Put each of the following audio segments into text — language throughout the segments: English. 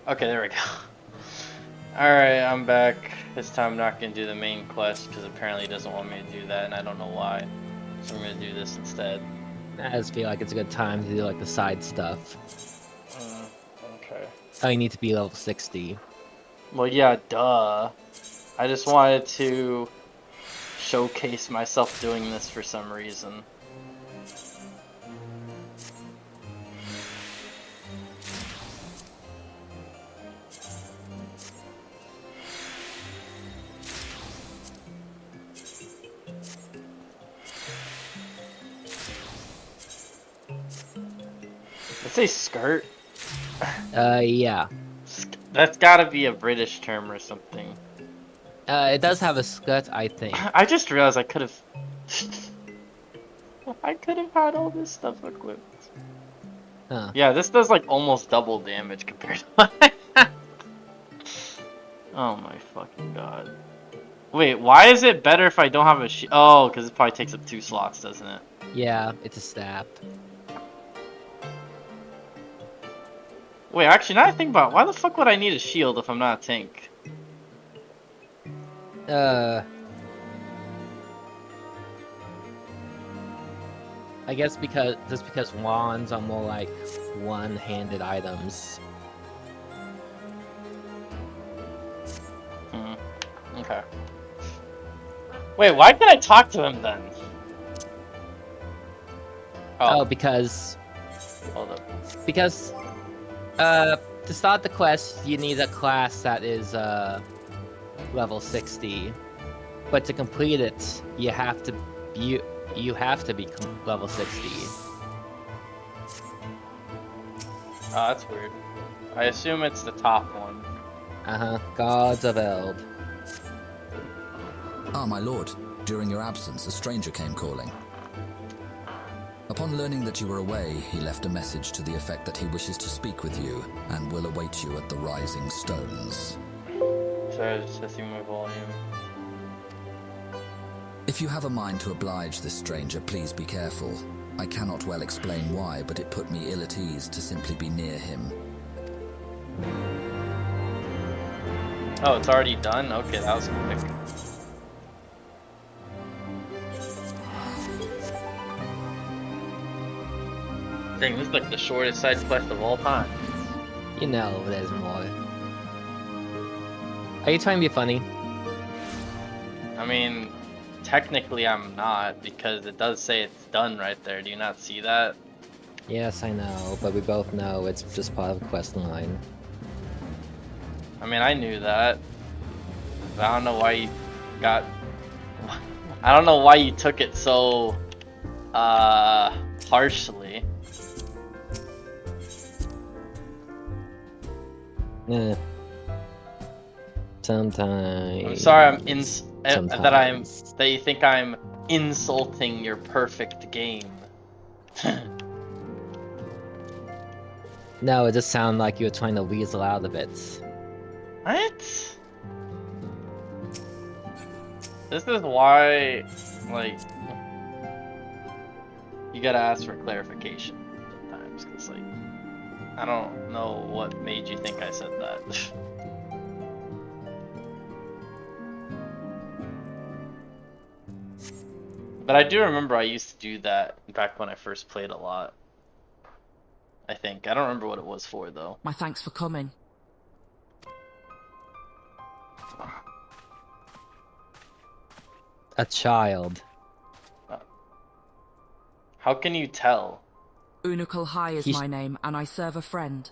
Okay, there we go. Alright, I'm back. This time I'm not going to do the main quest because apparently he doesn't want me to do that and I don't know why. So I'm going to do this instead. I just feel like it's a good time to do like the side stuff. Okay. Oh, you need to be level 60. Well, yeah, duh. I just wanted to showcase myself doing this for some reason. Let's say skirt. Yeah. That's gotta be a British term or something. It does have a skirt, I think. I just realized I could have... I could have had all this stuff equipped. Huh. Yeah, this does like almost double damage compared to what I had. Oh my fucking god. Wait, why is it better if I don't have a shield? Oh, because it probably takes up 2 slots, doesn't it? Yeah, it's a stab. Wait, actually, now that I think about it, why the fuck would I need a shield if I'm not a tank? I guess because wands are more like one-handed items. Okay. Wait, why can't I talk to him then? Oh, because... Hold up. Because, to start the quest, you need a class that is, level 60. But to complete it, you have to be level 60. Oh, that's weird. I assume it's the top one. 𝕬𝖗𝖊𝖆. Ah, my lord. During your absence, a stranger came calling. Upon learning that you were away, he left a message to the effect that he wishes to speak with you and will await you at the Rising Stones. Sorry, I was just testing my volume. If you have a mind to oblige this stranger, please be careful. I cannot well explain why, but it put me ill at ease to simply be near him. Oh, it's already done? Okay, that was quick. Dang, this is like the shortest side quest of all time. You know there's more. Are you trying to be funny? I mean, technically I'm not, because it does say it's done right there. Do you not see that? Yes, I know, but we both know it's just part of the quest line. I mean, I knew that. But I don't know why you got... I don't know why you took it so... harshly. Eh. Sometimes. I'm sorry Sometimes. that you think I'm insulting your perfect game. No, it just sounded like you were trying to weasel out of it. What? This is why, like, you gotta ask for clarification sometimes, because, like, I don't know what made you think I said that. But I do remember I used to do that back when I first played a lot. I think. I don't remember what it was for, though. My thanks for coming. A child. How can you tell? 𝕬𝖊𝖆 is He's- my name, and I serve a friend.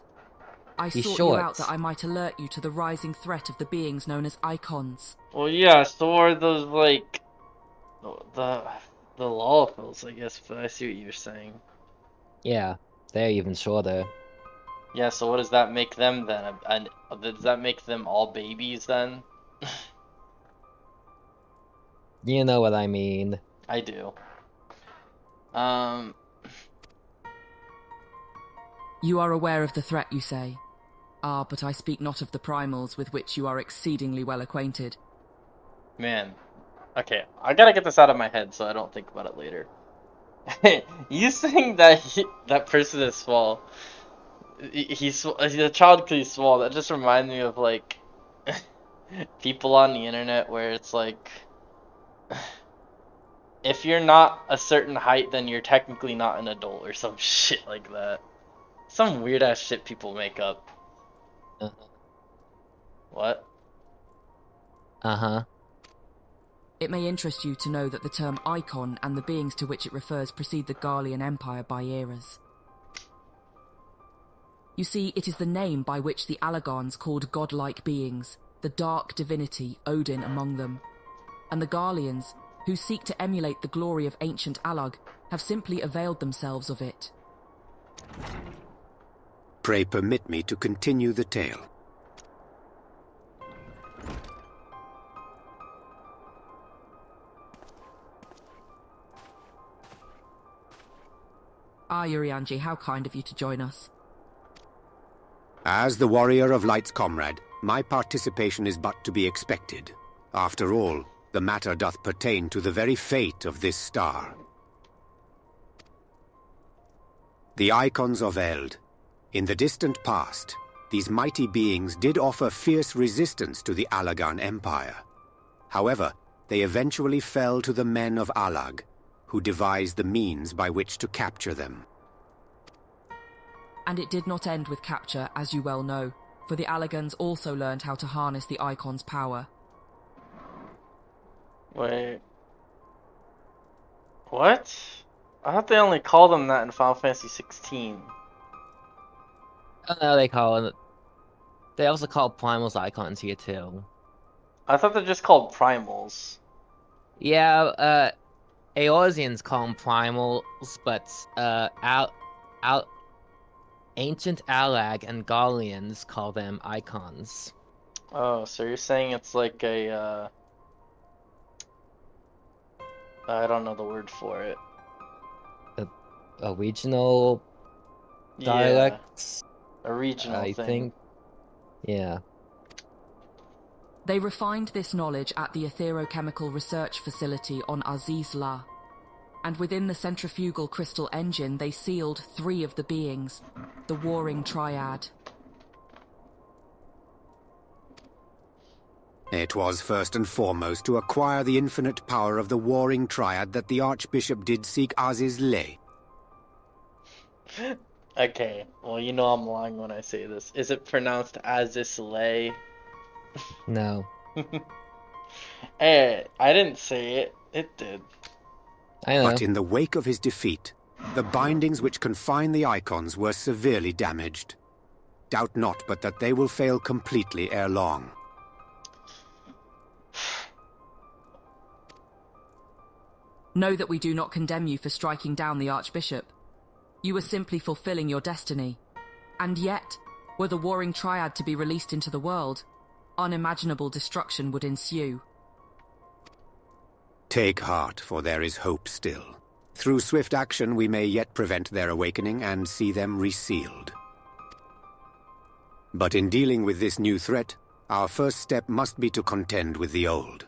I He's sought short. you out that I might alert you to the rising threat of the beings known as icons. Well, yeah, so are those, like, the lawfuls, I guess, but I see what you're saying. Yeah, they're even shorter. Yeah, so what does that make them then? And does that make them all babies then? You know what I mean. I do. You are aware of the threat, you say? Ah, but I speak not of the primals with which you are exceedingly well acquainted. Man. Okay, I gotta get this out of my head so I don't think about it later. You saying that that person is small he's a child because he's small. That just reminds me of like people on the internet where it's like, if you're not a certain height, then you're technically not an adult or some shit like that. Some weird ass shit people make up. What? Uh-huh. It may interest you to know that the term icon and the beings to which it refers precede the Garlean Empire by eras. You see, it is the name by which the Allagans called godlike beings, the dark divinity Odin among them. And the Garleans, who seek to emulate the glory of ancient Allag, have simply availed themselves of it. Pray permit me to continue the tale. 𝕬𝖊𝖆, how kind of you to join us. As the warrior of light's comrade, my participation is but to be expected. After all, the matter doth pertain to the very fate of this star. The icons of Eld. In the distant past, these mighty beings did offer fierce resistance to the Allagan Empire. However, they eventually fell to the men of Allag, who devised the means by which to capture them. And it did not end with capture, as you well know, for the Allagans also learned how to harness the icon's power. Wait. What? I thought they only called them that in Final Fantasy 16. Oh, no, they call it. They also call primals icons here too. I thought they're just called primals. Yeah, Eorzeans call them primals, but ancient Allag and Garleans call them icons. Oh, so you're saying it's like a, I don't know the word for it. A regional dialect? Yeah, a regional I thing. think. Yeah. They refined this knowledge at the Etherochemical Research Facility on 𝕬𝖊𝖆, and within the centrifugal crystal engine they sealed 3 of the beings, the Warring Triad. It was first and foremost to acquire the infinite power of the Warring Triad that the Archbishop did seek 𝕬𝖊𝖆. Okay, well you know I'm lying when I say this. Is it pronounced 𝕬𝖊𝖆? No. Hey, I didn't say it. It did. I know. But in the wake of his defeat, the bindings which confine the icons were severely damaged. Doubt not but that they will fail completely ere long. Know that we do not condemn you for striking down the Archbishop. You were simply fulfilling your destiny. And yet, were the Warring Triad to be released into the world, unimaginable destruction would ensue. Take heart, for there is hope still. Through swift action we may yet prevent their awakening and see them resealed. But in dealing with this new threat, our first step must be to contend with the old.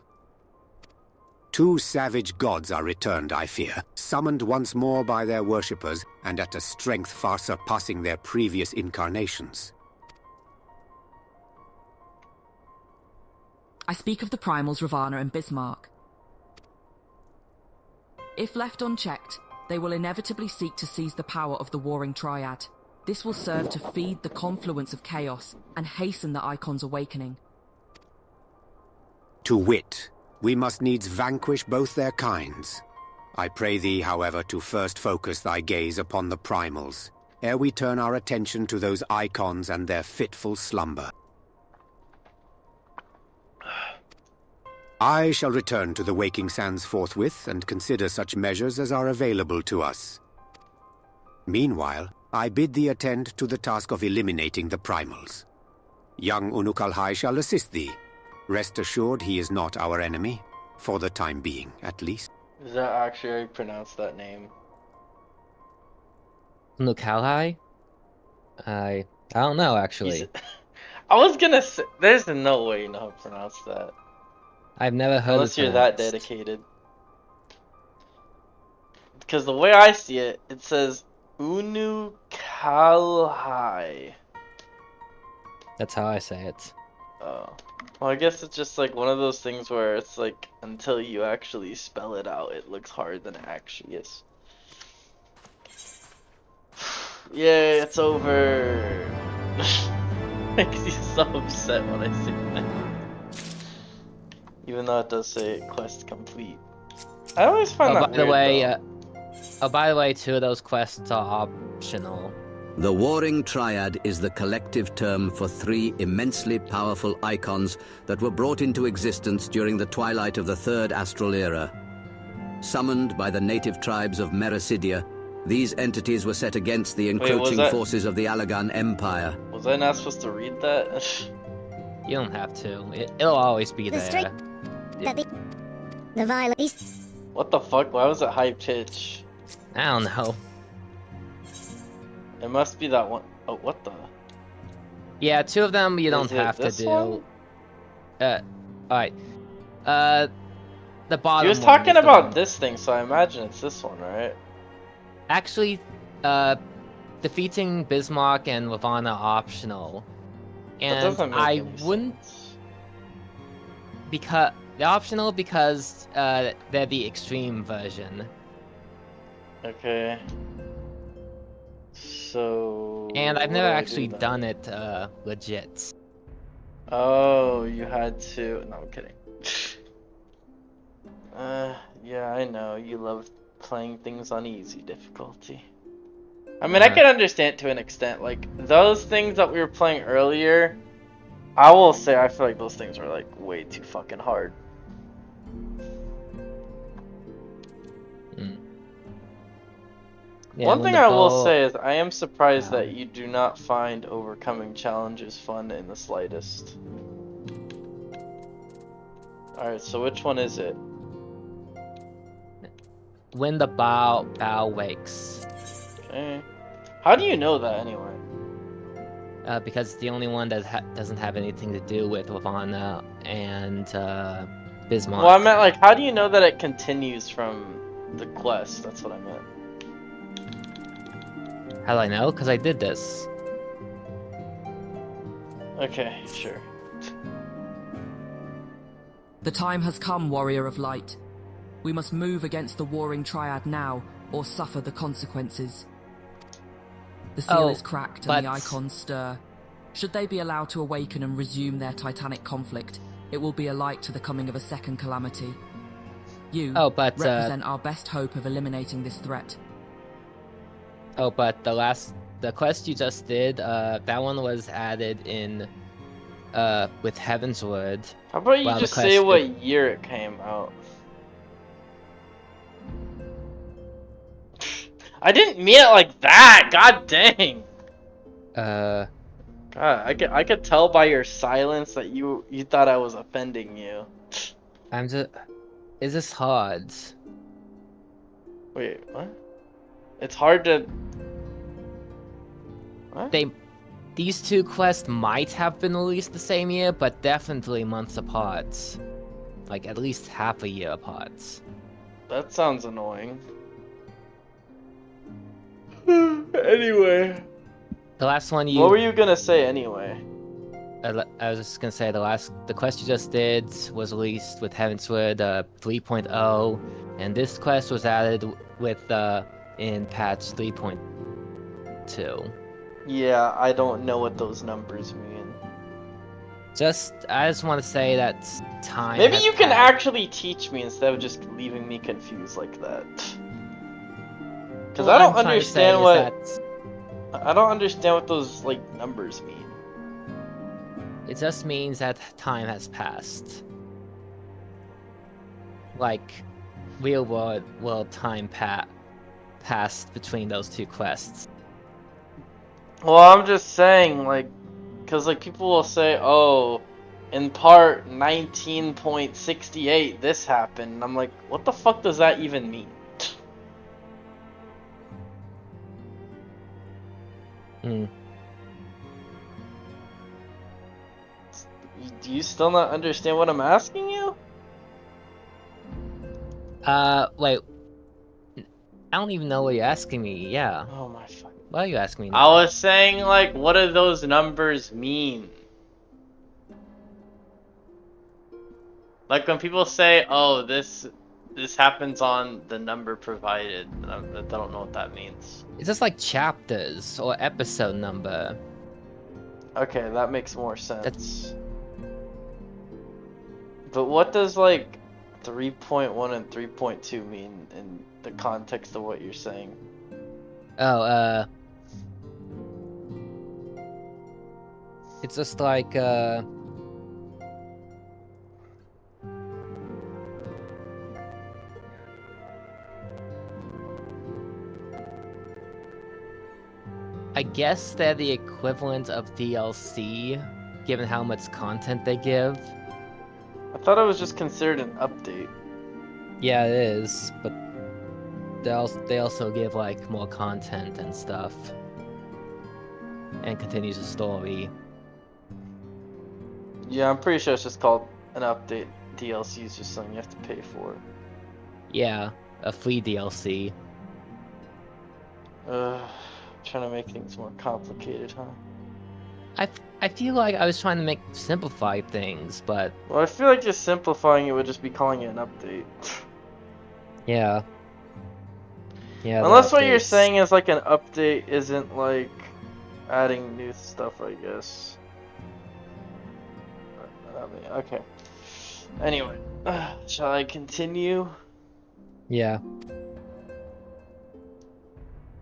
2 savage gods are returned, I fear, summoned once more by their worshippers, and at a strength far surpassing their previous incarnations. I speak of the primals Ravana and Bismarck. If left unchecked, they will inevitably seek to seize the power of the Warring Triad. This will serve to feed the confluence of chaos and hasten the icon's awakening. To wit, we must needs vanquish both their kinds. I pray thee, however, to first focus thy gaze upon the primals, ere we turn our attention to those icons and their fitful slumber. I shall return to the Waking Sands forthwith and consider such measures as are available to us. Meanwhile, I bid thee attend to the task of eliminating the primals. Young Uruk-hai shall assist thee. Rest assured he is not our enemy, for the time being, at least. Is that actually how you pronounce that name? Uruk-hai? I don't know, actually. I was gonna say, there's no way you know how to pronounce that. I've never heard Unless it you're that dedicated. Because the way I see it, it says 𝕬𝖊𝖆. That's how I say it. Oh. Well, I guess it's just like one of those things where it's like until you actually spell it out, it looks harder than it actually is. Yay, it's over! Makes you so upset when I say that. Even though it does say quest complete. I always find that by the weird, way, though. by the way, 2 of those quests are optional. The Warring Triad is the collective term for 3 immensely powerful icons that were brought into existence during the twilight of the Third Astral Era. Summoned by the native tribes of 𝕬𝖓𝖈, these entities were set against the encroaching forces of the Allagan Empire. Was I not supposed to read that? You don't have to. It'll always be The there. straight- The violet. What the fuck? Why was it high pitch? I don't know. It must be that one. Oh, what the? Yeah, 2 of them you don't Is it have to this do. one? Alright. The bottom He was one talking is the about one. this thing, so I imagine it's this one, right? Actually, defeating Bismarck and Ravana are optional. That And doesn't make I any wouldn't sense. because they're optional because they're the extreme version. Okay. So. And I've what never do I do actually then? done it legit. Oh, you had to. No, I'm kidding. Yeah, I know. You love playing things on easy difficulty. I mean, I can understand to an extent. Like, those things that we were playing earlier, I will say I feel like those things were, like, way too fucking hard. Yeah, One when thing the I will ball- say is I am surprised that you do not find overcoming challenges fun in the slightest. Alright, so which one is it? when the bow wakes. Okay. How do you know that anyway? Because it's the only one that doesn't have anything to do with Ravana and Bismarck. Well, I meant like, how do you know that it continues from the quest? That's what I meant. How do I know? Because I did this. Okay, sure. The time has come, Warrior of Light. We must move against the Warring Triad now, or suffer the consequences. The seal Oh, is cracked and the but- icons stir. Should they be allowed to awaken and resume their titanic conflict, it will be a light to the coming of a second calamity. You Oh, but represent our best hope of eliminating this threat. the quest you just did, that one was added in with Heaven's Word. How about you Wow, the just say quest- what year it came out? I didn't mean it like that. God dang. God, I could tell by your silence that you thought I was offending you. I'm just. Is this hard? Wait, what? It's hard to. What? These 2 quests might have been released the same year, but definitely months apart. Like at least half a year apart. That sounds annoying. Anyway, The last one you. what were you gonna say anyway? I was just gonna say the quest you just did was released with Heaven's Word 3.0, and this quest was added with in patch 3.2. Yeah, I don't know what those numbers mean. I just want to say that time. Maybe has you can passed. actually teach me instead of just leaving me confused like that. Because What I don't I'm trying to say understand is what I don't understand what those like numbers mean. It just means that time has passed. Like real world time passed between those 2 quests. Well, I'm just saying, like, because like people will say, oh, in part 19.68 this happened. And I'm like, what the fuck does that even mean? Hmm. Do you still not understand what I'm asking you? Wait. I don't even know what you're asking me. Yeah. Oh my fuck. Why are you asking me? I Now? was saying, like, what do those numbers mean? Like when people say, "Oh, this happens on the number provided," I don't know what that means. It's just like chapters or episode number. Okay, that makes more sense. But what does like 3.1 and 3.2 mean in the context of what you're saying? Oh, it's just like I guess they're the equivalent of DLC, given how much content they give. I thought it was just considered an update. Yeah, it is, but they also give like more content and stuff, and continues the story. Yeah, I'm pretty sure it's just called an update. DLC is just something you have to pay for. Yeah, a free DLC. Trying to make things more complicated, huh? I feel like I was trying to simplify things, but Well, I feel like just simplifying it would just be calling it an update. yeah. Yeah. Unless what you're saying is like an update isn't like adding new stuff, I guess. I mean, okay. Anyway, shall I continue? Yeah.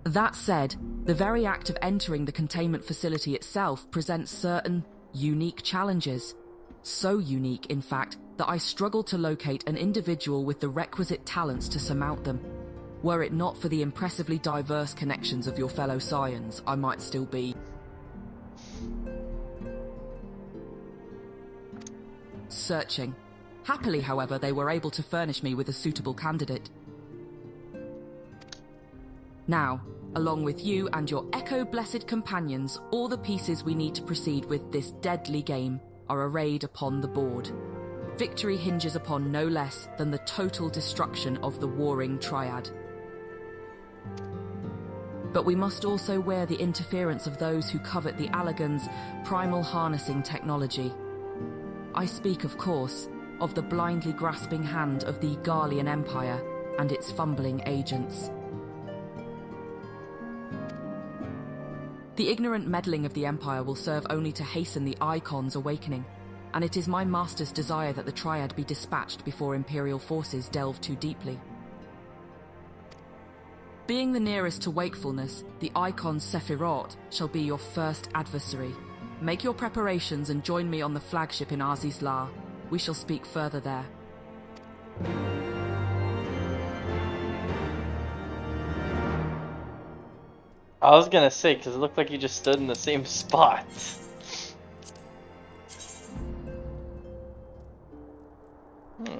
That said, the very act of entering the containment facility itself presents certain unique challenges. So unique, in fact, that I struggle to locate an individual with the requisite talents to surmount them. Were it not for the impressively diverse connections of your fellow Scions, I might still be searching. Happily, however, they were able to furnish me with a suitable candidate. Now, along with you and your 𝕬𝖊𝖆𝖙 companions, all the pieces we need to proceed with this deadly game are arrayed upon the board. Victory hinges upon no less than the total destruction of the warring triad. But we must also wear the interference of those who covet the Allagan's primal harnessing technology. I speak, of course, of the blindly grasping hand of the Garlean Empire and its fumbling agents. The ignorant meddling of the Empire will serve only to hasten the Icon's awakening, and it is my master's desire that the Triad be dispatched before Imperial forces delve too deeply. Being the nearest to wakefulness, the Icon's Sephiroth shall be your first adversary. Make your preparations and join me on the flagship in 𝕬𝖊𝖆𝖏. We shall speak further there. I was gonna say, because it looked like you just stood in the same spot.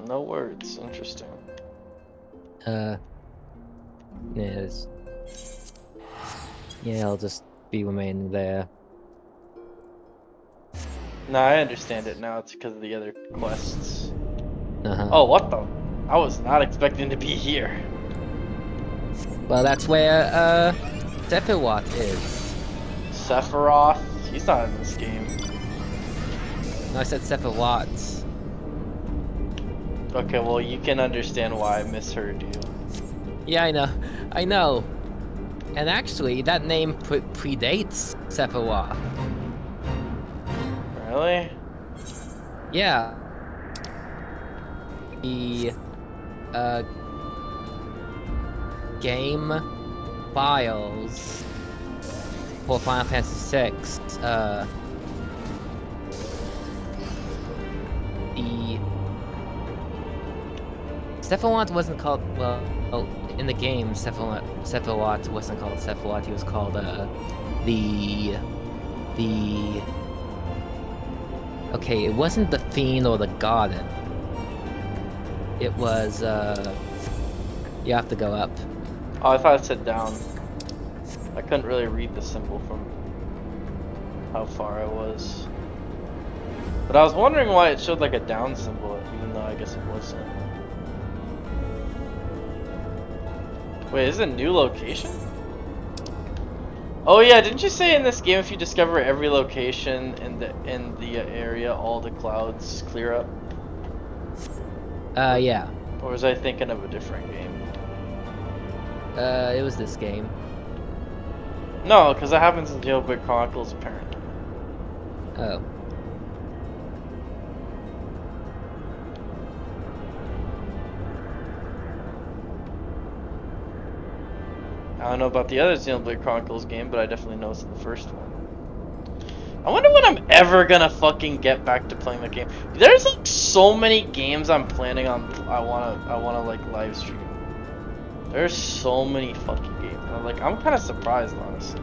No words. Interesting. Yes. Yeah, I'll just be remaining there. No, I understand it now. It's because of the other quests. Uh-huh. Oh, what the? I was not expecting to be here. Well, that's where, 𝕬𝖊𝖆𝖆 is. Sephiroth? He's not in this game. No, I said 𝕬𝖊𝖆. Okay, well, you can understand why I misheard you. Yeah, I know. And actually, that name predates 𝕬𝖊𝖆. Really? Yeah. The game files for Final Fantasy VI, the 𝕬𝖊𝖆 wasn't called, well, in the game 𝕬𝖊𝖆 wasn't called 𝕬𝖊𝖆, he was called okay, it wasn't the Fiend or the Garden. It was, you have to go up. Oh, I thought it said down. I couldn't really read the symbol from how far I was. But I was wondering why it showed like a down symbol, even though I guess it wasn't. Wait, is it a new location? Oh yeah, didn't you say in this game if you discover every location in the area, all the clouds clear up? Yeah. Or was I thinking of a different game? It was this game. No, because that happens in 𝕬𝖊𝖆 Chronicles apparently. Oh. I don't know about the other 𝕬𝖊𝖆 Chronicles game, but I definitely know it's in the first one. I wonder when I'm ever gonna fucking get back to playing the game. There's like so many games I'm planning on. I wanna like live stream. There's so many fucking games. I'm kind of surprised, honestly.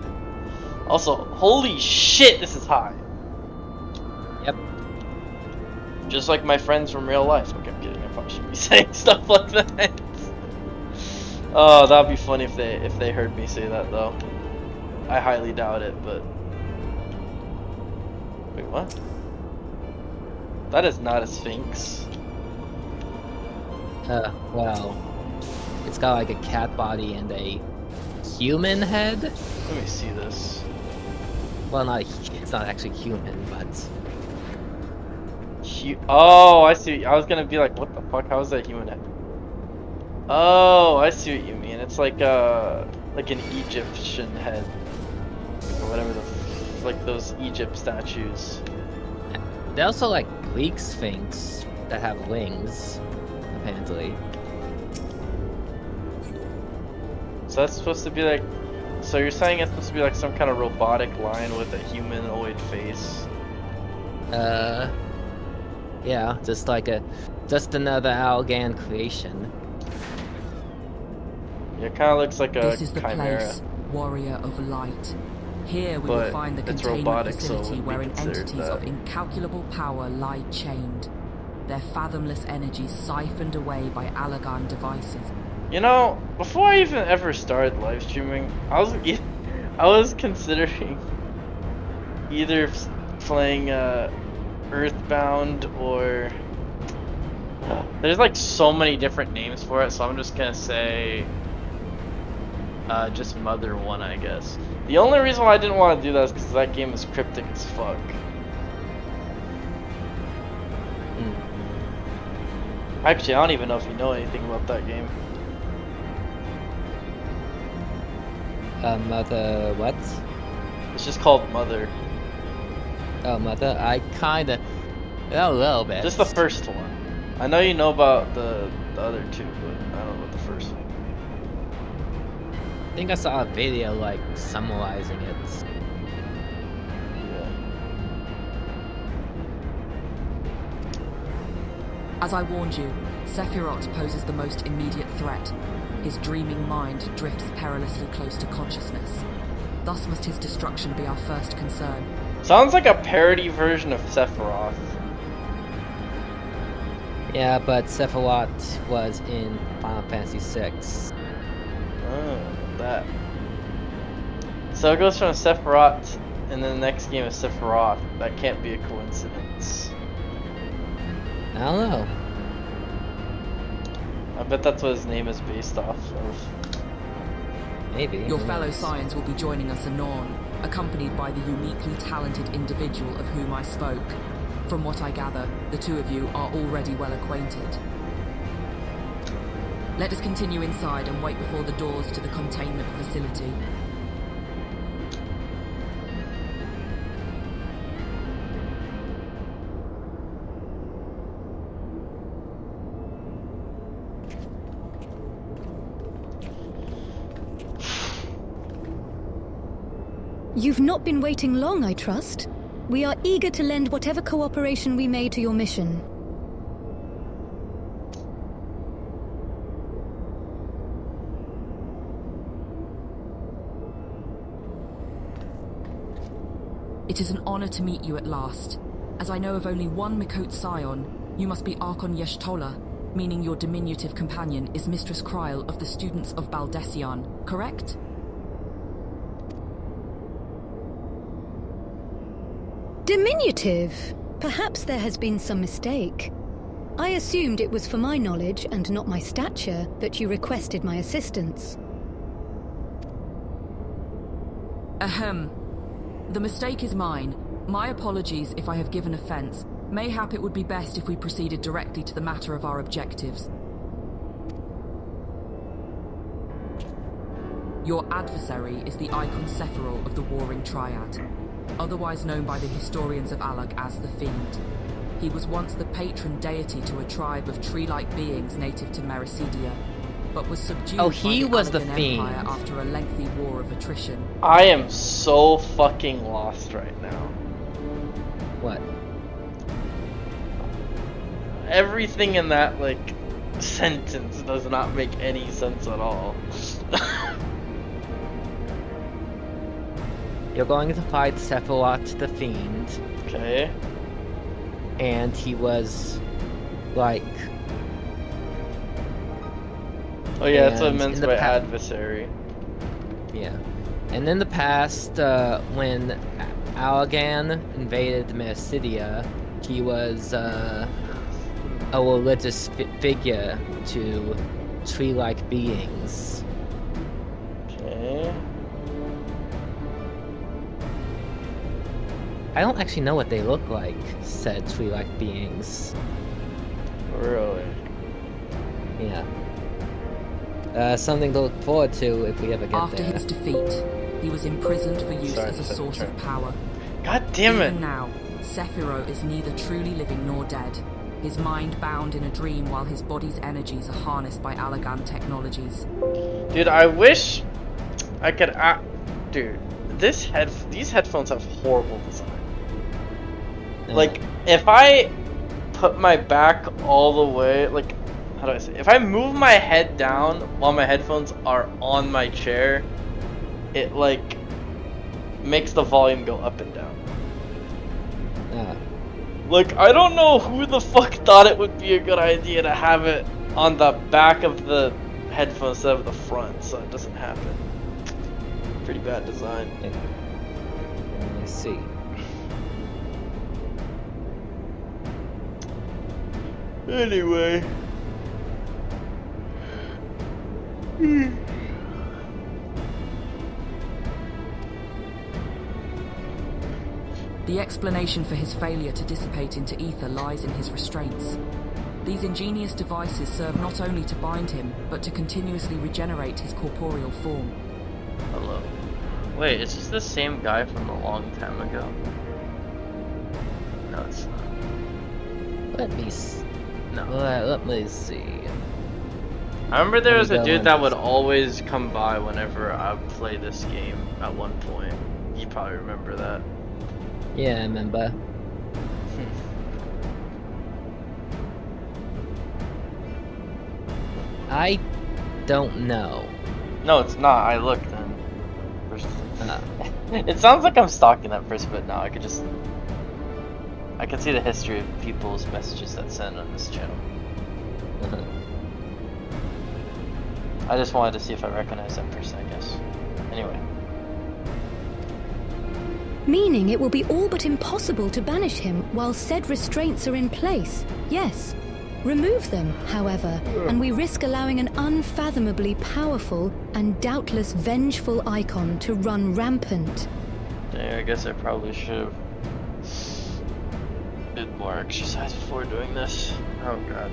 Also, holy shit, this is high. Yep. Just like my friends from real life. Okay, I'm kidding. I probably shouldn't be saying stuff like that. Oh, that'd be funny if they heard me say that though. I highly doubt it, but wait, what? That is not a sphinx. Well, it's got like a cat body and a human head. Let me see this. Well, it's not actually human, but oh, I see. I was gonna be like, what the fuck? How is that human head? Oh, I see what you mean. It's like an Egyptian head, or whatever like those Egypt statues. they also like Greek sphinx that have wings, apparently. So that's supposed to be like. So you're saying it's supposed to be like some kind of robotic lion with a humanoid face? Yeah, just another Algan creation. Yeah, it kind of looks like a This is the chimera. place, warrior of light. Here we But will find the it's containment robotic, so it facility wouldn't be wherein considered entities that. of incalculable power lie chained, their fathomless energy siphoned away by Allagan devices. You know, before I even ever started live streaming, I was considering either playing Earthbound or there's like so many different names for it, so I'm just gonna say just Mother 1, I guess. The only reason why I didn't want to do that is because that game is cryptic as fuck. Actually, I don't even know if you know anything about that game. Mother what? It's just called Mother. Oh, Mother? I kinda... a little bit. Just the first one. I know you know about the other two, but I don't know about the first one. I think I saw a video, like, summarizing it. Yeah. As I warned you, Sephiroth poses the most immediate threat. His dreaming mind drifts perilously close to consciousness. Thus must his destruction be our first concern. Sounds like a parody version of Sephiroth. Yeah, but Sephiroth was in Final Fantasy VI. Oh, that. So it goes from Sephiroth, and then the next game is Sephiroth. That can't be a coincidence. I don't know. I bet that's what his name is based off of. Maybe. Your fellow Scions will be joining us anon, accompanied by the uniquely talented individual of whom I spoke. From what I gather, the two of you are already well acquainted. Let us continue inside and wait before the doors to the containment facility. You've not been waiting long, I trust. We are eager to lend whatever cooperation we may to your mission. It is an honor to meet you at last. As I know of only one 𝕬𝖃 Scion, you must be Archon 𝕬𝖃𝖆, meaning your diminutive companion is Mistress Kryl of the students of Baldessian, correct? Diminutive? Perhaps there has been some mistake. I assumed it was for my knowledge and not my stature that you requested my assistance. Ahem. The mistake is mine. My apologies if I have given offense. Mayhap it would be best if we proceeded directly to the matter of our objectives. Your adversary is the icon Sephiroth of the Warring Triad, otherwise known by the historians of Allag as the Fiend. He was once the patron deity to a tribe of tree-like beings native to Mericidia, but was subdued by the Allagan Empire after a lengthy war of attrition. I am so fucking lost right now. What? Everything in that, like, sentence does not make any sense at all. You're going to fight Sephiroth the Fiend. Okay. And he was, like... Oh yeah, that's what it meant by adversary. Yeah. And in the past, when Allagan invaded Mericidia, he was, a religious figure to tree-like beings. Okay. I don't actually know what they look like, said tree-like beings. Really? Yeah. Something to look forward to if we ever get After there. his defeat, he was imprisoned for use as a source of power. God damn it! Even now, Sephiroth is neither truly living nor dead. His mind bound in a dream while his body's energies are harnessed by Allagan technologies. Dude, I wish I could. Dude, these headphones have horrible design. Like, if I put my back all the way, like, how do I say? If I move my head down while my headphones are on my chair, it like makes the volume go up and down. Like, I don't know who the fuck thought it would be a good idea to have it on the back of the headphones instead of the front, so it doesn't happen. Pretty bad design. Let me see. Anyway. The explanation for his failure to dissipate into ether lies in his restraints. These ingenious devices serve not only to bind him, but to continuously regenerate his corporeal form. Hello. Wait, is this the same guy from a long time ago? No, it's not. Let me see. I remember there was a dude that would always come by whenever I would play this game at one point. You probably remember that. Yeah, I remember. I don't know. No, it's not. I looked then. It sounds like I'm stalking that person, but no, I can see the history of people's messages that send on this channel. I just wanted to see if I recognize that person, I guess. Anyway. Meaning it will be all but impossible to banish him while said restraints are in place. Yes. Remove them, however, and we risk allowing an unfathomably powerful and doubtless vengeful icon to run rampant. Yeah, I guess I probably should have did more exercise before doing this. Oh god.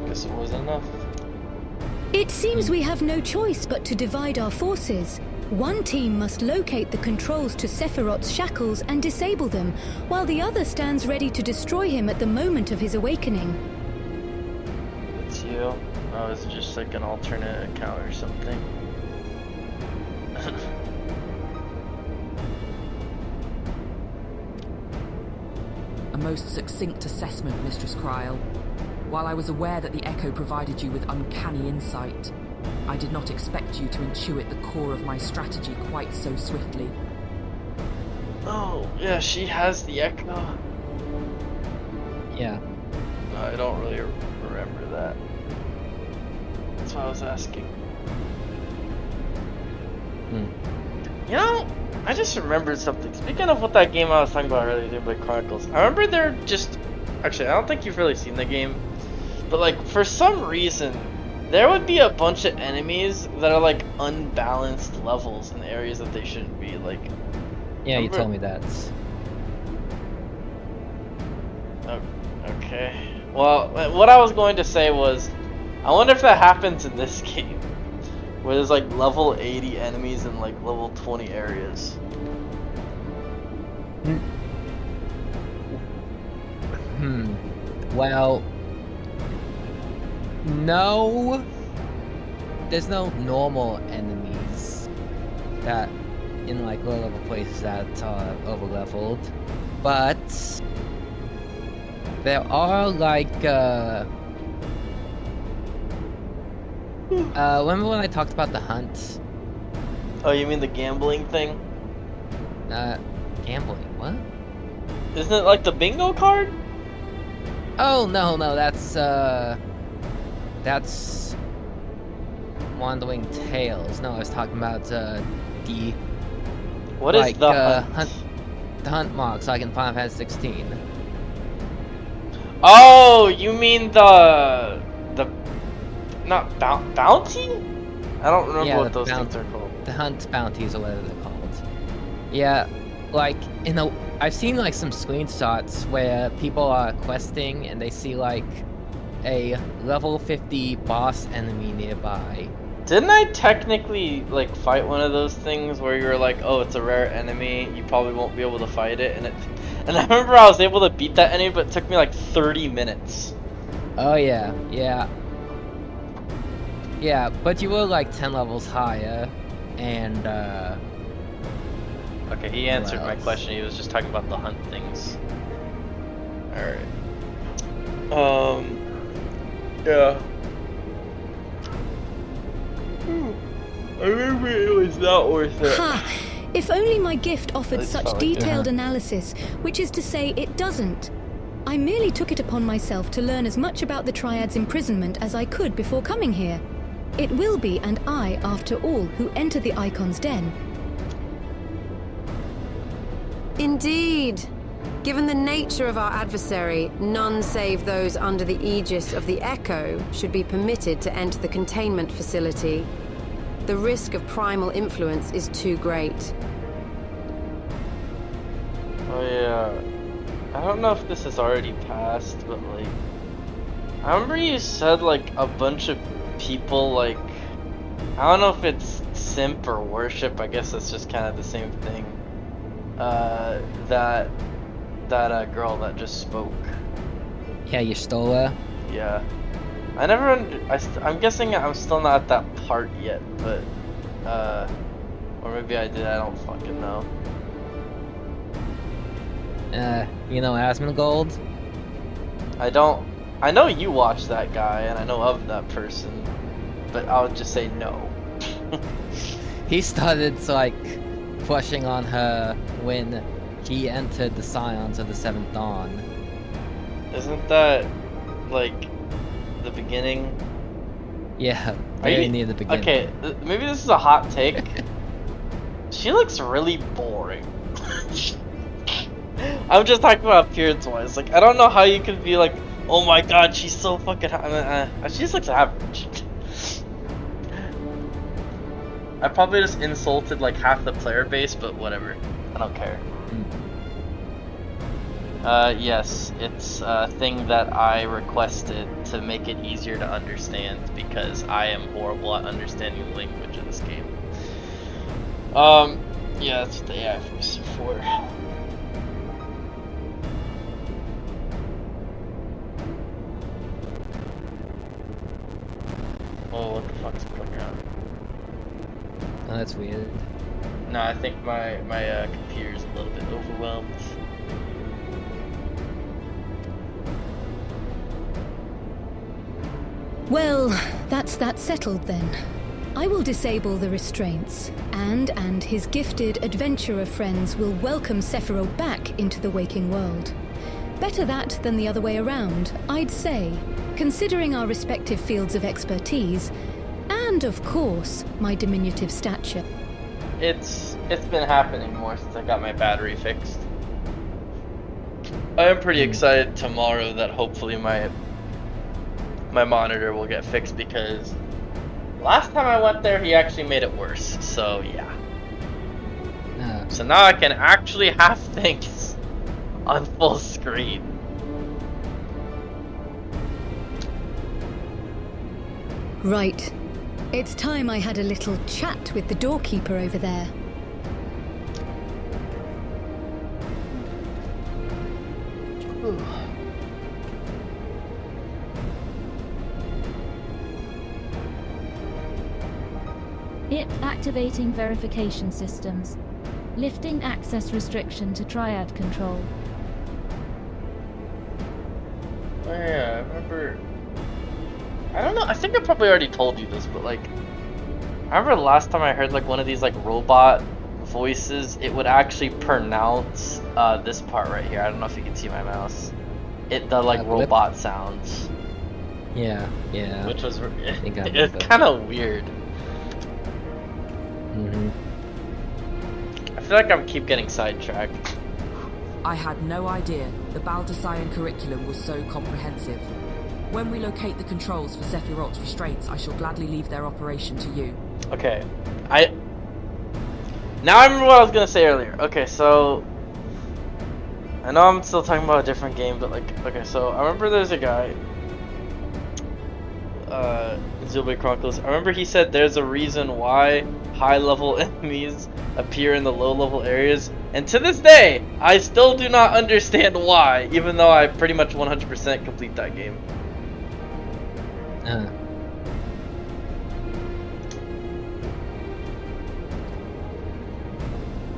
Guess it wasn't enough. It seems we have no choice but to divide our forces. One team must locate the controls to Sephiroth's shackles and disable them, while the other stands ready to destroy him at the moment of his awakening. It's you. Oh, it's just like an alternate account or something. A most succinct assessment, Mistress Kryl. While I was aware that the Echo provided you with uncanny insight, I did not expect you to intuit the core of my strategy quite so swiftly. Oh, yeah, she has the Echo. Yeah. No, I don't really remember that. That's why I was asking. You know, I just remembered something. Speaking of what that game I was talking about earlier, Xenoblade Chronicles, I remember actually, I don't think you've really seen the game, but like, for some reason, there would be a bunch of enemies that are like unbalanced levels in areas that they shouldn't be. Like, Yeah, you remember- told me that. Okay. Well, what I was going to say was, I wonder if that happens in this game, where there's like level 80 enemies in like level 20 areas. Well, no. There's no normal enemies that in like low level places that are over leveled, but there are like remember when I talked about the hunt? Oh, you mean the gambling thing? Gambling, what? Isn't it like the bingo card? Oh no, that's Wandering Tales. No, I was talking about the What is like, the hunt? the hunt marks like in Final Fantasy 16. Oh, you mean the not bounty? I don't remember Yeah, what the those things are called. The hunt bounties or whatever they're called. Yeah, like I've seen like some screenshots where people are questing and they see like a level 50 boss enemy nearby. Didn't I technically like fight one of those things where you were like, oh, it's a rare enemy, you probably won't be able to fight it, and I remember I was able to beat that enemy, but it took me like 30 minutes. Oh yeah, but you were like 10 levels higher, and Okay, he answered my else? question. He was just talking about the hunt things. Alright. Yeah. I remember it was not worth it. Ha! If only my gift offered It's such not like detailed analysis, which is to say it doesn't. I merely took it upon myself to learn as much about the Triad's imprisonment as I could before coming here. It will be, and I, after all, who enter the Icon's den. Indeed. Given the nature of our adversary, none save those under the aegis of the Echo should be permitted to enter the containment facility. The risk of primal influence is too great. Oh yeah. I don't know if this is already passed, but like, I remember you said like a bunch of people like, I don't know if it's simp or worship, I guess it's just kind of the same thing. That girl that just spoke. yeah, you stole her. Yeah. I never I'm guessing I'm still not at that part yet, but or maybe I did, I don't fucking know. You know 𝕬𝖓𝖆 I know you watch that guy and I know of that person, but I would just say no. He started like pushing on her when he entered the Scions of the Seventh Dawn. Isn't that like the beginning? Yeah, Are very you- near the beginning. Okay, maybe this is a hot take. She looks really boring. I'm just talking about appearance wise. Like, I don't know how you could be like, oh my god, she's so fucking hot. She just looks average. I probably just insulted like half the player base, but whatever. I don't care. Yes, it's a thing that I requested to make it easier to understand because I am horrible at understanding the language in this game. Yeah, that's what the AI voice is for. Oh, what the fuck's going on? Oh, that's weird. No, I think my computer's a little bit overwhelmed. Well, that's that settled then. I will disable the restraints, and his gifted adventurer friends will welcome Sephiroth back into the waking world. Better that than the other way around, I'd say, considering our respective fields of expertise, and of course, my diminutive stature. It's been happening more since I got my battery fixed. I am pretty excited tomorrow that hopefully my my monitor will get fixed, because last time I went there, he actually made it worse. So yeah. So now I can actually have things on full screen. Right. It's time I had a little chat with the doorkeeper over there. It activating verification systems. Lifting access restriction to triad control. Oh yeah, I remember. I don't know, I think I probably already told you this, but like, I remember the last time I heard like one of these like robot voices, it would actually pronounce this part right here. I don't know if you can see my mouse. The like robot sounds. Yeah. Which was it's kind of weird. I feel like I keep getting sidetracked. I had no idea the 𝕬𝖆 curriculum was so comprehensive. When we locate the controls for 𝕬𝖆𝖆𝖆's restraints, I shall gladly leave their operation to you. Okay, now I remember what I was gonna say earlier. Okay, so I know I'm still talking about a different game, but like, okay, so I remember there's a guy, 𝕬𝖊𝖆𝖆 Chronicles. I remember he said there's a reason why high-level enemies appear in the low-level areas, and to this day, I still do not understand why, even though I pretty much 100% complete that game.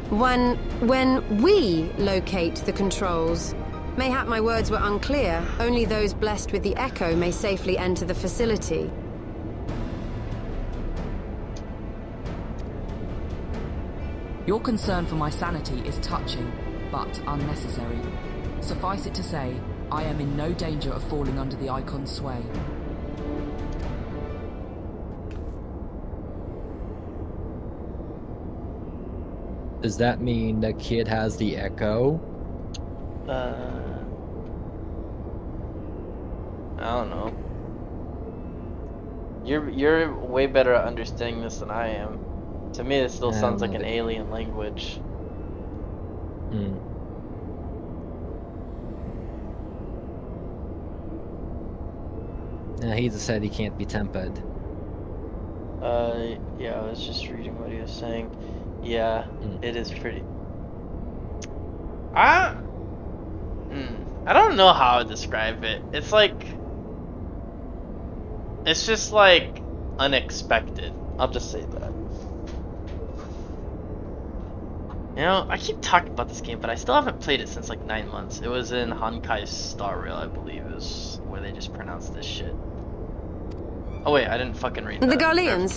When we locate the controls, mayhap my words were unclear. Only those blessed with the echo may safely enter the facility. Your concern for my sanity is touching, but unnecessary. Suffice it to say, I am in no danger of falling under the Icon's sway. Does that mean the kid has the echo? I don't know. You're way better at understanding this than I am. To me, it still sounds like an alien language. He just said he can't be tempered. Yeah, I was just reading what he was saying. Yeah, it is pretty. I don't know how to describe it. It's like, it's just like unexpected. I'll just say that. You know, I keep talking about this game, but I still haven't played it since like 9 months. It was in Hankai's Star Rail, I believe, is where they just pronounced this shit. Oh wait, I didn't fucking read that. The Garleans.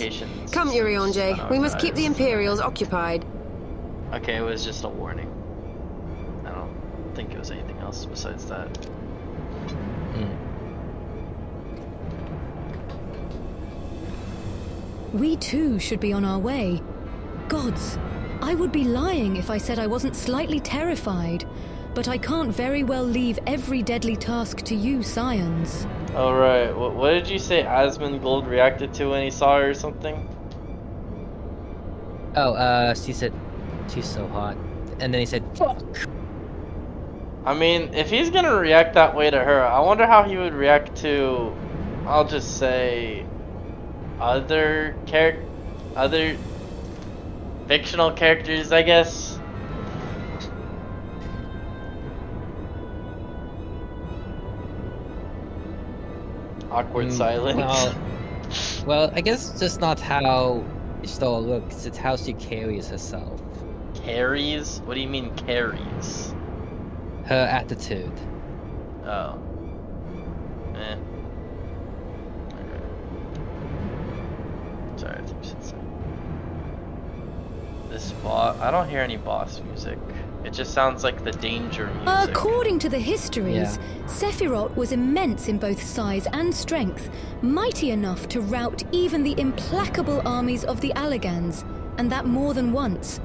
Come, 𝕬𝖆𝖆𝖆𝖆. We must keep the Imperials occupied. Okay, it was just a warning. I don't think it was anything else besides that. We too should be on our way. Gods, I would be lying if I said I wasn't slightly terrified, but I can't very well leave every deadly task to you, scions. Alright, what did you say Asmongold reacted to when he saw her or something? Oh, she said, she's so hot. And then he said, fuck! I mean, if he's gonna react that way to her, I wonder how he would react to, I'll just say, other fictional characters, I guess. Awkward silence. Well, I guess it's just not how Stola looks, it's how she carries herself. Carries? What do you mean carries? Her attitude. Oh. Eh. Okay. Sorry, I think you said something. This boss, I don't hear any boss music. It just sounds like the danger music. According to the histories, Sephiroth was immense in both size and strength, mighty enough to rout even the implacable armies of the Allagans, and that more than once.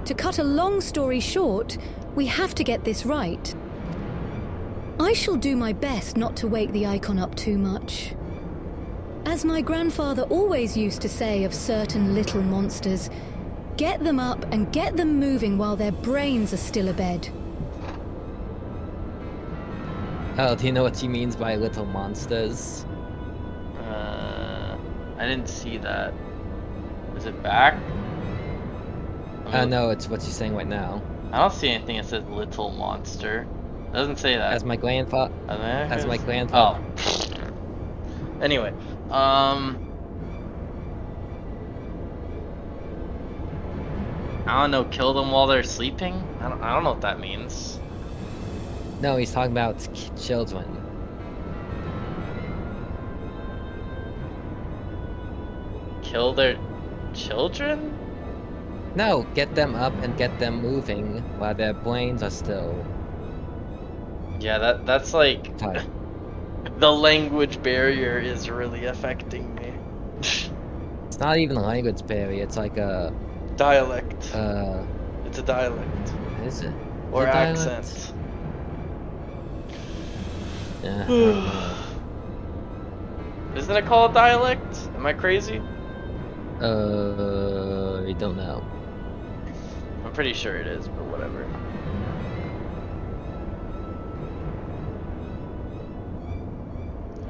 To cut a long story short, we have to get this right. I shall do my best not to wake the Icon up too much. As my grandfather always used to say of certain little monsters, get them up and get them moving while their brains are still abed. Oh, do you know what she means by little monsters? I didn't see that. Is it back? No, it's what she's saying right now. I don't see anything that says little monster. It doesn't say that. As my grandfather. Oh. Anyway, I don't know. Kill them while they're sleeping. I don't know what that means. No, he's talking about children. Kill their children? No, get them up and get them moving while their brains are still. Yeah, that's like the language barrier is really affecting me. It's not even a language barrier. It's like a dialect. It's a dialect. Is it? Or is it accent. Yeah. Isn't it called dialect? Am I crazy? I don't know. I'm pretty sure it is, but whatever.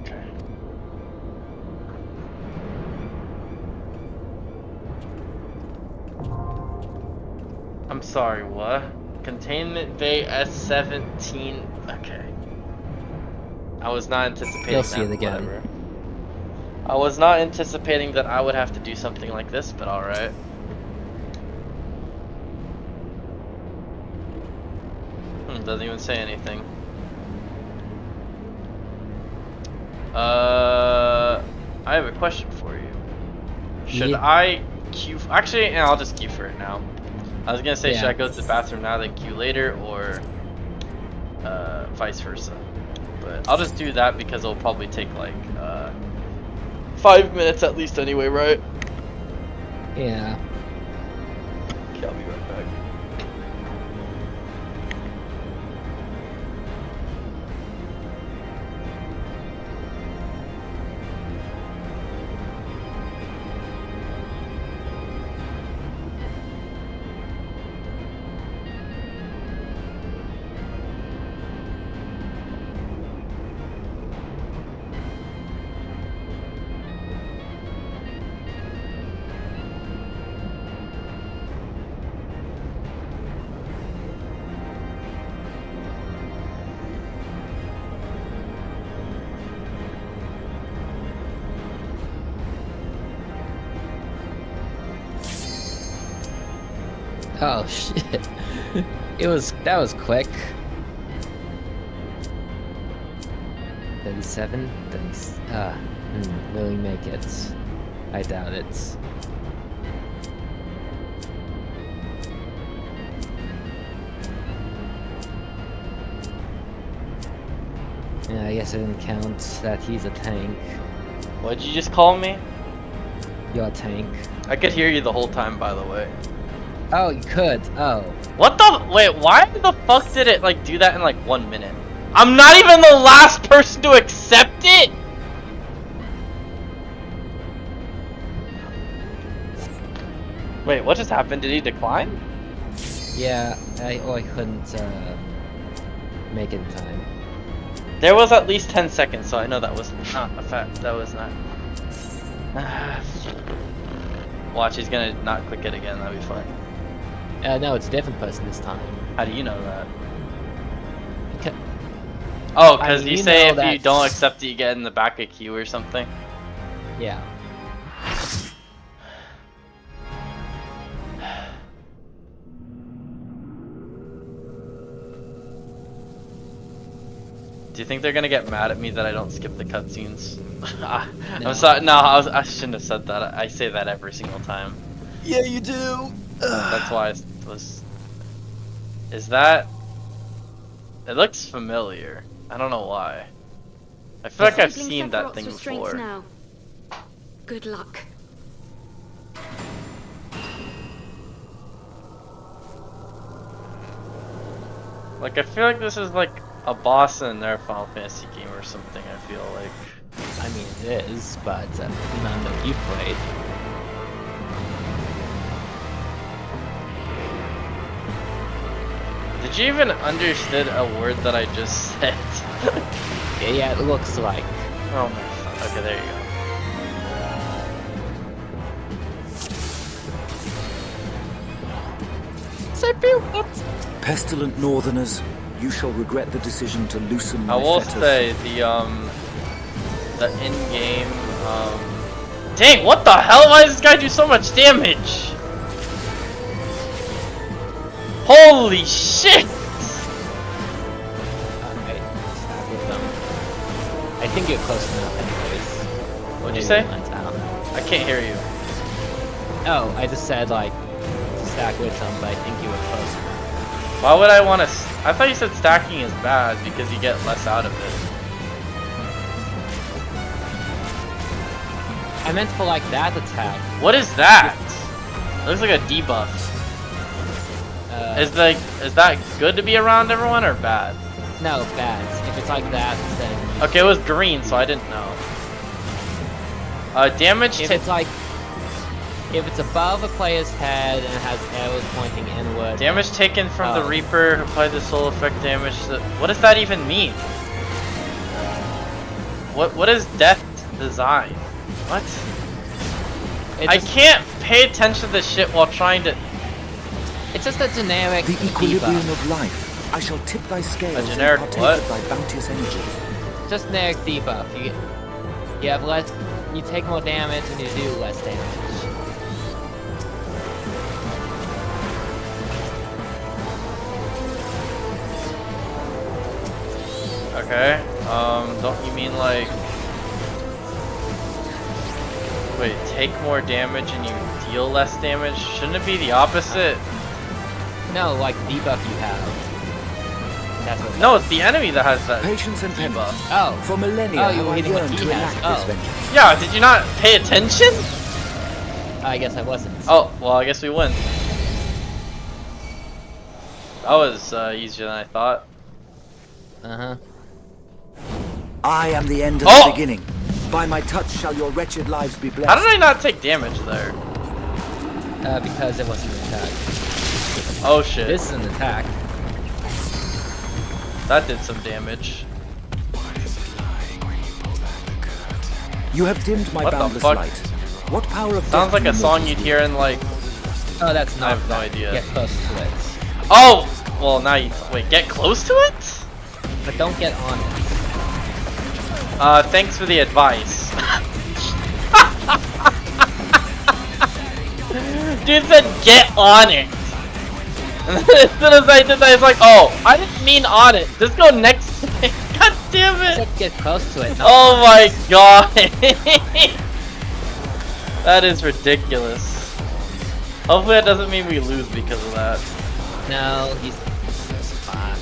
Okay. I'm sorry, what? Containment Bay S17. Okay. I was not anticipating You'll that. see it again. Whatever. I was not anticipating that I would have to do something like this, but alright. Doesn't even say anything. I have a question for you. Should I queue? Actually, I'll just queue for it now. I was gonna say, should I go to the bathroom now, then queue later, or vice versa? But I'll just do that because it'll probably take like 5 minutes at least anyway, right? Yeah. Okay, I'll be right back. Oh shit. That was quick. 37? Will he make it? I doubt it. Yeah, I guess I didn't count that he's a tank. What'd you just call me? You're a tank. I could hear you the whole time, by the way. Oh, you could. Oh. What the? Wait, why the fuck did it like do that in like 1 minute? I'm not even the last person to accept it. Wait, what just happened? Did he decline? Yeah, I couldn't make it in time. There was at least 10 seconds, so I know that was not a fact. That was not. Watch, he's gonna not click it again. That'd be fine. No, it's a different person this time. How do you know that? Oh, because you say if you don't accept it, you get in the back of queue or something? Yeah. Do you think they're gonna get mad at me that I don't skip the cutscenes? No. I'm sorry. No, I shouldn't have said that. I say that every single time. Yeah, you do. That's why I was. Is that? It looks familiar. I don't know why. I feel like I've seen that thing before. Now. Good luck. Like I feel like this is like a boss in their Final Fantasy game or something. I feel like. I mean, it is, but none that you've played. Did you even understand a word that I just said? Yeah, it looks like. Oh my. Okay, there you go. Pestilent Northerners, you shall regret the decision to loosen my I will fetters. say the in-game dang, what the hell? Why does this guy do so much damage? Holy shit! Alright, start with them. I think you're close enough anyways. What'd you Maybe say? it went out. I can't hear you. Oh, I just said like to stack with them, but I think you were close. Why would I want to? I thought you said stacking is bad because you get less out of it. I meant for like that attack. What is that? It looks like a debuff. Is that good to be around everyone or bad? No, bad. If it's like that, then. Okay, it was green, so I didn't know. Damage. If it's like. If it's above a player's head and has arrows pointing inward. Damage taken from the Reaper, apply the soul effect damage. What does that even mean? What is death design? What? I can't pay attention to this shit while trying to. It's just a generic. The equilibrium debuff. of life. I shall tip thy scales. A generic and partake what? of thy bounteous energy. Just generic debuff. You have less. You take more damage and you do less damage. Okay. Don't you mean like? Wait, take more damage and you deal less damage? Shouldn't it be the opposite? No, like debuff you have. That's what. No, it's the enemy that has that Patience and debuff. Oh. For millennia, Oh, you were have I hitting what yearned he to has. enact this vengeance. Yeah, did you not pay attention? I guess I wasn't. Oh, well, I guess we win. That was easier than I thought. Uh-huh. I am the end of Oh! the beginning. By my touch shall your wretched lives be blessed. How did I not take damage there? Because it wasn't an attack. Oh shit. This is an attack. That did some damage. You have dimmed my What the boundless fuck? light. What power of Sounds death like do a you song know? you'd hear in like. Oh, that's not. I have no idea. Get close to it. Oh! Well, now you. Wait, get close to it? But don't get on it. Thanks for the advice. Dude said get on it. And then as soon as I did that, it's like, oh, I didn't mean on it. Just go next to it. God damn it. Just get close to it. Not Oh my god. That is ridiculous. Hopefully that doesn't mean we lose because of that. No, he's fine.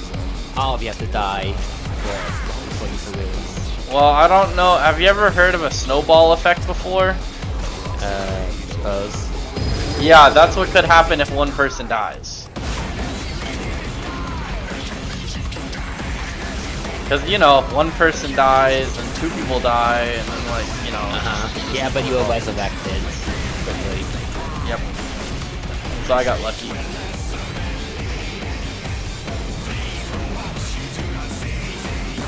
All of you have to die for you to lose. Well, I don't know. Have you ever heard of a snowball effect before? Suppose. Yeah, that's what could happen if one person dies. Because, you know, if one person dies and two people die, and then, like, you know. Yeah, but you were resurrected quickly. Yep. So I got lucky.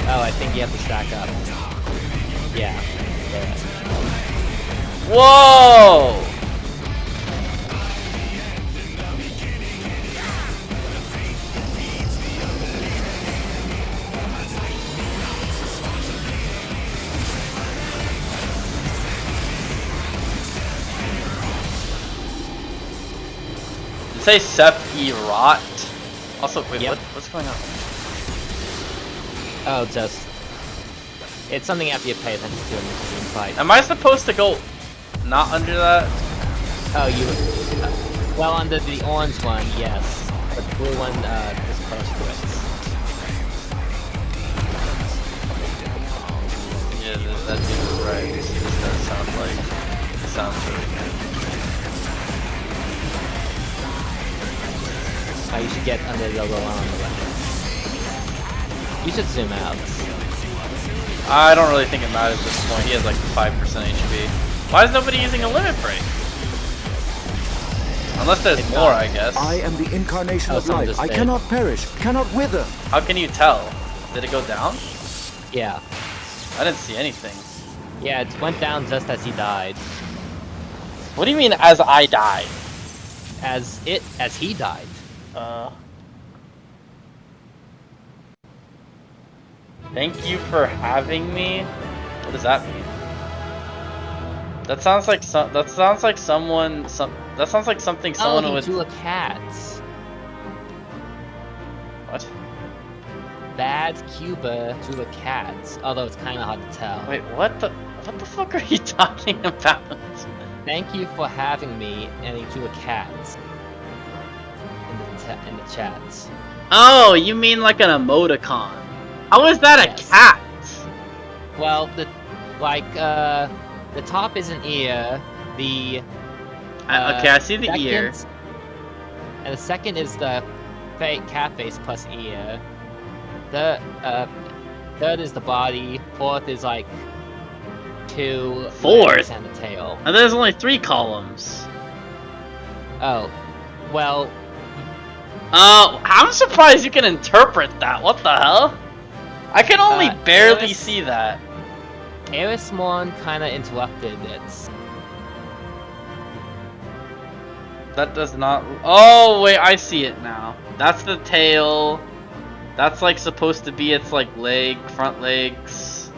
Oh, I think you have to stack up. Yeah. Whoa! Did it say 𝕬𝖊𝖆𝖆? Also, wait, Yep. what's going on? Oh, just... It's something after you pay attention to in the team fight. Am I supposed to go not under that? Oh, you... well, under the orange one, yes. But the blue one, is close to it. Yeah, that seems right. This does sound like... It sounds really good. Oh, you should get under the lower one on the left. You should zoom out. I don't really think it matters at this point. He has like 5% HP. Why is nobody using a limit break? Unless there's more, I guess. I am the incarnation of life. I cannot perish, cannot wither. How can you tell? Did it go down? Yeah. I didn't see anything. Yeah, it went down just as he died. What do you mean, as I died? As he died. Thank you for having me. What does that mean? That sounds like that sounds like something someone would. To a cat. What? Bad Cuba to a cat. Although it's kind of hard to tell. Wait, what the fuck are you talking about? Thank you for having me, and to a cat. In the chats. Oh, you mean like an emoticon? How is that a cat? Well, the top is an ear. The okay, I see the ear. And the second is the fake cat face plus ear. The third is the body. Fourth is like two legs and a tail. And there's only 3 columns. Oh, well. Oh, I'm surprised you can interpret that. What the hell? I can only barely see that. Erismon kind of interrupted it. That does not. Oh wait, I see it now. That's the tail. That's like supposed to be its like front legs.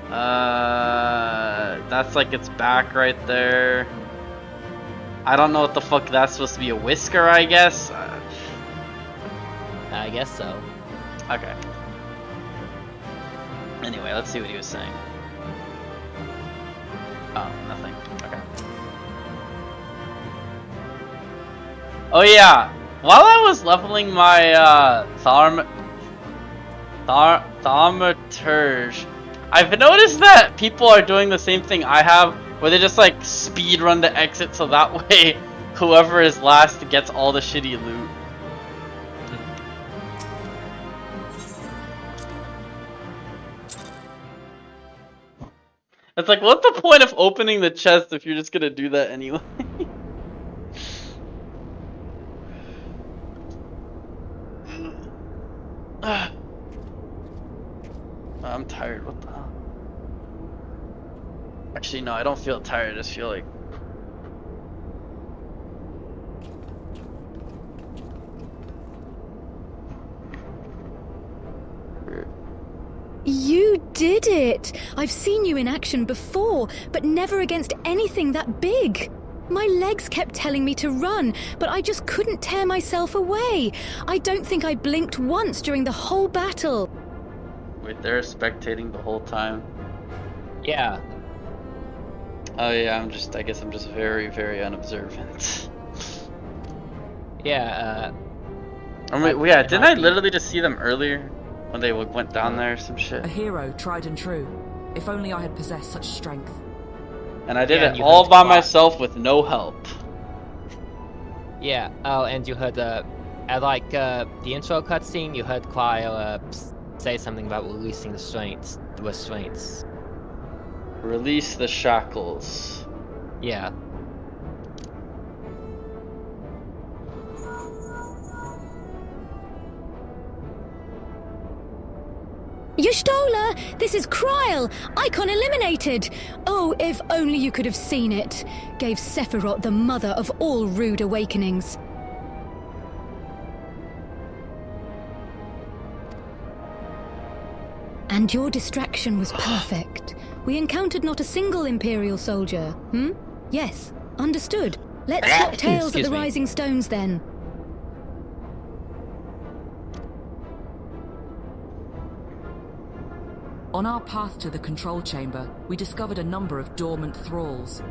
That's like its back right there. I don't know what the fuck that's supposed to be. A whisker, I guess. I guess so. Okay. Anyway, let's see what he was saying. Oh, nothing. Okay. Oh yeah, while I was leveling my 𝕬𝖊𝖆, I've noticed that people are doing the same thing I have, where they just like speed run to exit so that way whoever is last gets all the shitty loot. It's like, what's the point of opening the chest if you're just gonna do that anyway? I'm tired, what the hell? Actually, no, I don't feel tired, I just feel like... You did it! I've seen you in action before, but never against anything that big. My legs kept telling me to run, but I just couldn't tear myself away. I don't think I blinked once during the whole battle. Wait, they're spectating the whole time? Yeah. Oh yeah, I guess I'm just very, very unobservant. Yeah, I mean, yeah, didn't I literally just see them earlier? When they went down there or some shit. A hero tried and true. If only I had possessed such strength. And I did it all by myself with no help. Yeah. Oh, and you heard at like the intro cutscene, you heard Cryo say something about releasing the restraints. Release the shackles. Yeah. Y'shtola, this is Cryo, icon eliminated. Oh, if only you could have seen it. Gave Sephiroth the mother of all rude awakenings. And your distraction was perfect. We encountered not a single Imperial soldier. Yes, understood. Let's swap tails at the Rising Stones then. On our path to the control chamber, we discovered a number of dormant thralls.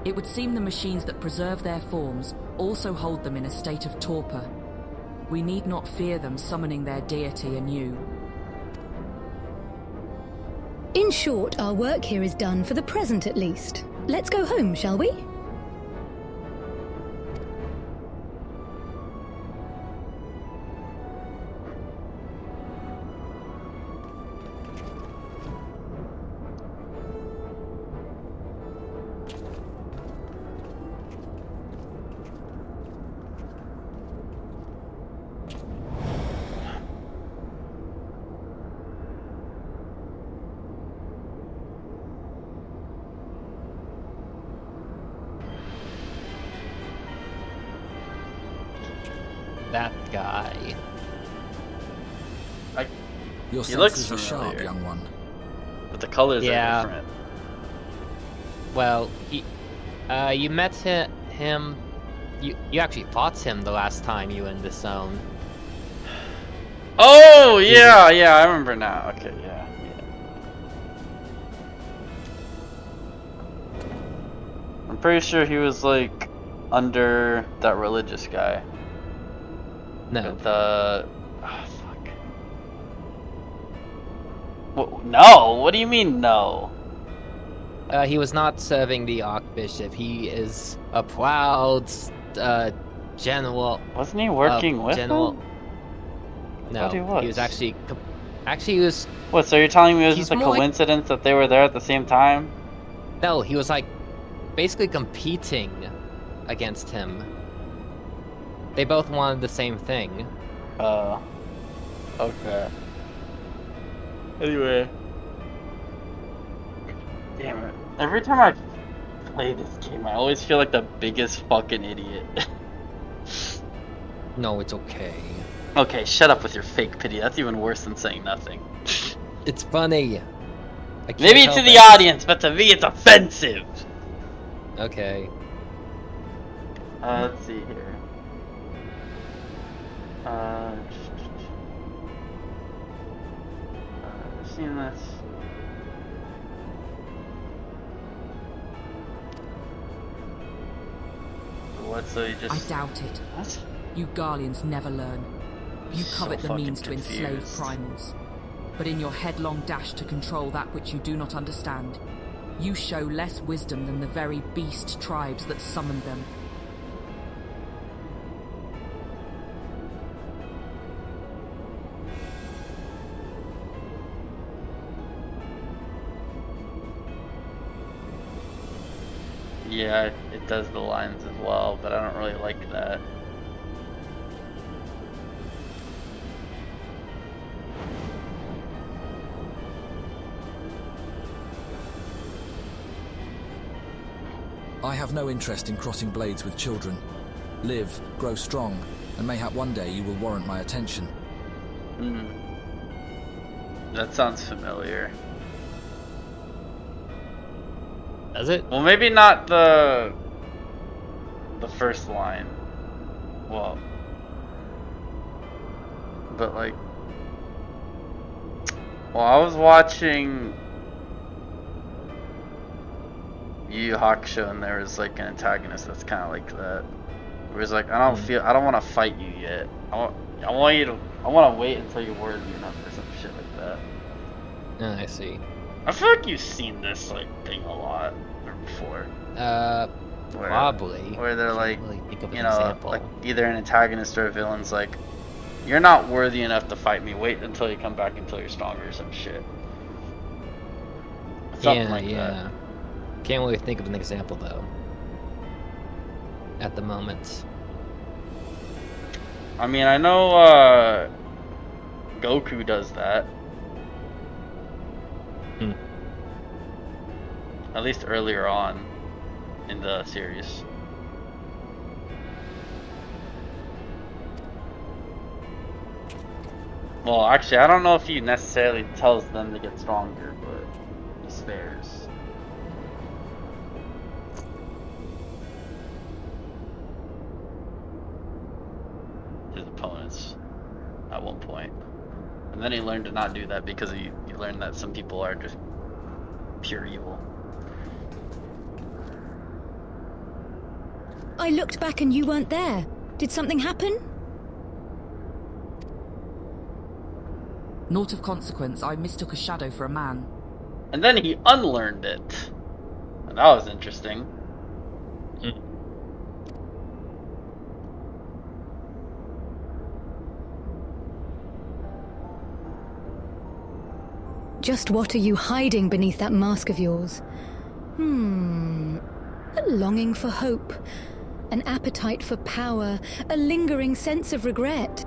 It would seem the machines that preserve their forms also hold them in a state of torpor. We need not fear them summoning their deity anew. In short, our work here is done for the present at least. Let's go home, shall we? that guy. Your He looks senses are sharp, familiar. young one. But the colors Yeah. are different. Well, you met him. You actually fought him the last time you were in this zone. Oh yeah, I remember now. Okay, yeah. I'm pretty sure he was like under that religious guy. No. The fuck. No. What do you mean no? He was not serving the Archbishop. He is a proud general. Wasn't he working with general? him? No, I thought he was. actually he was. What? So you're telling me it was He's just a more like- coincidence that they were there at the same time? No, he was like basically competing against him. They both wanted the same thing. Okay. Anyway. Damn it. Every time I play this game, I always feel like the biggest fucking idiot. No, it's okay. Okay, shut up with your fake pity. That's even worse than saying nothing. It's funny. Maybe to the audience, but to me it's offensive. Okay. Let's see here. Seen this. What? So you just? I doubt it. What? You Garleans never learn. You So covet the fucking means to enslave confused. primals. But in your headlong dash to control that which you do not understand, you show less wisdom than the very beast tribes that summoned them. Yeah, it does the lines as well, but I don't really like that. I have no interest in crossing blades with children. Live, grow strong, and mayhap one day you will warrant my attention. That sounds familiar. Does it? Well, maybe not the first line. Well, but like, well, I was watching Yu Yu Hakusho, and there was like an antagonist that's kind of like that. Where it's like, I don't want to fight you yet. I want to wait until you're worthy enough or some shit like that. I see. I feel like you've seen this like thing a lot before. Probably. Where they're Can't like, really think of an you know, example. like either an antagonist or a villain's like, you're not worthy enough to fight me. Wait until you come back until you're stronger or some shit. Something like that. Can't really think of an example though. At the moment. I mean, I know Goku does that. At least earlier on in the series. Well, actually, I don't know if he necessarily tells them to get stronger, but he spares. His opponents at one point. And then he learned to not do that because he learned that some people are just pure evil. I looked back and you weren't there. Did something happen? Naught of consequence, I mistook a shadow for a man. And then he unlearned it. And that was interesting. Just what are you hiding beneath that mask of yours? A longing for hope, an appetite for power, a lingering sense of regret.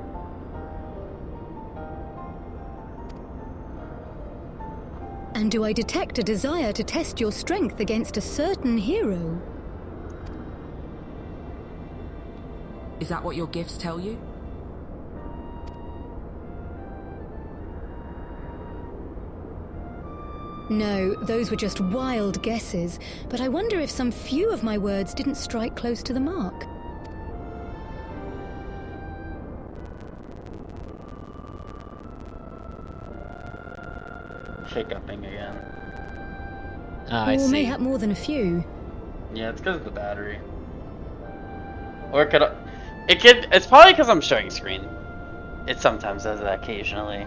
And do I detect a desire to test your strength against a certain hero? Is that what your gifts tell you? No, those were just wild guesses, but I wonder if some few of my words didn't strike close to the mark. Hiccuping again. I see. Or mayhap more than a few. Yeah, it's because of the battery. Or it's probably because I'm showing screen. It sometimes does that occasionally,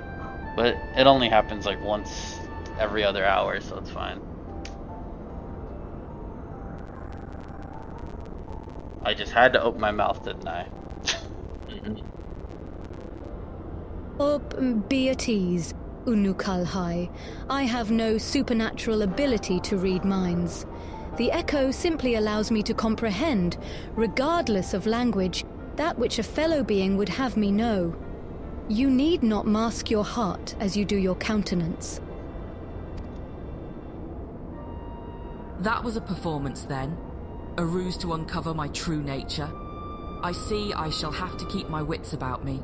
but it only happens like once every other hour, so it's fine. I just had to open my mouth, didn't I? Be at ease, 𝕬𝖊𝖆. I have no supernatural ability to read minds. The echo simply allows me to comprehend, regardless of language, that which a fellow being would have me know. You need not mask your heart as you do your countenance. That was a performance then? A ruse to uncover my true nature? I see I shall have to keep my wits about me.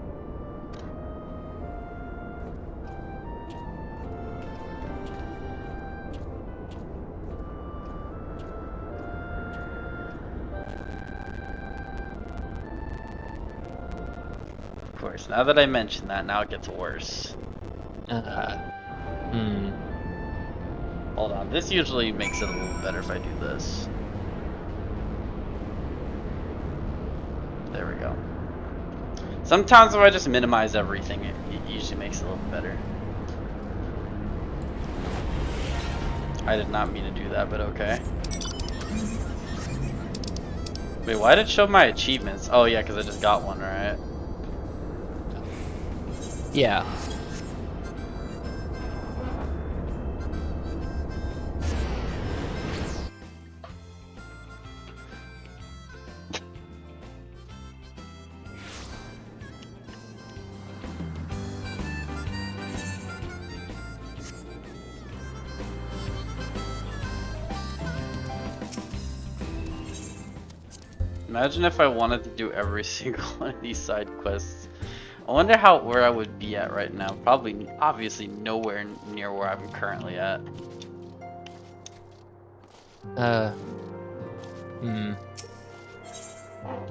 Of course, now that I mention that, now it gets worse. Hold on, this usually makes it a little better if I do this. There we go. Sometimes if I just minimize everything, it usually makes it a little better. I did not mean to do that, but okay. Wait, why did it show my achievements? Oh yeah, because I just got one, right? Yeah. Imagine if I wanted to do every single one of these side quests. I wonder where I would be at right now. Probably, obviously, nowhere near where I'm currently at. I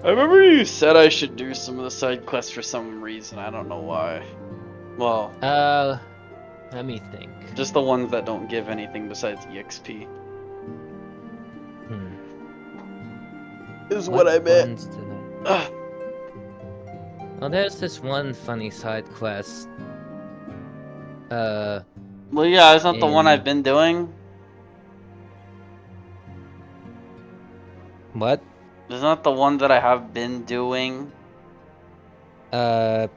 remember you said I should do some of the side quests for some reason. I don't know why. Well, let me think. Just the ones that don't give anything besides EXP. Is what I meant. Well, there's this one funny side quest. Well, yeah, it's not the one I've been doing. What? It's not the one that I have been doing. Well,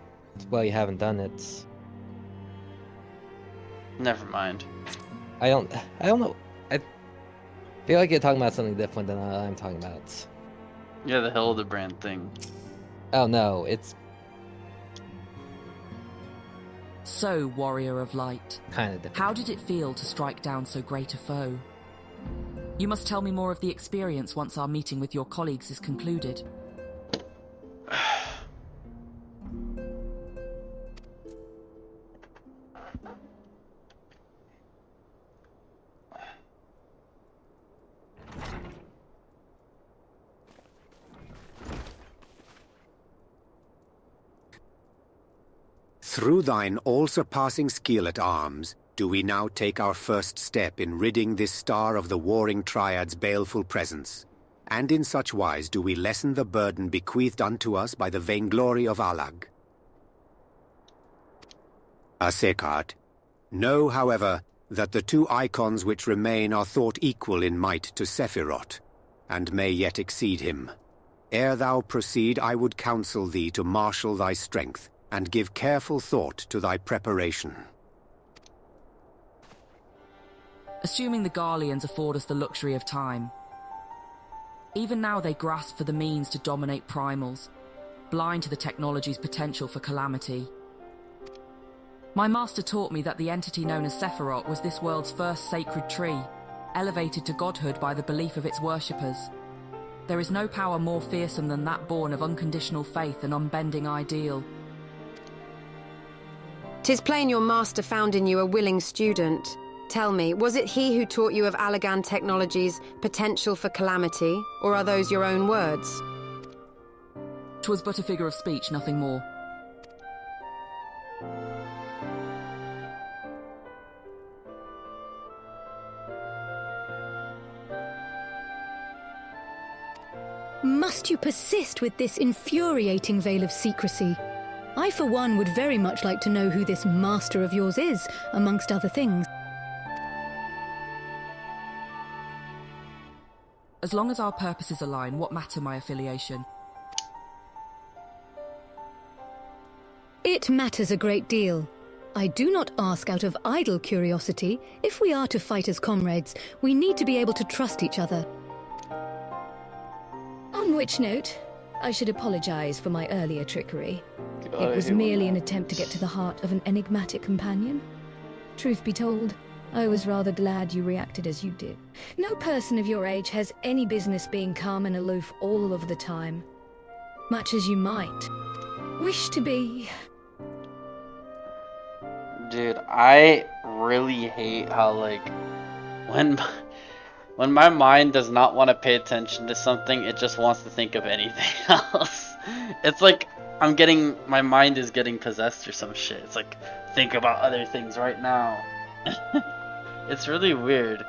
you haven't done it. Never mind. I don't know. I feel like you're talking about something different than I'm talking about. Yeah, the 𝕬𝖊𝖆 thing. Oh no, it's So, warrior of light, kind of different. How did it feel to strike down so great a foe? You must tell me more of the experience once our meeting with your colleagues is concluded. Through thine all-surpassing skill at arms, do we now take our first step in ridding this star of the warring triad's baleful presence. And in such wise do we lessen the burden bequeathed unto us by the vainglory of 𝕖𝖓𝖓. 𝕬𝖓𝖈. Know, however, that the two icons which remain are thought equal in might to Sephiroth, and may yet exceed him. Ere thou proceed, I would counsel thee to marshal thy strength, and give careful thought to thy preparation. Assuming the Garleans afford us the luxury of time. Even now they grasp for the means to dominate primals, blind to the technology's potential for calamity. My master taught me that the entity known as Sephiroth was this world's first sacred tree, elevated to godhood by the belief of its worshippers. There is no power more fearsome than that born of unconditional faith and unbending ideal. 'Tis plain your master found in you a willing student. Tell me, was it he who taught you of Allagan Technology's potential for calamity, or are those your own words? 'Twas but a figure of speech, nothing more. Must you persist with this infuriating veil of secrecy? I, for one, would very much like to know who this master of yours is, amongst other things. As long as our purposes align, what matter my affiliation? It matters a great deal. I do not ask out of idle curiosity. If we are to fight as comrades, we need to be able to trust each other. On which note, I should apologize for my earlier trickery. God, It was merely an attempt to get to the heart of an enigmatic companion. Truth be told, I was rather glad you reacted as you did. No person of your age has any business being calm and aloof all of the time. Much as you might wish to be. Dude, I really hate how, like, when my mind does not want to pay attention to something, it just wants to think of anything else. It's like my mind is getting possessed or some shit. It's like, think about other things right now. It's really weird.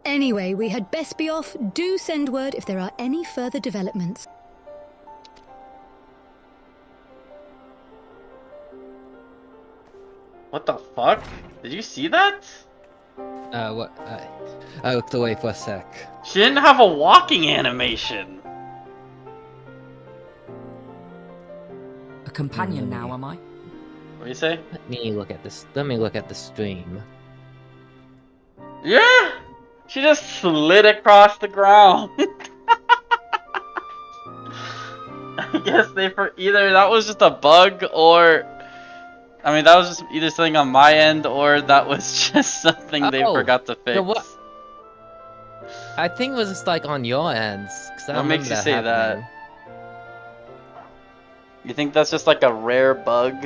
Anyway, we had best be off. Do send word if there are any further developments. What the fuck? Did you see that? What? I looked away for a sec. She didn't have a walking animation. A companion now, am I? What do you say? Let me look at this. Let me look at the stream. Yeah! She just slid across the ground. I guess either that was just a bug or... I mean, that was just either something on my end or that was just something they forgot to fix. I think it was just like on your ends. What makes you say that? You think that's just like a rare bug?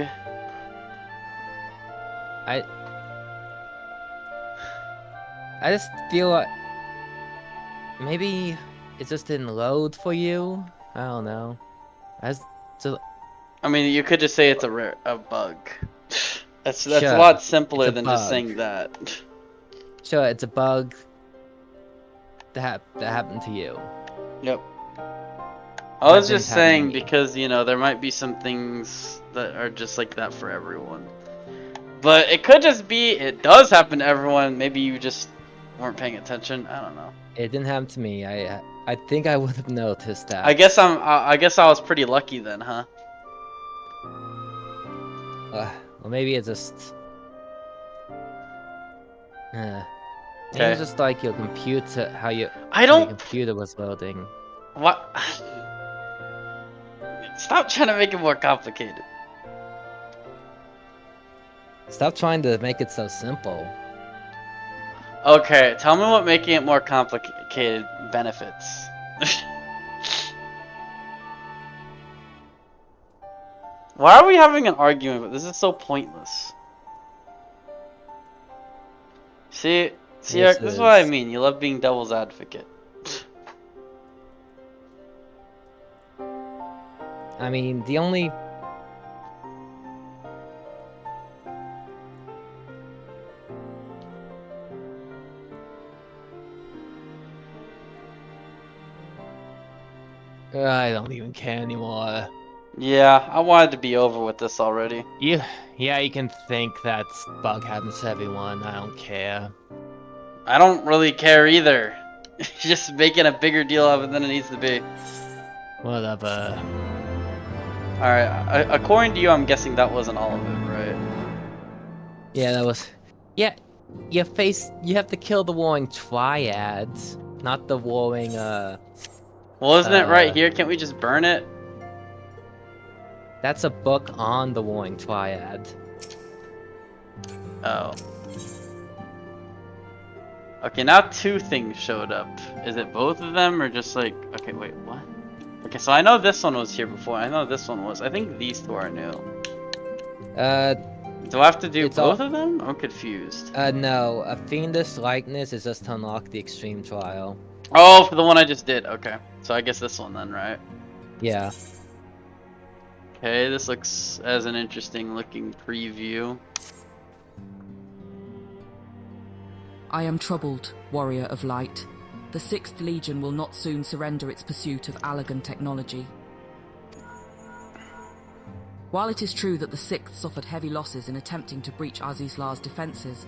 I just feel like maybe it just didn't load for you. I don't know. I mean, you could just say it's a bug. That's sure, a lot simpler than just saying that. Sure, it's a bug that happened to you. Yep. I was just saying because, you know, there might be some things that are just like that for everyone. But it could just be it does happen to everyone. Maybe you just weren't paying attention. I don't know. It didn't happen to me. I think I would have noticed that. I guess I was pretty lucky then, huh? Well, maybe it's just... Maybe it's just like your computer, your computer was loading. What? Stop trying to make it more complicated. Stop trying to make it so simple. Okay, tell me what making it more complicated benefits. Why are we having an argument? This is so pointless. See, Eric, this is what I mean. You love being devil's advocate. I mean, the only... I don't even care anymore. Yeah, I wanted to be over with this already. Yeah, you can think that bug happens to everyone. I don't care. I don't really care either. Just making a bigger deal of it than it needs to be. Whatever. Alright, according to you, I'm guessing that wasn't all of it, right? Yeah, that was... Yeah, you have to kill the warring triads, not the warring, Well, isn't it right here? Can't we just burn it? That's a book on the warring triad. Oh. Okay, now two things showed up. Is it both of them or just like... Okay, wait, what? Okay, so I know this one was here before. I know this one was. I think these two are new. Do I have to do both of them? I'm confused. No. A fiendish likeness is just to unlock the extreme trial. Oh, for the one I just did. Okay. So I guess this one then, right? Yeah. Okay, this looks as an interesting looking preview. I am troubled, warrior of light. The 6th Legion will not soon surrender its pursuit of Allagan technology. While it is true that the 6th suffered heavy losses in attempting to breach 𝕬𝖊𝖆𝖆's defences,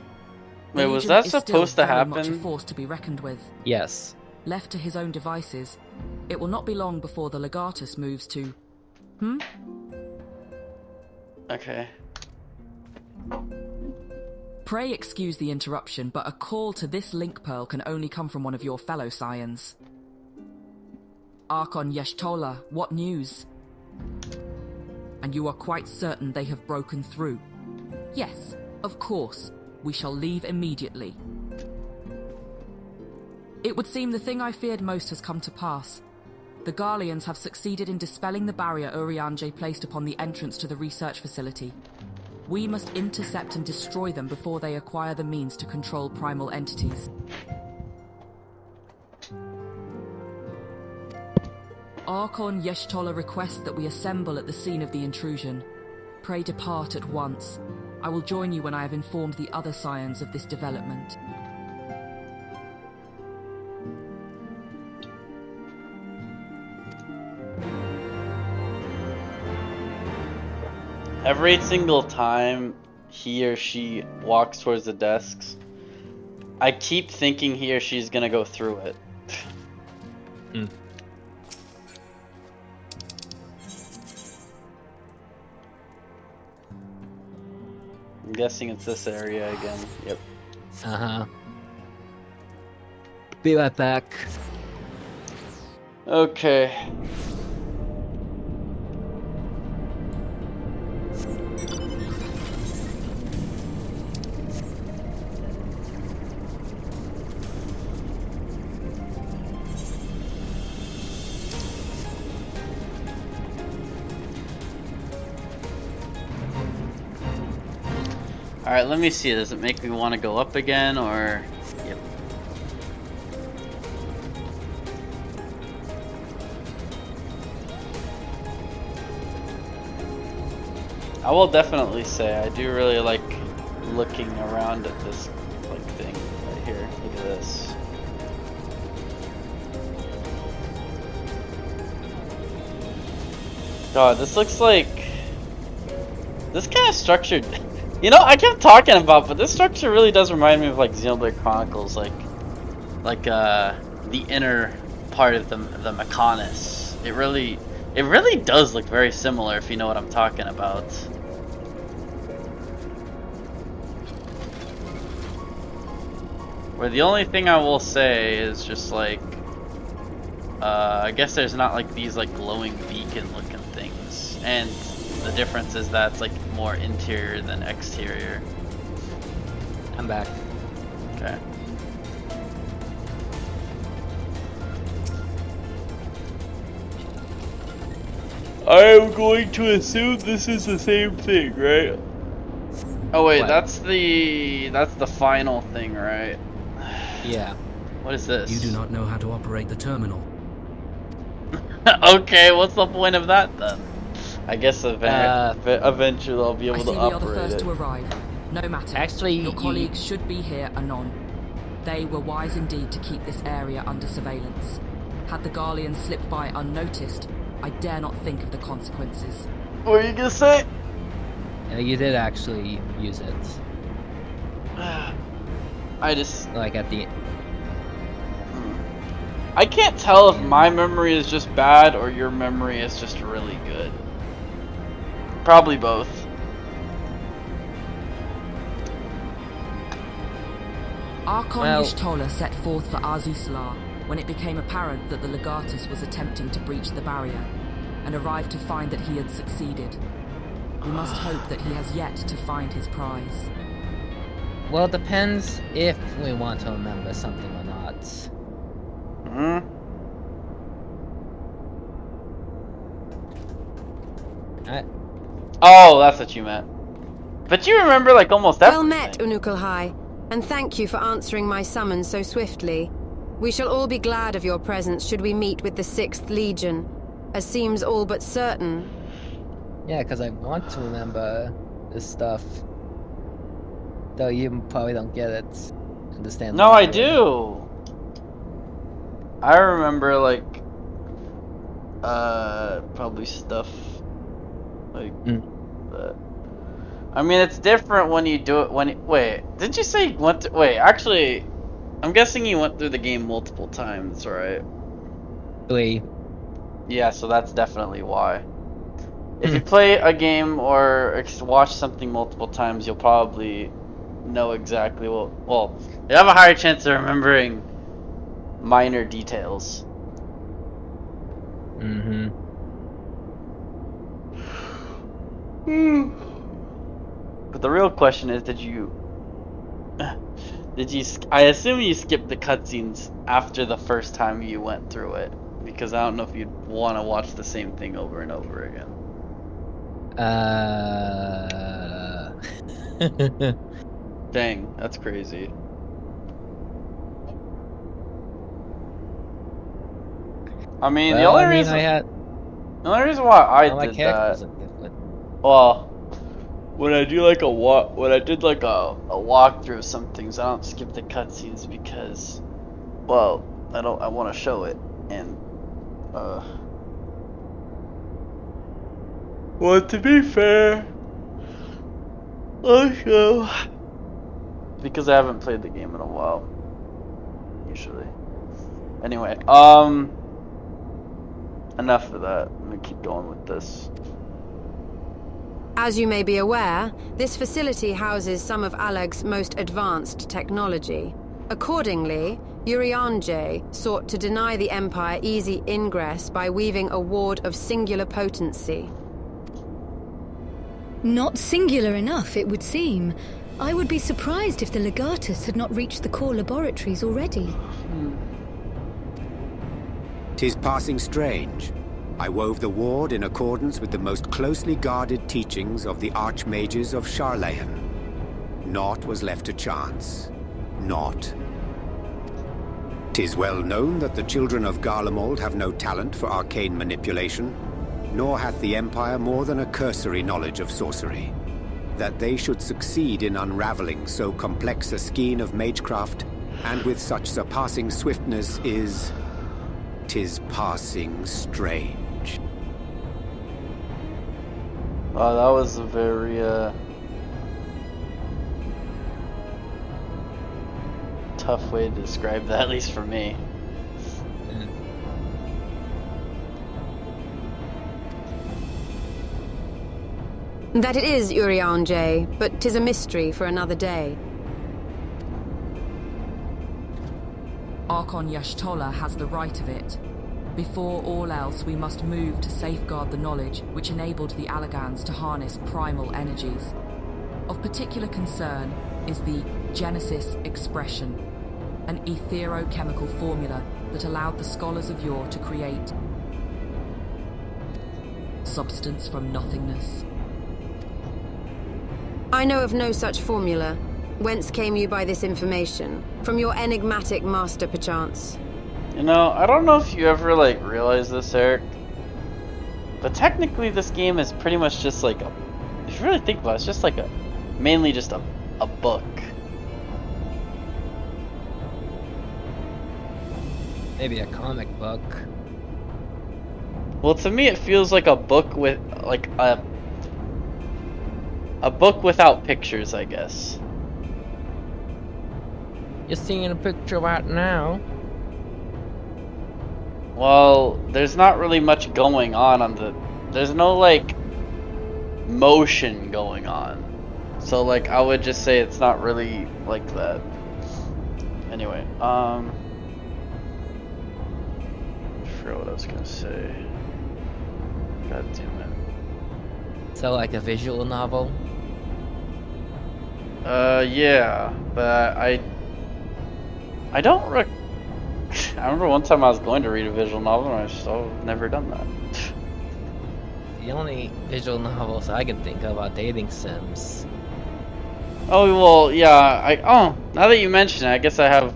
wait, was that supposed to happen? Much a force to be reckoned with. Yes. Left to his own devices, it will not be long before the Legatus moves to... Okay. Pray excuse the interruption, but a call to this link pearl can only come from one of your fellow scions. 𝕬𝖊𝖆𝖙, what news? And you are quite certain they have broken through? Yes, of course. We shall leave immediately. It would seem the thing I feared most has come to pass. The Garleans have succeeded in dispelling the barrier Urianger placed upon the entrance to the research facility. We must intercept and destroy them before they acquire the means to control primal entities. 𝕬𝖊𝖆𝖙 requests that we assemble at the scene of the intrusion. Pray depart at once. I will join you when I have informed the other scions of this development. Every single time he or she walks towards the desks, I keep thinking he or she's gonna go through it. I'm guessing it's this area again. Yep. Uh-huh. Be right back. Okay. Alright, let me see. Does it make me want to go up again, or... Yep. I will definitely say I do really like looking around at this like thing right here. Look at this. God, this looks like... This kind of structured... You know, I kept talking about, but this structure really does remind me of like Xenoblade Chronicles, like the inner part of the Mechonis. It really does look very similar, if you know what I'm talking about. Where the only thing I will say is just like, I guess there's not like these like glowing beacon looking things, and the difference is that it's like more interior than exterior. I'm back. Okay. I am going to assume this is the same thing, right? Oh wait, what? that's the final thing, right? Yeah. What is this? You do not know how to operate the terminal. Okay, what's the point of that then? I guess eventually I'll be able to operate I see the other first it. to arrive. No matter. Actually, your colleagues should be here anon. They were wise indeed to keep this area under surveillance. Had the Garleans slipped by unnoticed, I dare not think of the consequences. What are you gonna say? You did actually use it. I just... Like at the... I can't tell if my memory is just bad or your memory is just really good. Probably both. 𝕬𝖊𝖆𝖙 set forth for 𝕬𝖊𝖆 when it became apparent that the Legatus was attempting to breach the barrier, and arrived to find that he had succeeded. We must hope that he has yet to find his prize. Well, it depends if we want to remember something or not. Oh, that's what you meant. But you remember like almost everything. Well met, 𝕬𝖊𝖆, and thank you for answering my summons so swiftly. We shall all be glad of your presence should we meet with the 6th Legion, as seems all but certain. Yeah, because I want to remember this stuff. Though you probably don't get it. Understand? No, I do. I remember like probably stuff like that. I mean, it's different when you do it when wait, did you say you went to, wait, actually I'm guessing you went through the game multiple times, right? 3. Yeah, so that's definitely why. If you play a game or watch something multiple times, you'll probably know exactly what. Well, you have a higher chance of remembering minor details. But the real question is, did you? I assume you skipped the cutscenes after the first time you went through it, because I don't know if you'd want to watch the same thing over and over again. Dang, that's crazy. I mean, the only reason why I did that, well, when I do like a walkthrough of some things, I don't skip the cutscenes because, well, I want to show it, and well, to be fair, also because I haven't played the game in a while, usually. Anyway, enough of that. I'm gonna keep going with this. As you may be aware, this facility houses some of Alag's most advanced technology. Accordingly, 𝕬𝖊𝖆𝖊𝖃 sought to deny the Empire easy ingress by weaving a ward of singular potency. Not singular enough, it would seem. I would be surprised if the legatus had not reached the core laboratories already. 'Tis passing strange. I wove the ward in accordance with the most closely guarded teachings of the archmages of 𝕬𝖊𝖆. Naught was left to chance. Naught. 'Tis well known that the children of Garlemald have no talent for arcane manipulation, nor hath the Empire more than a cursory knowledge of sorcery. That they should succeed in unraveling so complex a skein of magecraft, and with such surpassing swiftness is... 'tis passing strange. Wow, that was a very, tough way to describe that, at least for me. That it is 𝕬𝖊𝖆𝖆𝖊𝖏, but 'tis a mystery for another day. Archon Y'shtola has the right of it. Before all else, we must move to safeguard the knowledge which enabled the Allagans to harness primal energies. Of particular concern is the Genesis expression, an etherochemical formula that allowed the scholars of yore to create substance from nothingness. I know of no such formula. Whence came you by this information? From your enigmatic master, perchance? You know, I don't know if you ever, like, realize this, Eric, but technically this game is pretty much just like a, if you really think about it, it's just like a, mainly just a book. Maybe a comic book. Well, to me it feels like a book with, like, a book without pictures, I guess. You're seeing a picture right now. Well, there's not really much going on the... There's no, like, motion going on. So, like, I would just say it's not really like that. Anyway, I forgot what I was gonna say. God damn it. So, like a visual novel? Yeah, but I don't I remember one time I was going to read a visual novel and I've still never done that. The only visual novels I can think of are dating sims. Oh well, yeah. Now that you mention it, I guess I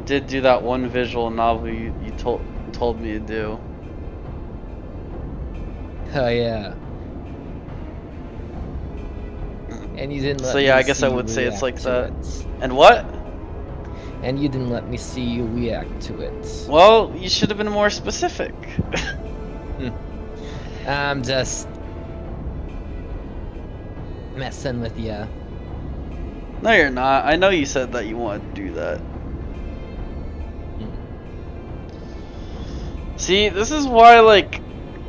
did do that one visual novel you told me to do. Oh yeah. And you didn't let So yeah, me I guess see I you would say it's react like to that. it. And what? And you didn't let me see you react to it. Well, you should have been more specific. I'm just messing with you. No, you're not. I know you said that you wanted to do that. See, this is why, like,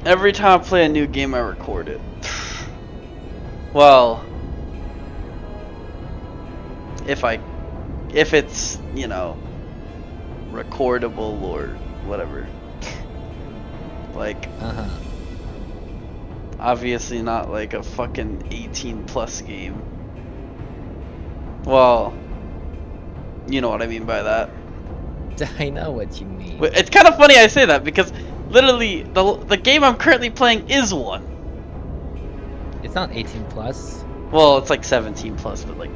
every time I play a new game, I record it. Well, if it's, you know, recordable or whatever. Like, obviously not like a fucking 18+ game. Well, you know what I mean by that. I know what you mean. It's kind of funny I say that because literally the game I'm currently playing is one. It's not 18+. Well, it's like 17+, but like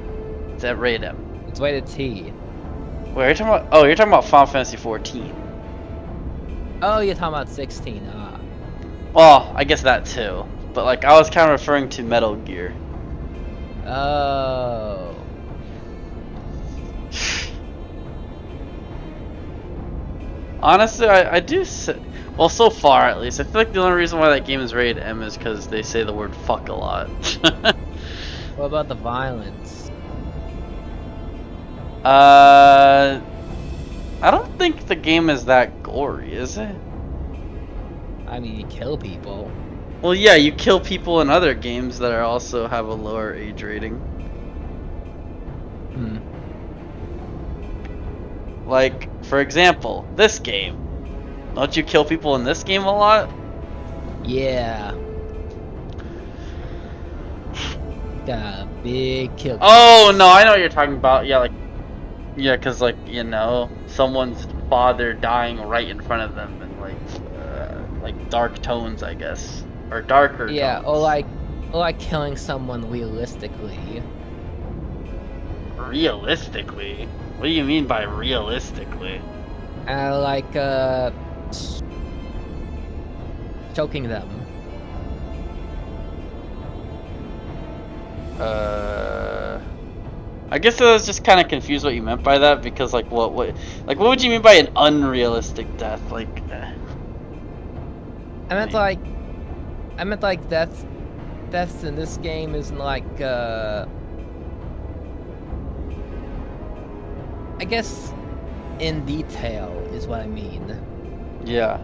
it's at rated M. It's rated T. Wait, are you talking about? Oh, you're talking about Final Fantasy 14. Oh, you're talking about 16. Well, I guess that too. But like I was kind of referring to Metal Gear. Oh. Honestly, I do say, well, so far at least, I feel like the only reason why that game is rated M is because they say the word fuck a lot. What about the violence? I don't think the game is that gory, is it? I mean, you kill people. Well, yeah, you kill people in other games that are also have a lower age rating. Like, for example, this game. Don't you kill people in this game a lot? Yeah. Got a big kill. Oh, no, I know what you're talking about. Yeah, like, yeah, because, like, you know, someone's father dying right in front of them and, like dark tones, I guess. Or darker tones. Or like killing someone realistically. Realistically? What do you mean by realistically? Choking them. I guess I was just kind of confused what you meant by that because, like, what would you mean by an unrealistic death? Like, I meant like deaths in this game isn't like I guess in detail is what I mean. Yeah.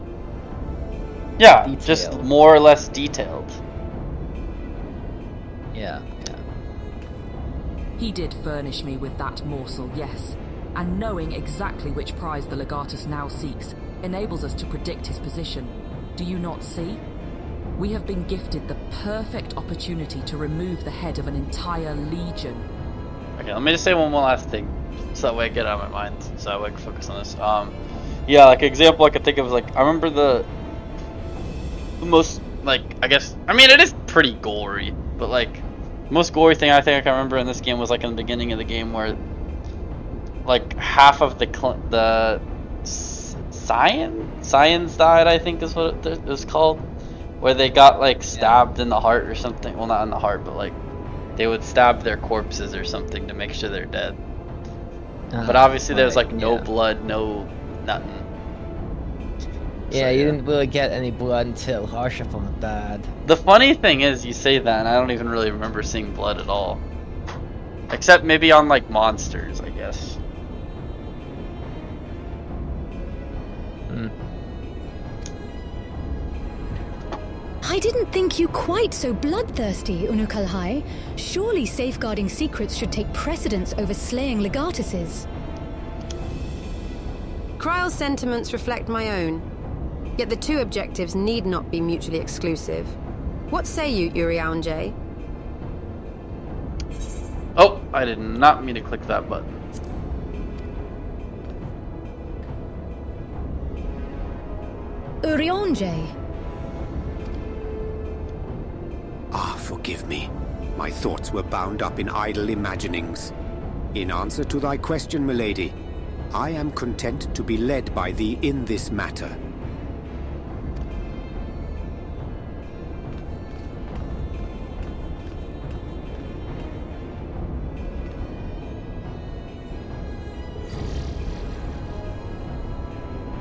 Yeah, Detailed. Just more or less detailed. Yeah. He did furnish me with that morsel, yes. And knowing exactly which prize the Legatus now seeks enables us to predict his position. Do you not see? We have been gifted the perfect opportunity to remove the head of an entire legion. Okay, let me just say one more last thing, so that way I get it out of my mind, so that way I can focus on this. Yeah, like example I could think of is like I remember the most I guess it is pretty gory, but like the most gory thing I think I can remember in this game was like in the beginning of the game where like half of the Scions died, I think is what it was called, where they got like stabbed in the heart or something. Well, not in the heart, but like they would stab their corpses or something to make sure they're dead. But obviously there's like no blood, no nothing. Yeah, So, you didn't really get any blood until Harshaphon died. The funny thing is, you say that, and I don't even really remember seeing blood at all. Except maybe on, like, monsters, I guess. I didn't think you quite so bloodthirsty, 𝕬𝖊𝖆. Surely safeguarding secrets should take precedence over slaying legatuses. Kryle's sentiments reflect my own. Yet the two objectives need not be mutually exclusive. What say you, 𝕬𝖊𝖆𝖙? Oh, I did not mean to click that button. 𝕬𝖊𝖆𝖙. Ah, forgive me. my thoughts were bound up in idle imaginings. In answer to thy question, milady, I am content to be led by thee in this matter.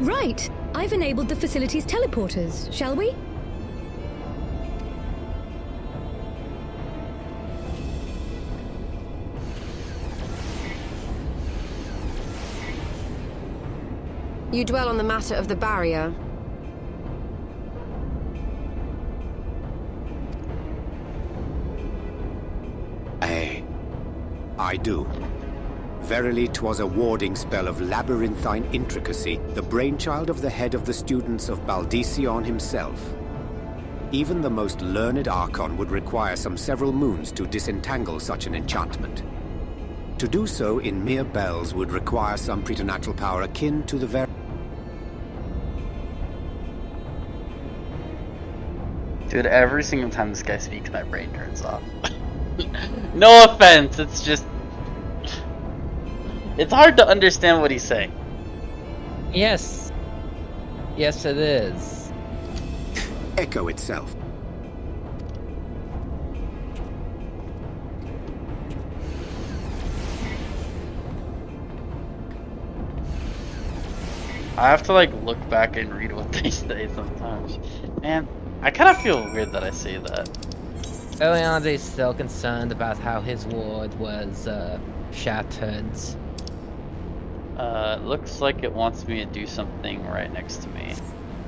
Right. I've enabled the facility's teleporters, shall we? You dwell on the matter of the barrier. I do. Verily, 'twas a warding spell of labyrinthine intricacy, the brainchild of the head of the students of 𝕬𝖊𝖆 himself. Even the most learned Archon would require some several moons to disentangle such an enchantment. To do so in mere bells would require some preternatural power akin to the very... Dude, every single time this guy speaks, my brain turns off. No offense, it's just... It's hard to understand what he's saying. Yes. Yes, it is. Echo itself. I have to like look back and read what they say sometimes. Man, I kind of feel weird that I say that. Eliande is still concerned about how his ward was shattered. Looks like it wants me to do something right next to me.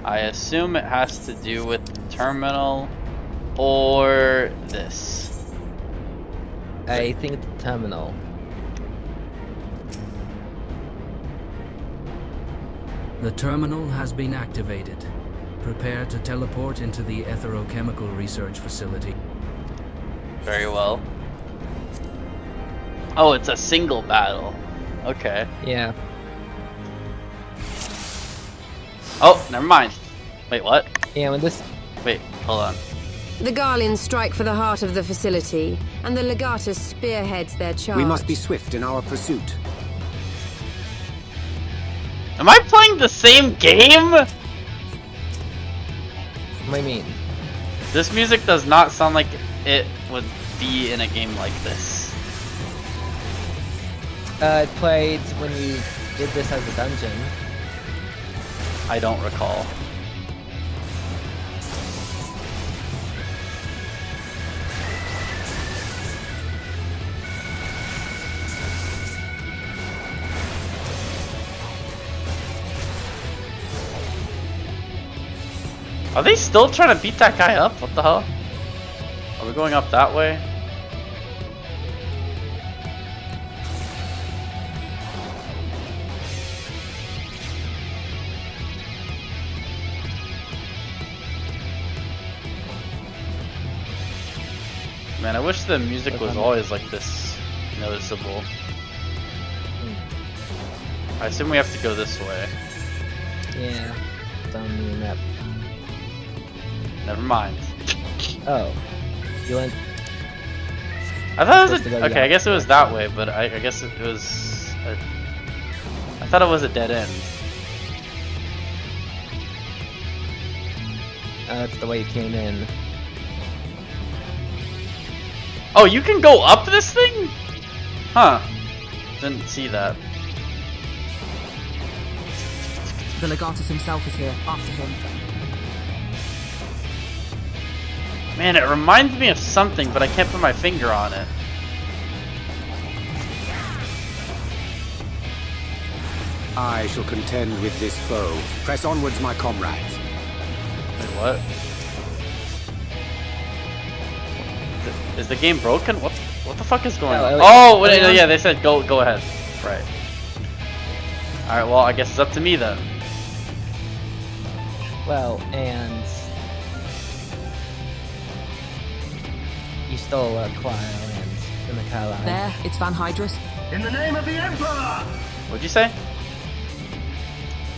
I assume it has to do with the terminal or this. I think it's the terminal. The terminal has been activated. Prepare to teleport into the etherochemical research facility. Very well. Oh, it's a single battle. Okay. Yeah. Oh, never mind. Wait, what? Yeah, when this... Wait, hold on. The Garleans strike for the heart of the facility, and the Legatus spearheads their charge. We must be swift in our pursuit. Am I playing the same game? What do you mean? This music does not sound like it would be in a game like this. It played when you did this as a dungeon. I don't recall. Are they still trying to beat that guy up? What the hell? Are we going up that way? Man, I wish the music was always like this noticeable. I assume we have to go this way. Yeah, down the map. Never mind. Oh, you went. I thought it was okay. I guess it was that way, but I guess it was. I thought it was a dead end. That's the way you came in. Oh, you can go up this thing? Huh. Didn't see that. The Legatus himself is here, after him. Man, it reminds me of something, but I can't put my finger on it. I shall contend with this foe. Press onwards, my comrades. Wait, what? Is the game broken? What the fuck is going on? Oh, wait, yeah, they said go ahead. Right. Alright, well, I guess it's up to me then. Well, and you stole Quire and 𝕬𝖗𝖆𝖆. There, it's 𝕬𝖆𝖆. In the name of the Emperor! What'd you say?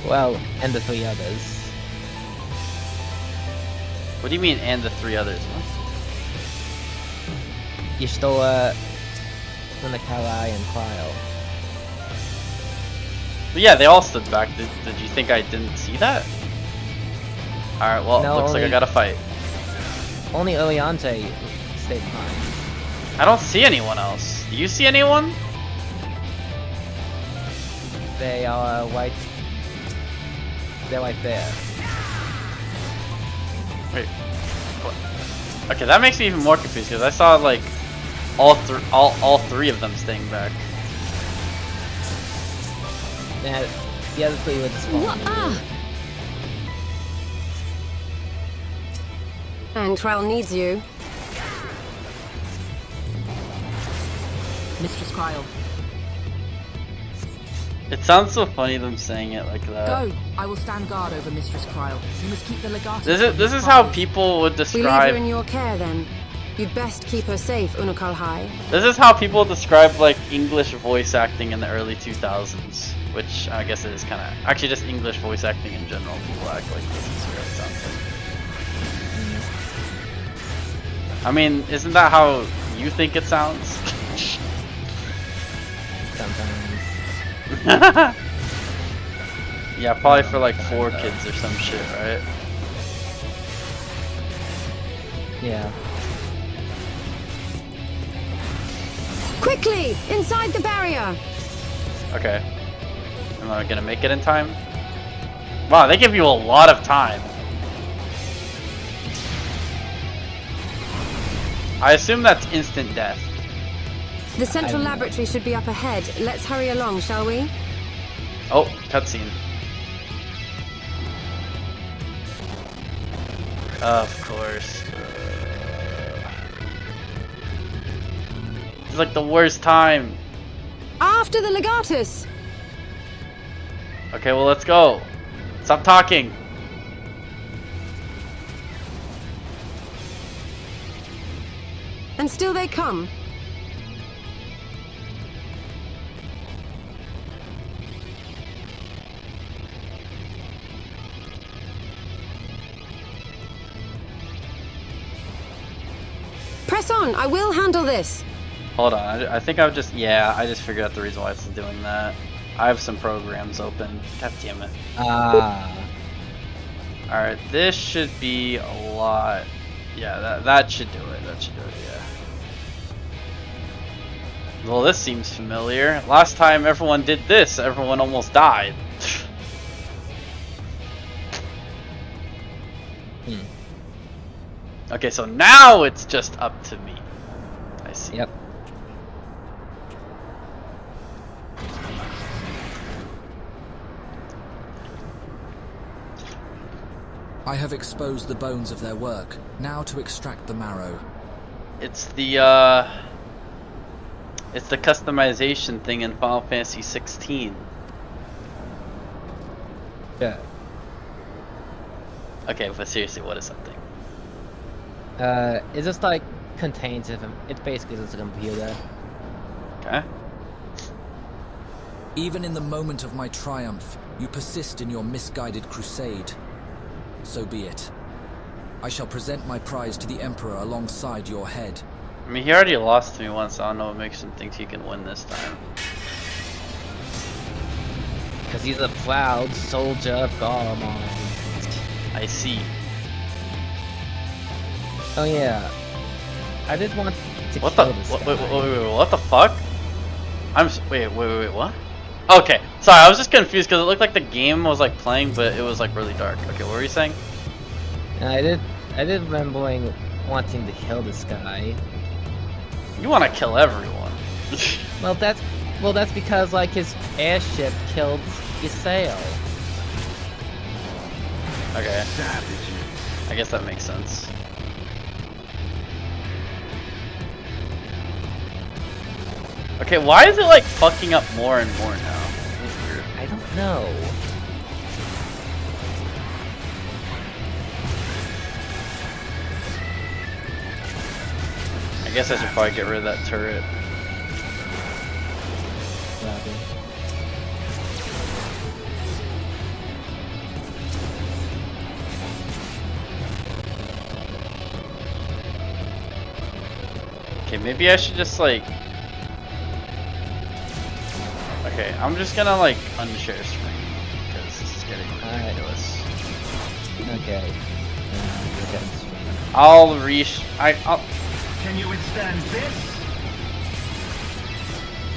Well, and the three others. What do you mean, and the three others? What? You stole 𝕬𝖗𝖊𝖆 and Cryo. But yeah, they all stood back. Did you think I didn't see that? Alright, well, No, looks like I gotta fight. Only 𝕬𝖊𝖆 stayed behind. I don't see anyone else. Do you see anyone? They are right. They're right there. Wait. What? Okay, that makes me even more confused because I saw like all three of them staying back. Yeah, the other three were just falling. And Trell needs you. Mistress Cryo. It sounds so funny them saying it like that. Go! I will stand guard over Mistress Cryo. You must keep the legatus. This is how people would We leave describe. her in your care then. You'd best keep her safe, 𝕬𝖊𝖆. This is how people describe like English voice acting in the early 2000s, which I guess it is kind of actually just English voice acting in general. People act like this is what it sounds like. I mean, isn't that how you think it sounds? Sometimes. Yeah, probably for like 4 kids or some shit, right? Yeah. Quickly! Inside the barrier! Okay. Am I gonna make it in time? Wow, they give you a lot of time. I assume that's instant death. The central laboratory should be up ahead. Let's hurry along, shall we? Oh, cutscene. Of course. It's like the worst time. After the legatus! Okay, well, let's go. Stop talking. And still they come. Press on, I will handle this. Hold on, I think I've just, yeah, I just figured out the reason why it's doing that. I have some programs open. God damn it. Alright, this should be a lot. Yeah, that should do it. That should do it, yeah. Well, this seems familiar. Last time everyone did this, everyone almost died. Okay, so now it's just up to me. I see. Yep. I have exposed the bones of their work. Now to extract the marrow. It's the customization thing in Final Fantasy 16. Yeah. Okay, but seriously, what is that thing? It just like contains it. It's basically just a computer. Okay. Even in the moment of my triumph, you persist in your misguided crusade. So be it. I shall present my prize to the Emperor alongside your head. I mean, he already lost to me once, so I don't know what makes him think he can win this time. Because he's a proud soldier of Garmon. I see. Oh yeah. I did want to What kill the? this Wait, guy. what the fuck? Wait, what? Okay, sorry, I was just confused because it looked like the game was like playing, but it was like really dark. Okay, what were you saying? And I did remember wanting to kill this guy. You want to kill everyone. Well, that's because like his airship killed 𝕬𝖊𝖆. Okay. I guess that makes sense. Okay, why is it like fucking up more and more now? That's weird. I don't know. I guess I should probably get rid of that turret. Okay, maybe I should just like... Okay, I'm just gonna like unshare screen because this is getting ridiculous. Okay. I'll Can you withstand this?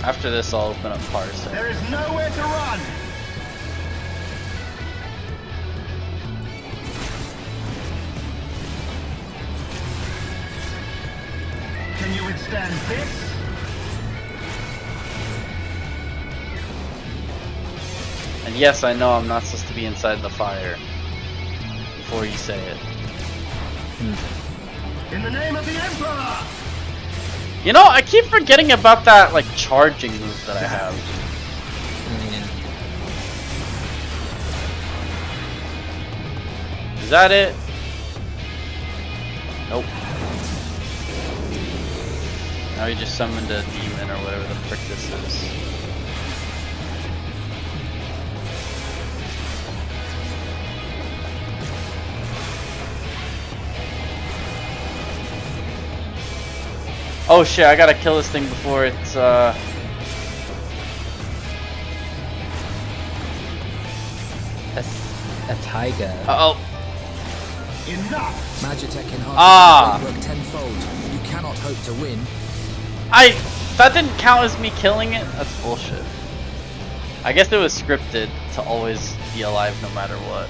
After this, I'll open up Parser. There is nowhere to run. Can you withstand this? And yes, I know I'm not supposed to be inside the fire before you say it. In the name of the Emperor! You know, I keep forgetting about that like charging move that I have. Is that it? Nope. Now he just summoned a demon or whatever the frick this is. Oh shit, I gotta kill this thing before it's A tiger. Uh-oh. Enough! Magitech Ah! work tenfold. You cannot hope to win. That didn't count as me killing it? That's bullshit. I guess it was scripted to always be alive no matter what.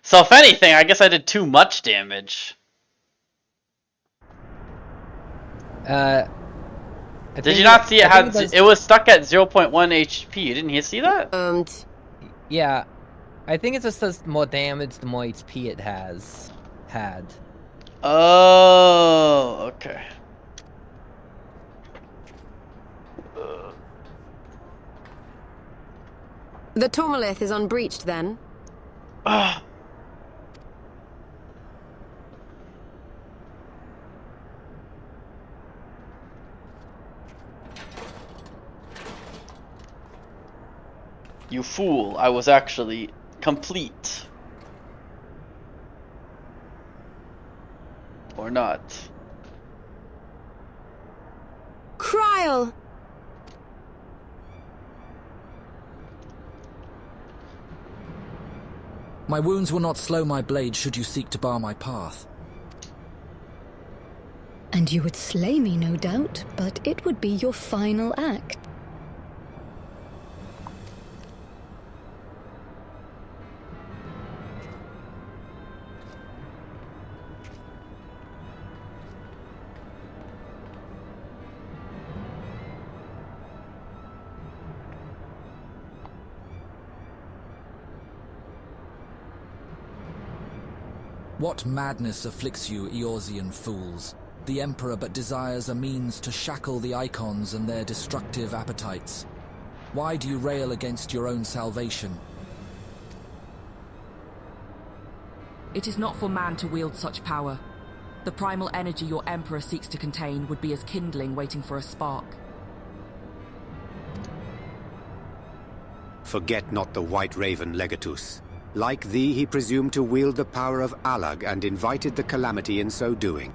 So if anything, I guess I did too much damage. Did you not see it was stuck at 0.1 HP? Didn't you see that? Yeah. I think it just does more damage the more HP it has had. Oh, okay. The 𝕬𝖊𝖆 is unbreached then? You fool, I was actually complete. Or not. Kryl! My wounds will not slow my blade should you seek to bar my path. And you would slay me, no doubt, but it would be your final act. What madness afflicts you, Eorzean fools? The Emperor but desires a means to shackle the Icons and their destructive appetites. Why do you rail against your own salvation? It is not for man to wield such power. The primal energy your Emperor seeks to contain would be as kindling waiting for a spark. Forget not the White Raven, Legatus. Like thee, he presumed to wield the power of Allag and invited the calamity in so doing.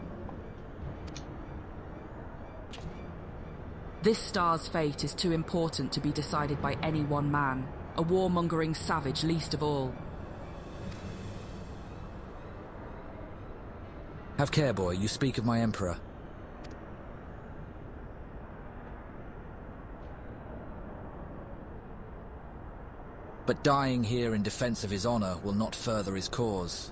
This star's fate is too important to be decided by any one man, a warmongering savage least of all. Have care, boy, you speak of my Emperor. But dying here in defense of his honor will not further his cause.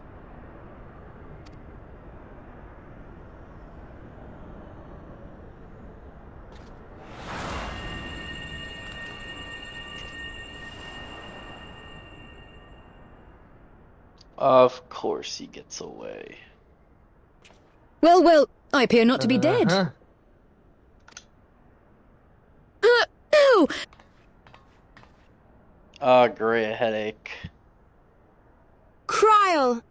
Of course he gets away. Well, well, I appear not to be dead. No! Oh, great, a headache. Kryl!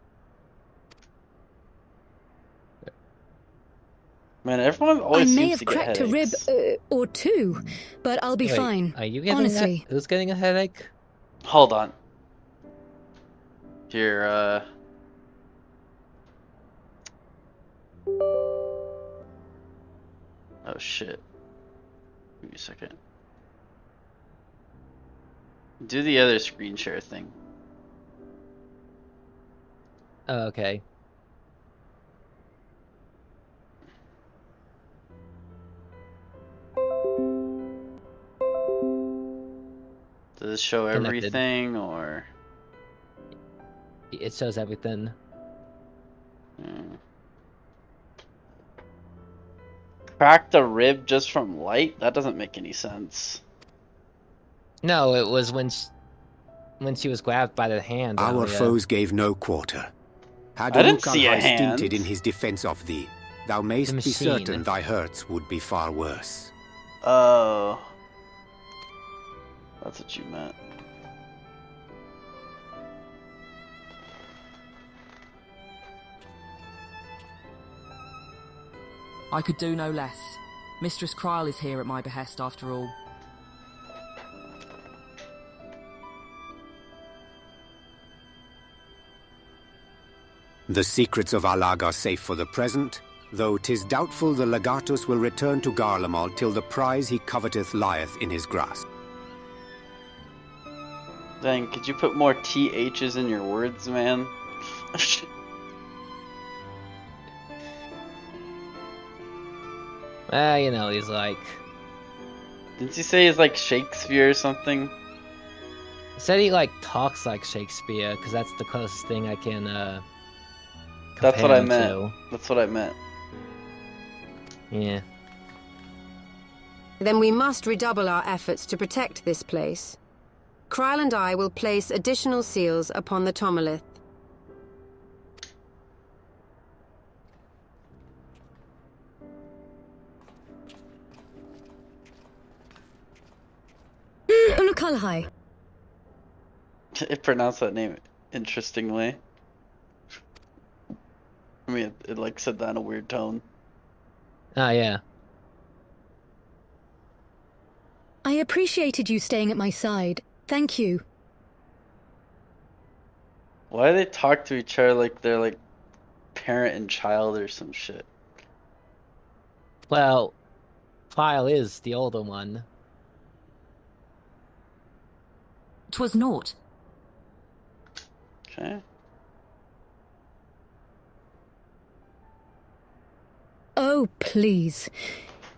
Man, everyone always I may seems have to get cracked a rib headaches. or two, but I'll be Wait, fine. Are you getting honestly. who's getting a headache? Hold on. Here, Oh shit. Give me a second. Do the other screen share thing. Oh, okay. Does this show Connected. everything or? It shows everything. Cracked a rib just from light? That doesn't make any sense. No, it was when she was grabbed by the hand. Our earlier. foes gave no quarter. Had I didn't see a 𝕬𝖗𝖊𝖆 hand. stinted in his defense of thee, thou mayst The be machine. certain thy hurts would be far worse. Oh. That's what you meant. I could do no less. Mistress Krile is here at my behest after all. The secrets of Alag are safe for the present, though 'tis doubtful the legatus will return to Garlemald till the prize he coveteth lieth in his grasp. Dang, could you put more THs in your words, man? You know, he's like... Didn't you say he's like Shakespeare or something? He said he, like, talks like Shakespeare, because that's the closest thing I can, That's what compare I him meant. to. That's what I meant. Yeah. Then we must redouble our efforts to protect this place. Krile and I will place additional seals upon the tomolith. 𝕬𝖗𝖊𝖆. It pronounced that name interestingly. I mean, it like said that in a weird tone. Ah, yeah. I appreciated you staying at my side. Thank you. Why do they talk to each other like they're like parent and child or some shit? Well, Krile is the older one. 'Twas naught. Okay. Oh, please.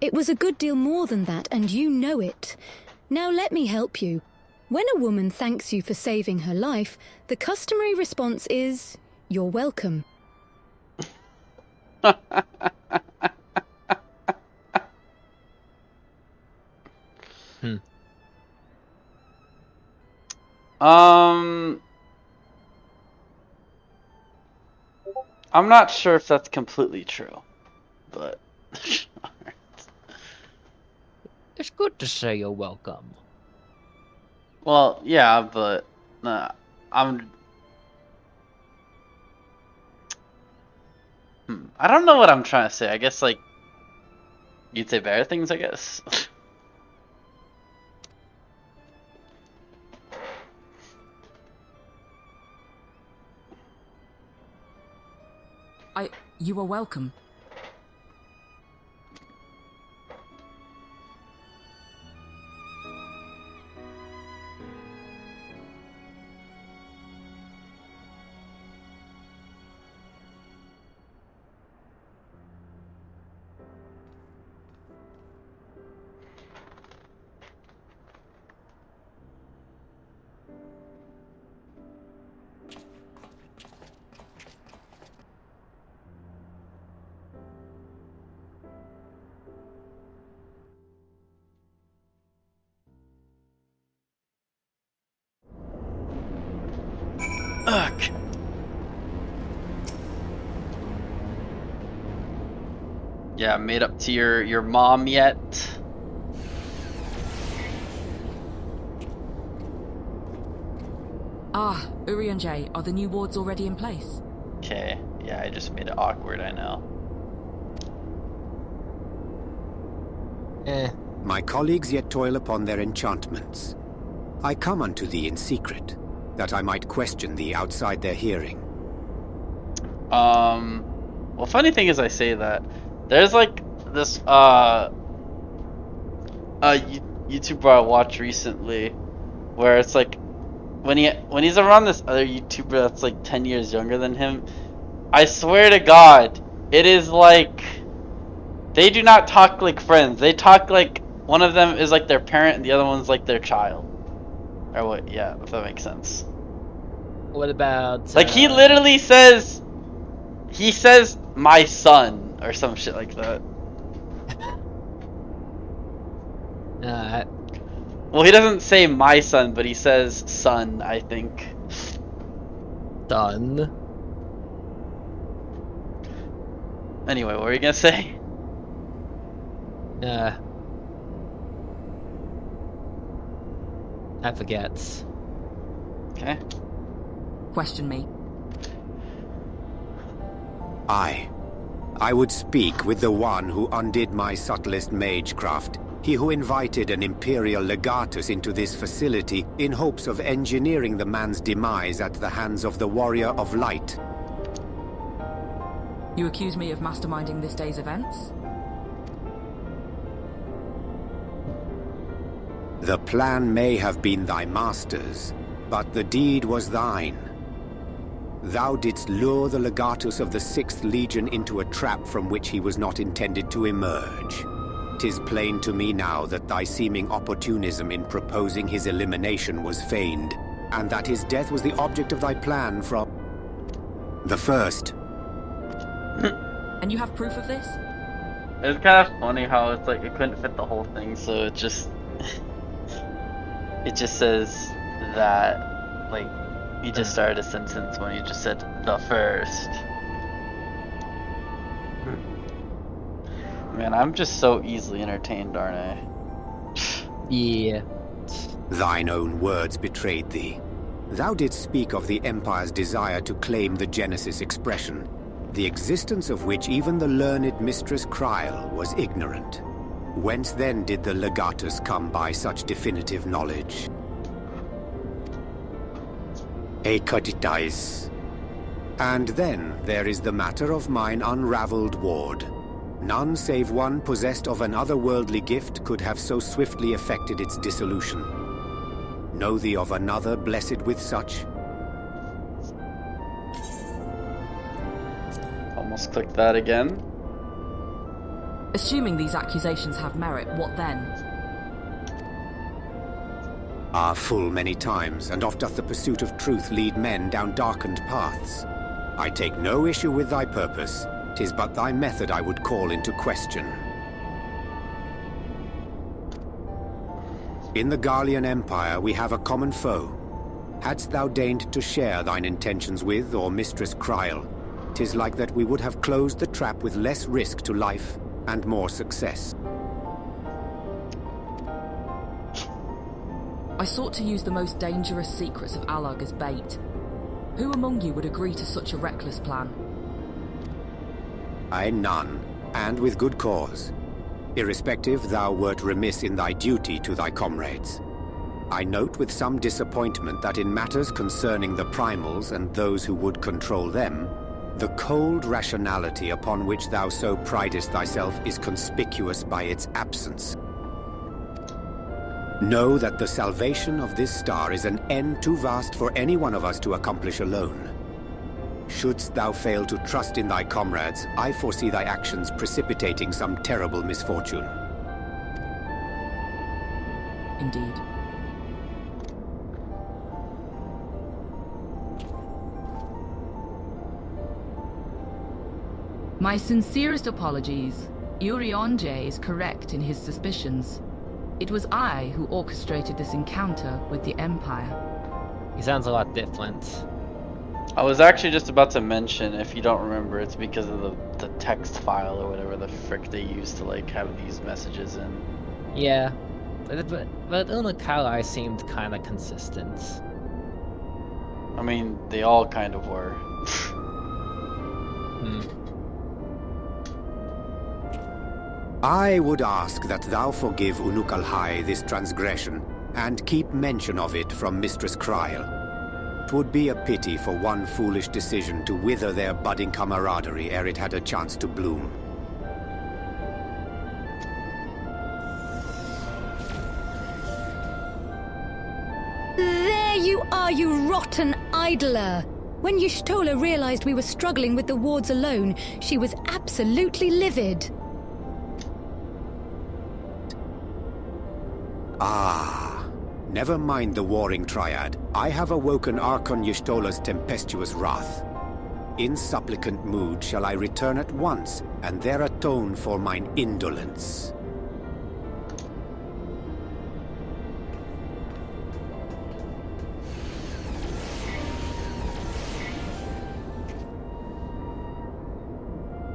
It was a good deal more than that, and you know it. Now let me help you. When a woman thanks you for saving her life, the customary response is, "You're welcome." I'm not sure if that's completely true, but It's good to say you're welcome. well, yeah, but I'm. I don't know what I'm trying to say. I guess like you'd say better things. I guess. You are welcome. Ugh. Yeah, made up to your mom yet? Ah, 𝕬𝖆𝖆, are the new wards already in place? Okay, yeah, I just made it awkward, I know. My colleagues yet toil upon their enchantments. I come unto thee in secret, that I might question thee outside their hearing. Well, funny thing is I say that. There's like this YouTuber I watched recently where it's like when he's around this other YouTuber that's like 10 years younger than him, I swear to God, it is like they do not talk like friends. They talk like one of them is like their parent and the other one's like their child. Or what? Yeah, if that makes sense. What about like he literally says my son or some shit like that. Well, he doesn't say my son, but he says son, I think. Son. Anyway, what were you gonna say? I forget. Okay. Question me. I would speak with the one who undid my subtlest magecraft. He who invited an imperial legatus into this facility in hopes of engineering the man's demise at the hands of the warrior of light. You accuse me of masterminding this day's events? The plan may have been thy master's, but the deed was thine. Thou didst lure the legatus of the 6th Legion into a trap from which he was not intended to emerge. 'Tis plain to me now that thy seeming opportunism in proposing his elimination was feigned, and that his death was the object of thy plan from the first. And you have proof of this? It's kind of funny how it's like it couldn't fit the whole thing, so it just says that, like, you just started a sentence when you just said the first. Man, I'm just so easily entertained, aren't I? Yeah. Thine own words betrayed thee. Thou didst speak of the Empire's desire to claim the Genesis expression, the existence of which even the learned Mistress Kryll was ignorant. Whence then did the legatus come by such definitive knowledge? 𝕬𝖃𝖃. And then there is the matter of mine unraveled ward. None save one possessed of an otherworldly gift could have so swiftly effected its dissolution. Know thee of another blessed with such? Almost clicked that again. Assuming these accusations have merit, what then? Full many times, and oft doth the pursuit of truth lead men down darkened paths. I take no issue with thy purpose. 'Tis but thy method I would call into question. In the Garlean Empire we have a common foe. Hadst thou deigned to share thine intentions with, or Mistress Kryll, 'tis like that we would have closed the trap with less risk to life and more success. I sought to use the most dangerous secrets of Allag as bait. Who among you would agree to such a reckless plan? I none, and with good cause. Irrespective, thou wert remiss in thy duty to thy comrades. I note with some disappointment that in matters concerning the primals and those who would control them, the cold rationality upon which thou so pridest thyself is conspicuous by its absence. Know that the salvation of this star is an end too vast for any one of us to accomplish alone. Shouldst thou fail to trust in thy comrades, I foresee thy actions precipitating some terrible misfortune. Indeed. My sincerest apologies. 𝕬𝖊𝖆𝖆 is correct in his suspicions. It was I who orchestrated this encounter with the Empire. He sounds a lot different. I was actually just about to mention, if you don't remember, it's because of the text file or whatever the frick they use to like have these messages in. Yeah, but 𝕬𝖊𝖆𝖆 seemed kind of consistent. I mean, they all kind of were. I would ask that thou forgive 𝕬𝖊𝖆𝖆 this transgression, and keep mention of it from Mistress Kryll. 'Twould be a pity for one foolish decision to wither their budding camaraderie ere it had a chance to bloom. There you are, you rotten idler! When 𝕬𝖓𝖆 realized we were struggling with the wards alone, she was absolutely livid. Ah, never mind the warring triad. I have awoken Archon 𝕬𝖓𝖆's tempestuous wrath. In supplicant mood shall I return at once, and there atone for mine indolence.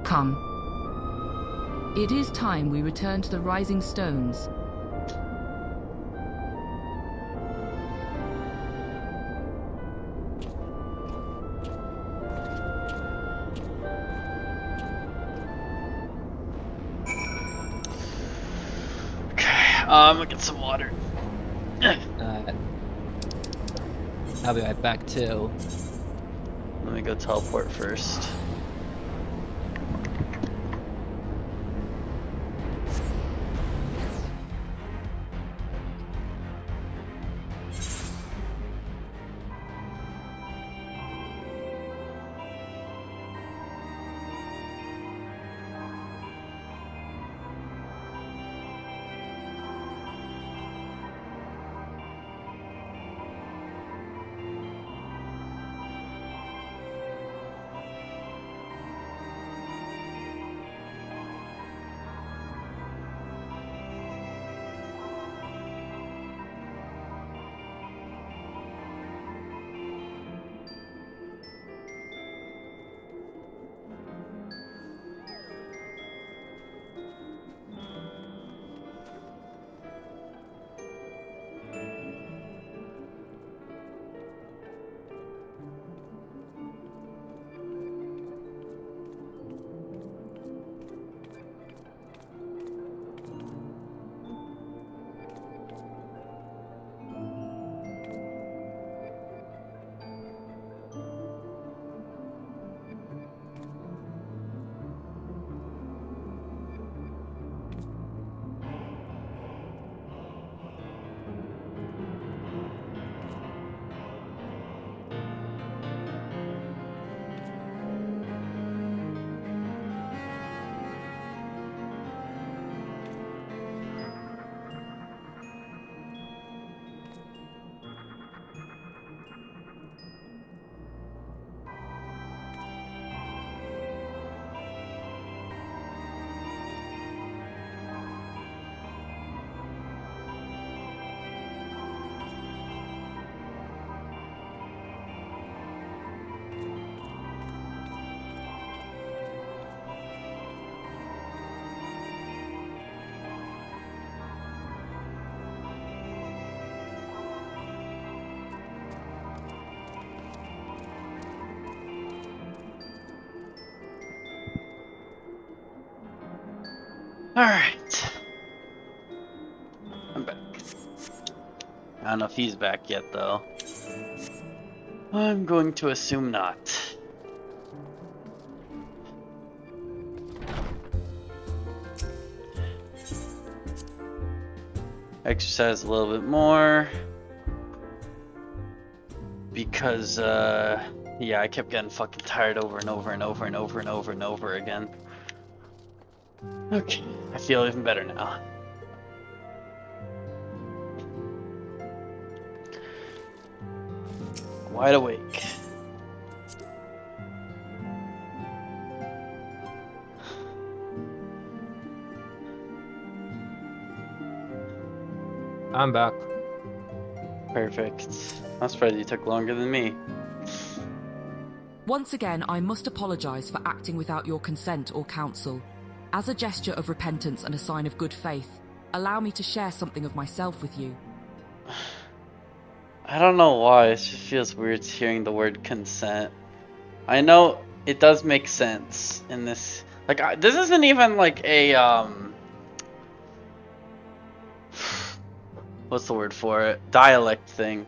Come. It is time we return to the Rising Stones. I'm gonna get some water. I'll be right back too. Let me go teleport first. Alright. I'm back. I don't know if he's back yet, though. I'm going to assume not. Exercise a little bit more. Because, yeah, I kept getting fucking tired over and over and over and over and over and over again. Okay, I feel even better now. Wide awake. I'm back. Perfect. I'm surprised you took longer than me. Once again, I must apologize for acting without your consent or counsel. As a gesture of repentance and a sign of good faith, allow me to share something of myself with you. I don't know why, it just feels weird hearing the word consent. I know it does make sense in this. Like, this isn't even like a, what's the word for it? Dialect thing.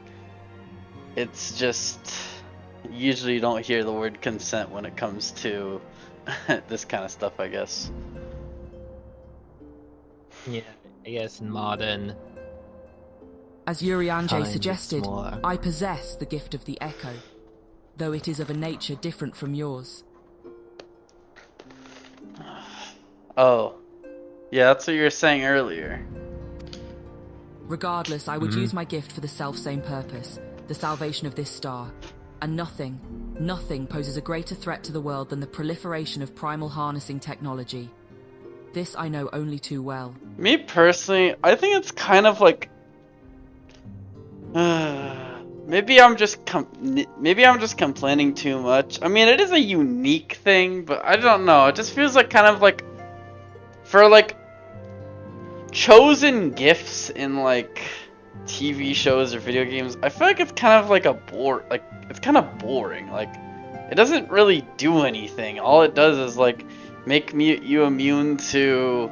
It's just usually you don't hear the word consent when it comes to this kind of stuff, I guess. Yeah, I guess in modern. As 𝕬𝖊𝖆𝖆 times, it's suggested, more- I possess the gift of the echo, though it is of a nature different from yours. Oh. Yeah, that's what you were saying earlier. Regardless, I would use my gift for the self-same purpose, the salvation of this star. And nothing poses a greater threat to the world than the proliferation of primal harnessing technology. This I know only too well. Me personally, I think it's kind of like maybe I'm just complaining too much. I mean, it is a unique thing, but I don't know. It just feels like kind of like for like chosen gifts in like TV shows or video games. I feel like it's kind of like it's kind of boring. Like it doesn't really do anything. All it does is like make you immune to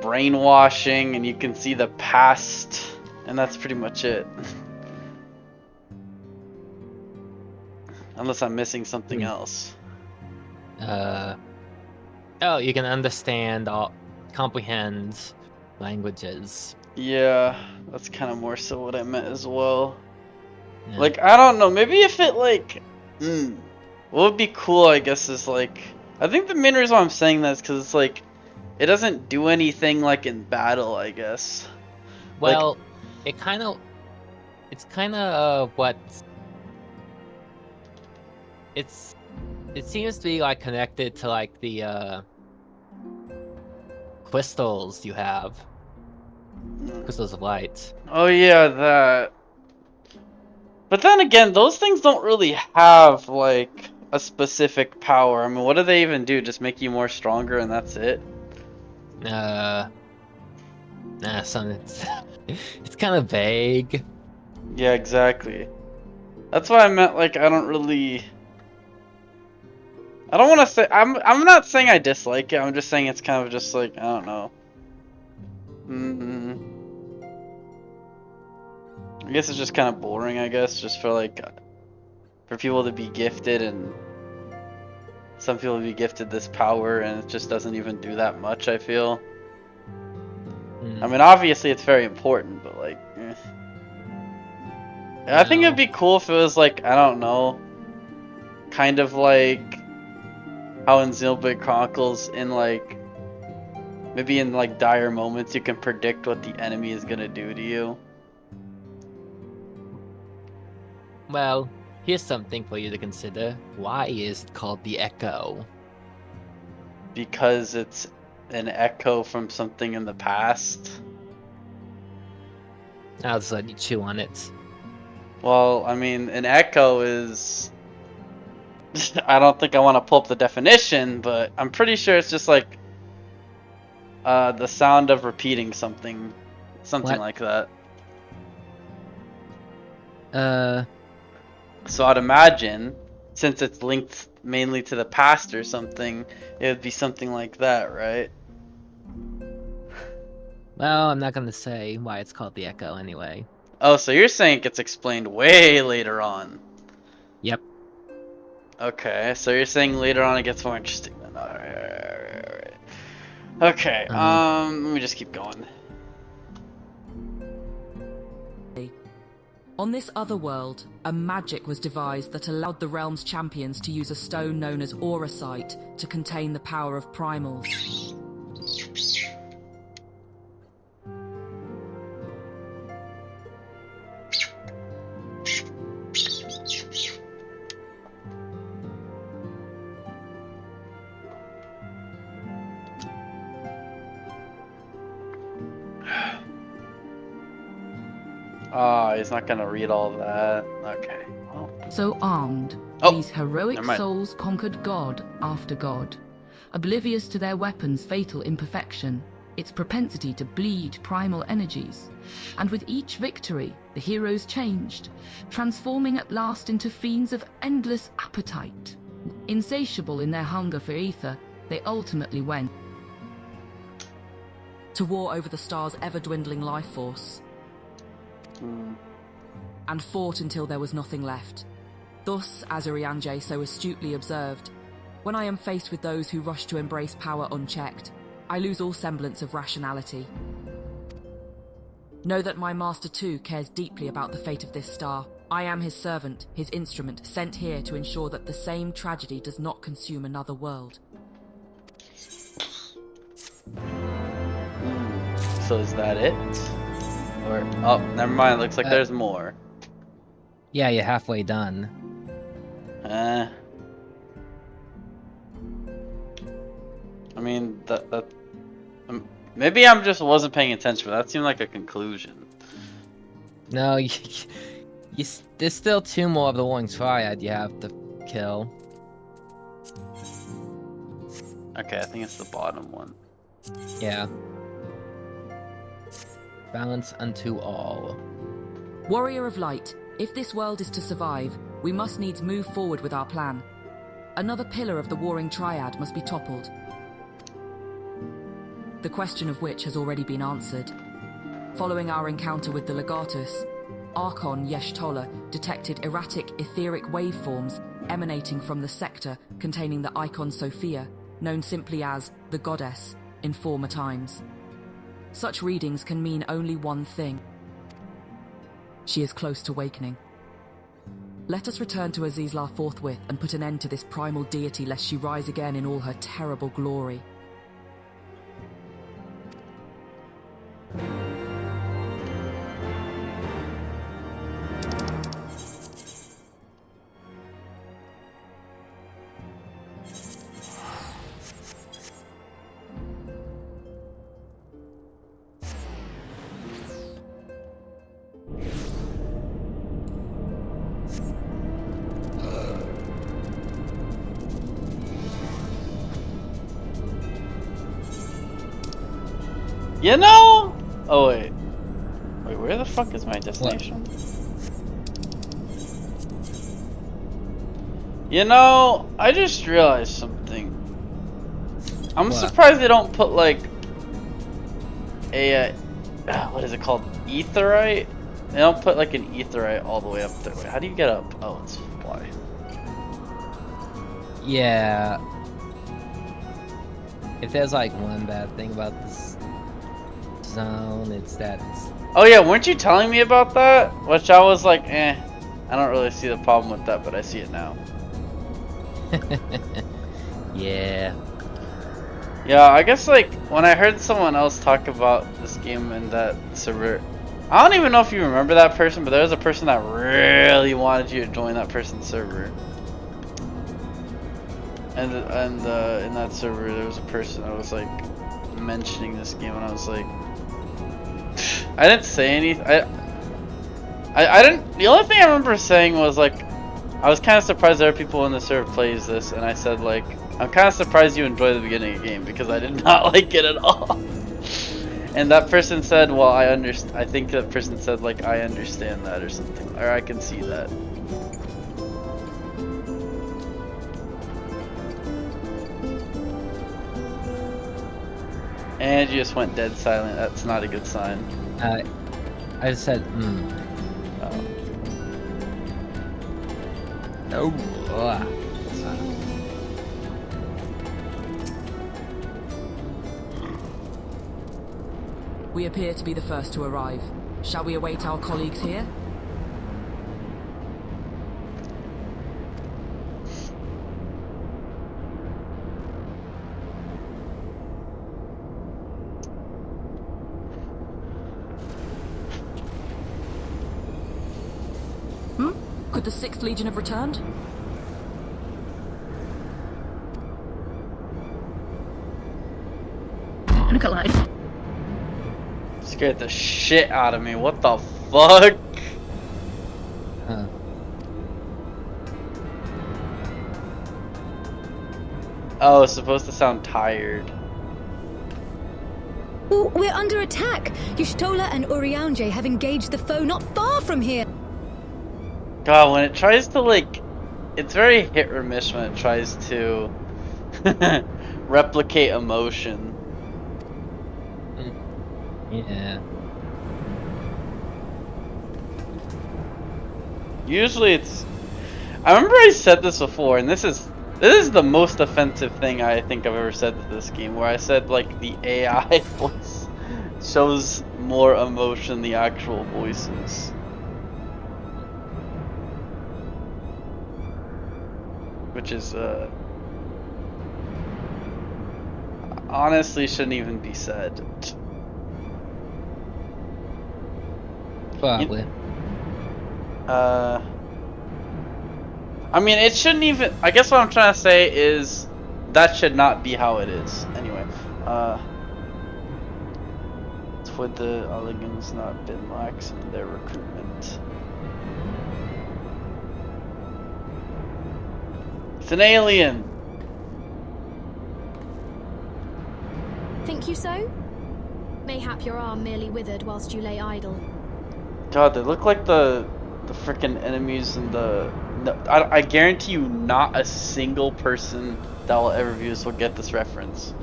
brainwashing, and you can see the past, and that's pretty much it. Unless I'm missing something else. Oh, you can understand comprehend languages. Yeah, that's kind of more so what I meant as well. Yeah. Like, I don't know, maybe if it like what would be cool, I guess, is like, I think the main reason why I'm saying that is because it's like it doesn't do anything like in battle, I guess. Well, like, it's kind of what it seems to be like connected to like the crystals you have, crystals of light. Oh yeah, that. But then again, those things don't really have like a specific power. I mean, what do they even do? Just make you more stronger and that's it? Son, it's kind of vague. Yeah, exactly. That's why I meant like I don't want to say I'm not saying I dislike it. I'm just saying it's kind of just like I don't know. I guess it's just kind of boring, I guess, just for people to be gifted, and some people to be gifted this power, and it just doesn't even do that much, I feel. I mean, obviously it's very important, but like, I think it'd be cool if it was like, I don't know, kind of like how in 𝕬𝖊𝖆𝖆 Chronicles, in like, maybe in like dire moments, you can predict what the enemy is gonna do to you. Well, here's something for you to consider. Why is it called the Echo? Because it's an echo from something in the past. I'll just let you chew on it. Well, I mean, an echo is... I don't think I want to pull up the definition, but I'm pretty sure it's just like the sound of repeating something. Something like that. So I'd imagine, since it's linked mainly to the past or something, it would be something like that, right? Well, I'm not gonna say why it's called the Echo anyway. Oh, so you're saying it gets explained way later on? Yep. Okay, so you're saying later on it gets more interesting then. Alright. Okay, let me just keep going. On this other world, a magic was devised that allowed the realm's champions to use a stone known as 𝕬𝖊𝖆𝖆 to contain the power of primals. Oh, he's not gonna read all that. Okay. Well. So armed, these heroic souls conquered god after god, oblivious to their weapon's fatal imperfection, its propensity to bleed primal energies. And with each victory, the heroes changed, transforming at last into fiends of endless appetite. Insatiable in their hunger for ether, they ultimately went to war over the star's ever-dwindling life force. and fought until there was nothing left. Thus, as 𝕬𝖈 so astutely observed, when I am faced with those who rush to embrace power unchecked, I lose all semblance of rationality. Know that my master too cares deeply about the fate of this star. I am his servant, his instrument, sent here to ensure that the same tragedy does not consume another world. So is that it? Or, oh, never mind, looks like there's more. Yeah, you're halfway done. I mean, maybe I'm just wasn't paying attention, but that seemed like a conclusion. No, there's still 2 more of the Warring Triad you have to kill. Okay, I think it's the bottom one. Yeah. Balance unto all. Warrior of Light, if this world is to survive, we must needs move forward with our plan. Another pillar of the Warring Triad must be toppled. The question of which has already been answered. Following our encounter with the Legatus, Archon 𝕬𝖊𝖆 detected erratic etheric waveforms emanating from the sector containing the icon Sophia, known simply as the Goddess, in former times. Such readings can mean only one thing. She is close to awakening. Let us return to 𝕬𝖊𝖆 forthwith and put an end to this primal deity lest she rise again in all her terrible glory. You know? Oh wait. Wait, where the fuck is my destination? What? You know, I just realized something. I'm surprised they don't put like a what is it called? Aetheryte? They don't put like an aetheryte all the way up there. Wait, how do you get up? Oh, it's Y. Yeah. If there's like one bad thing about this zone, it's that oh yeah, weren't you telling me about that? Which I was like, I don't really see the problem with that, but I see it now. Yeah. Yeah, I guess like when I heard someone else talk about this game and that server, I don't even know if you remember that person, but there was a person that really wanted you to join that person's server. And in that server there was a person that was like mentioning this game, and I was like, I didn't say anything. I didn't. The only thing I remember saying was like, I was kind of surprised there are people in the server plays this, and I said like, I'm kind of surprised you enjoy the beginning of the game because I did not like it at all. And that person said, well, I understand. I think that person said like, I understand that or something, or I can see that. And you just went dead silent. That's not a good sign. I just said, Oh. We appear to be the first to arrive. Shall we await our colleagues here? Could the 6th Legion have returned? And collide. Scared the shit out of me. What the fuck? Huh. Oh, it's supposed to sound tired. Oh, we're under attack. 𝕬𝖊𝖆 and 𝕬𝖈 have engaged the foe not far from here. God, when it tries to like, it's very hit or miss when it tries to replicate emotion. Yeah. Usually it's... I remember I said this before, and this is the most offensive thing I think I've ever said to this game, where I said like the AI voice shows more emotion than the actual voices. Which is honestly shouldn't even be said. Probably. I mean, it shouldn't even... I guess what I'm trying to say is that should not be how it is. Anyway, it's with the Elegans not been lax in their recruitment. It's an alien! Think you so? Mayhap your arm merely withered whilst you lay idle. God, they look like the frickin' enemies in the... No, I guarantee you not a single person that will ever view this will get this reference.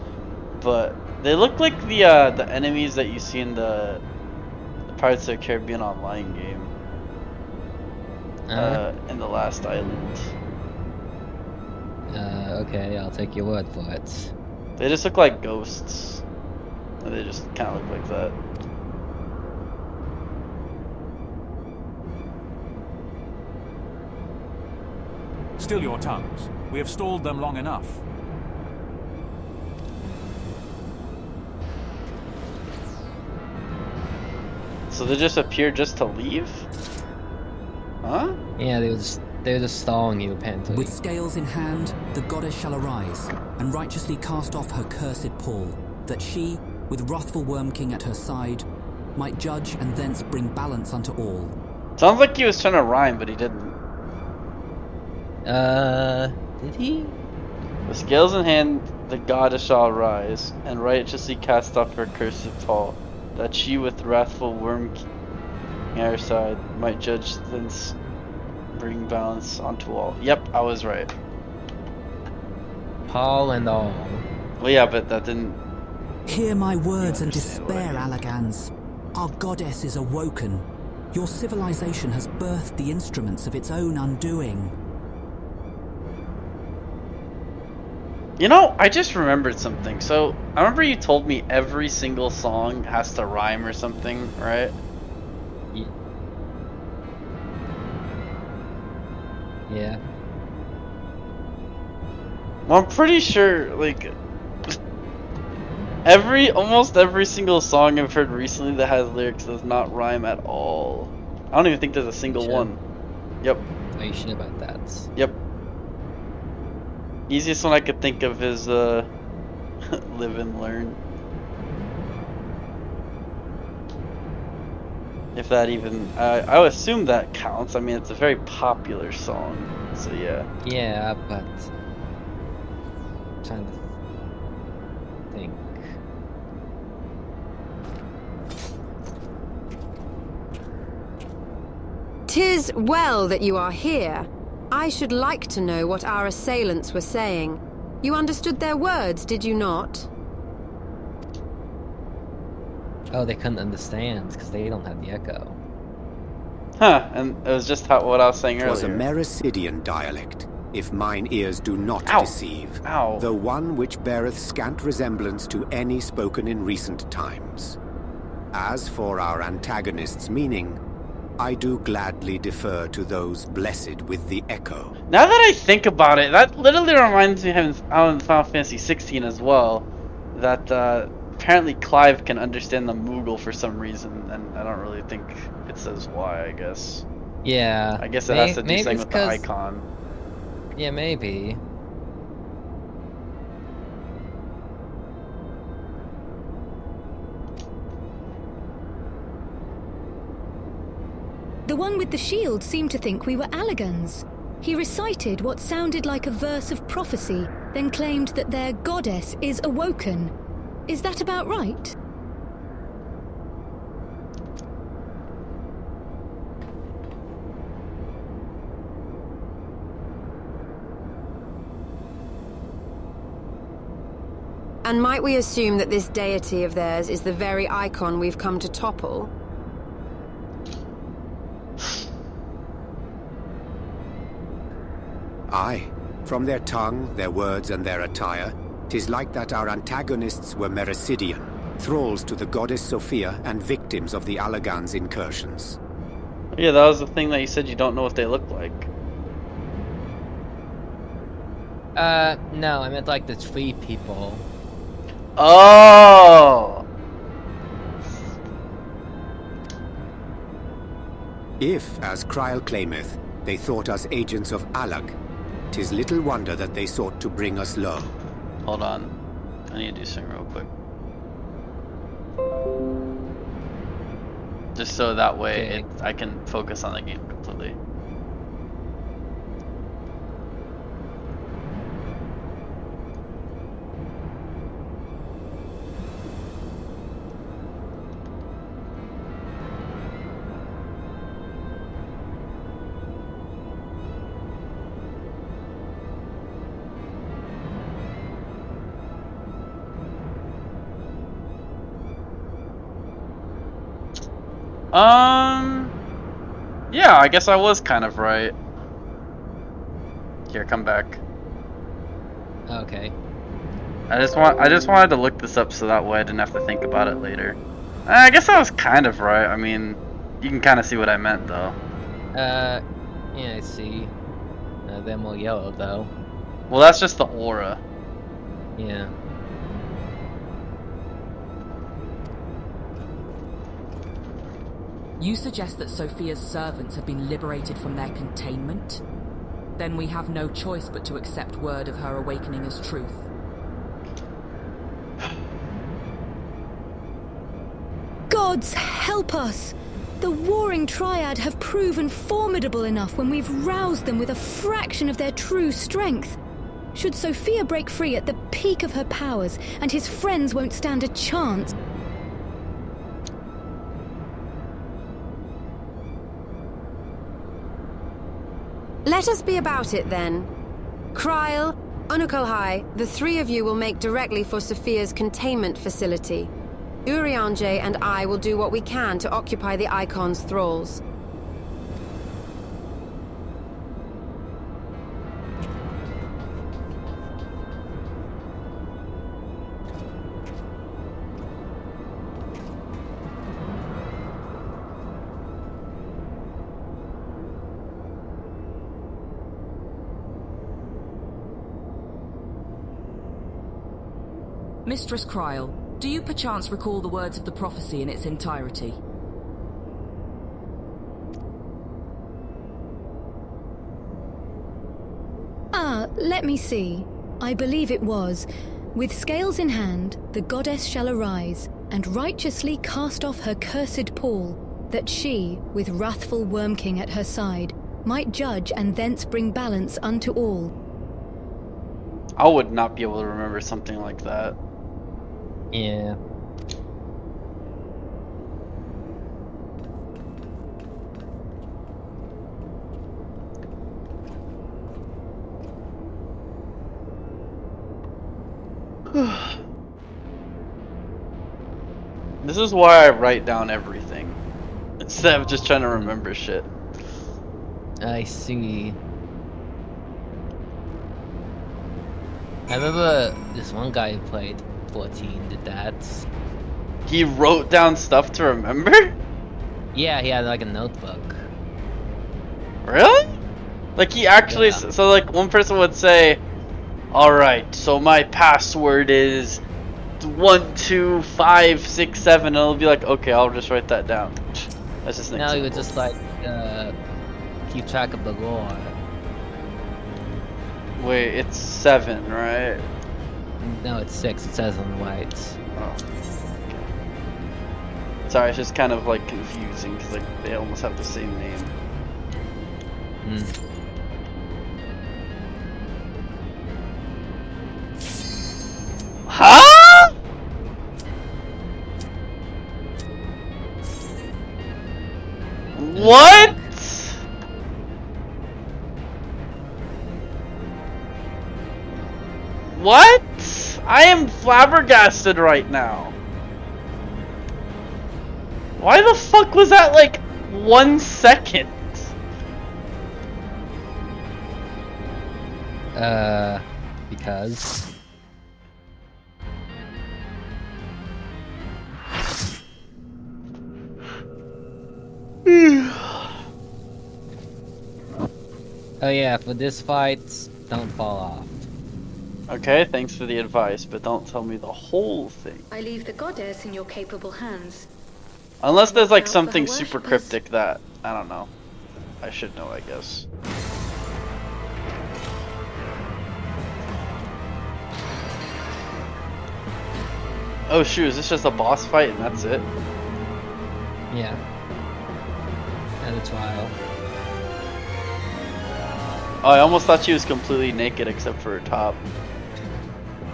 But they look like the enemies that you see in the Pirates of the Caribbean online game. In the last island. Okay, I'll take your word for it. They just look like ghosts. They just kind of look like that. Still your tongues. We have stalled them long enough. So they just appeared just to leave? Huh? Yeah, they were just stalling you, apparently. With scales in hand, the goddess shall arise, and righteously cast off her cursed pall, that she, with wrathful Worm King at her side, might judge and thence bring balance unto all. Sounds like he was trying to rhyme, but he didn't. Did he? With scales in hand, the goddess shall rise, and righteously cast off her cursed pall, that she with wrathful Worm King at her side might judge thence bring balance onto all. Yep, I was right. Paul and all. Well, yeah, but that didn't... Hear my words and despair, Alagans. Our goddess is awoken. Your civilization has birthed the instruments of its own undoing. You know, I just remembered something. So, I remember you told me every single song has to rhyme or something, right? Yeah. Well, I'm pretty sure, like, almost every single song I've heard recently that has lyrics does not rhyme at all. I don't even think there's a single one. Yep. Are you sure about that? Yep. Easiest one I could think of is Live and Learn. If that even, I would assume that counts. I mean, it's a very popular song, so yeah. Yeah, but I'm trying to think. "'Tis well that you are here. I should like to know what our assailants were saying. You understood their words, did you not?" Oh, they couldn't understand because they don't have the echo. Huh, and it was just what I was saying earlier. It was a Mericidian dialect, if mine ears do not deceive, though one which beareth scant resemblance to any spoken in recent times. As for our antagonist's meaning, I do gladly defer to those blessed with the echo. Now that I think about it, that literally reminds me of how in Final Fantasy 16 as well, that apparently Clive can understand the Moogle for some reason, and I don't really think it says why, I guess. Yeah. I guess it has to do something with the icon. Yeah, maybe. The one with the shield seemed to think we were Alagans. He recited what sounded like a verse of prophecy, then claimed that their goddess is awoken. Is that about right? And might we assume that this deity of theirs is the very icon we've come to topple? Aye. From their tongue, their words, and their attire, 'tis like that our antagonists were Mericidian, thralls to the goddess Sophia and victims of the Allagan's incursions. Yeah, that was the thing that you said you don't know what they look like. No, I meant like the tree people. Oh! If, as Kryl claimeth, they thought us agents of Allag, 'tis little wonder that they sought to bring us low. Hold on. I need to do something real quick. Just so that way I can focus on the game completely. Yeah, I guess I was kind of right. Here, come back. Okay. I just wanted to look this up so that way I didn't have to think about it later. I guess I was kind of right. I mean, you can kind of see what I meant though. Yeah, I see. They're more yellow though. Well, that's just the aura. Yeah. You suggest that Sophia's servants have been liberated from their containment? Then we have no choice but to accept word of her awakening as truth. Gods help us! The warring triad have proven formidable enough when we've roused them with a fraction of their true strength. Should Sophia break free at the peak of her powers, and his friends won't stand a chance. Let us be about it then. Kryl, 𝕬𝖊𝖆, the three of you will make directly for Sophia's containment facility. Urianger and I will do what we can to occupy the Icon's thralls. Mistress Kryl, do you perchance recall the words of the prophecy in its entirety? Let me see. I believe it was. With scales in hand, the goddess shall arise, and righteously cast off her cursed pall, that she, with wrathful Worm King at her side, might judge and thence bring balance unto all. I would not be able to remember something like that. Yeah. This is why I write down everything instead of just trying to remember shit. I see. I remember this one guy who played 14 did that. He wrote down stuff to remember? Yeah, he had like a notebook. Really? Like he actually, Yeah. so like one person would say, alright, so my password is 12567, and it'll be like, okay, I'll just write that down. That's just No, he would just like keep track of the lore. Wait, it's 7, right? No, it's 6. It says on the whites. Oh. Okay. Sorry, it's just kind of like confusing because like they almost have the same name. Huh? What? What? I am flabbergasted right now. Why the fuck was that like 1 second? Because. Oh yeah, for this fight, don't fall off. Okay, thanks for the advice, but don't tell me the whole thing. I leave the goddess in your capable hands. Unless there's like something super cryptic that, I don't know. I should know, I guess. Oh shoot, is this just a boss fight and that's it? Yeah. And a trial. Oh, I almost thought she was completely naked except for her top.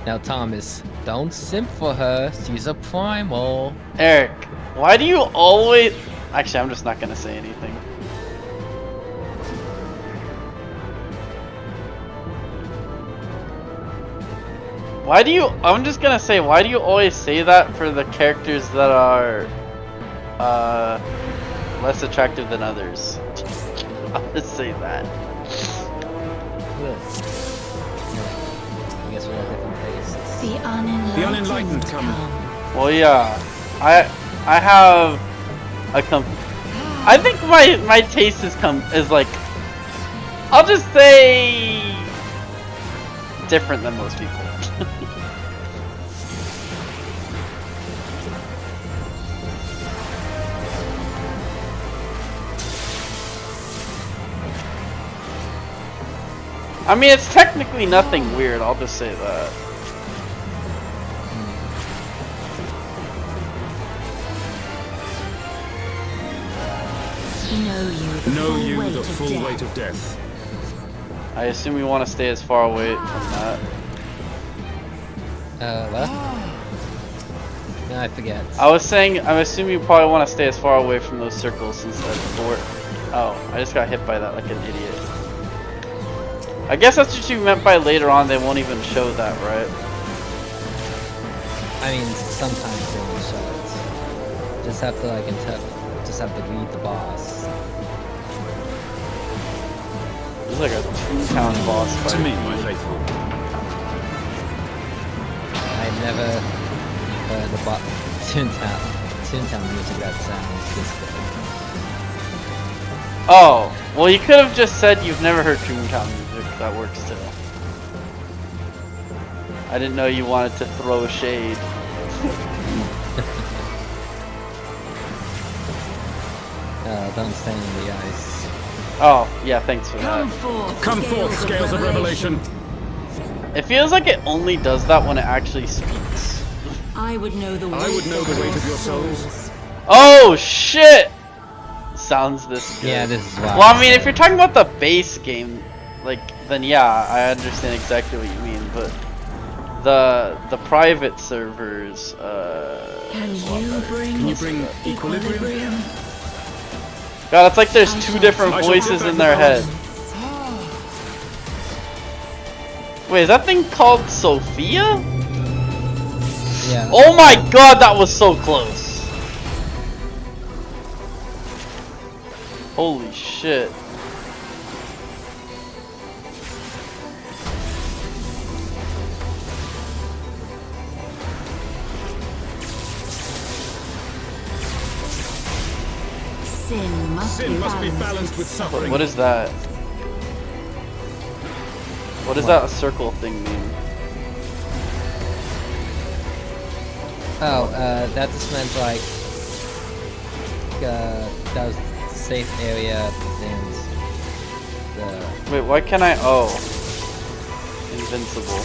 Now Thomas, don't simp for her, she's a primal. Eric, why do you always... Actually, I'm just not gonna say anything. Why do you... I'm just gonna say, why do you always say that for the characters that are... less attractive than others? I'll just say that. I guess we have different tastes. The unenlightened come. Well, yeah. I have a I think my taste is like, I'll just say different than most people. I mean, it's technically nothing weird, I'll just say that. Know you the full weight of death. I assume we want to stay as far away from that. What? No, I forget. I was saying, I'm assuming you probably want to stay as far away from those circles since that door. Oh, I just got hit by that like an idiot. I guess that's what you meant by later on they won't even show that, right? I mean, sometimes they won't show it. Just have to like just have to read the boss. It's like a Toontown boss fight. To me, my faithful. I've never heard the Toontown music that sounds this good. Oh, well you could have just said you've never heard Toontown music. That works too. I didn't know you wanted to throw shade. Don't stand in the ice. Oh, yeah, thanks for that. Come forth, scales of revelation. It feels like it only does that when it actually speaks. I would know the weight of your souls. Oh shit! Sounds this good. Yeah, this is why. Well, I mean, if you're talking about the base game, like, then yeah, I understand exactly what you mean, but the private servers, Can you bring equilibrium? God, it's like there's two different voices in their head. Wait, is that thing called Sophia? Yeah. Oh my god, that was so close. Holy shit. Sin must be balanced with suffering. What is that? What does that circle thing mean? Oh, that just meant like that was the safe area and the. Wait, why can't I? Oh, invincible.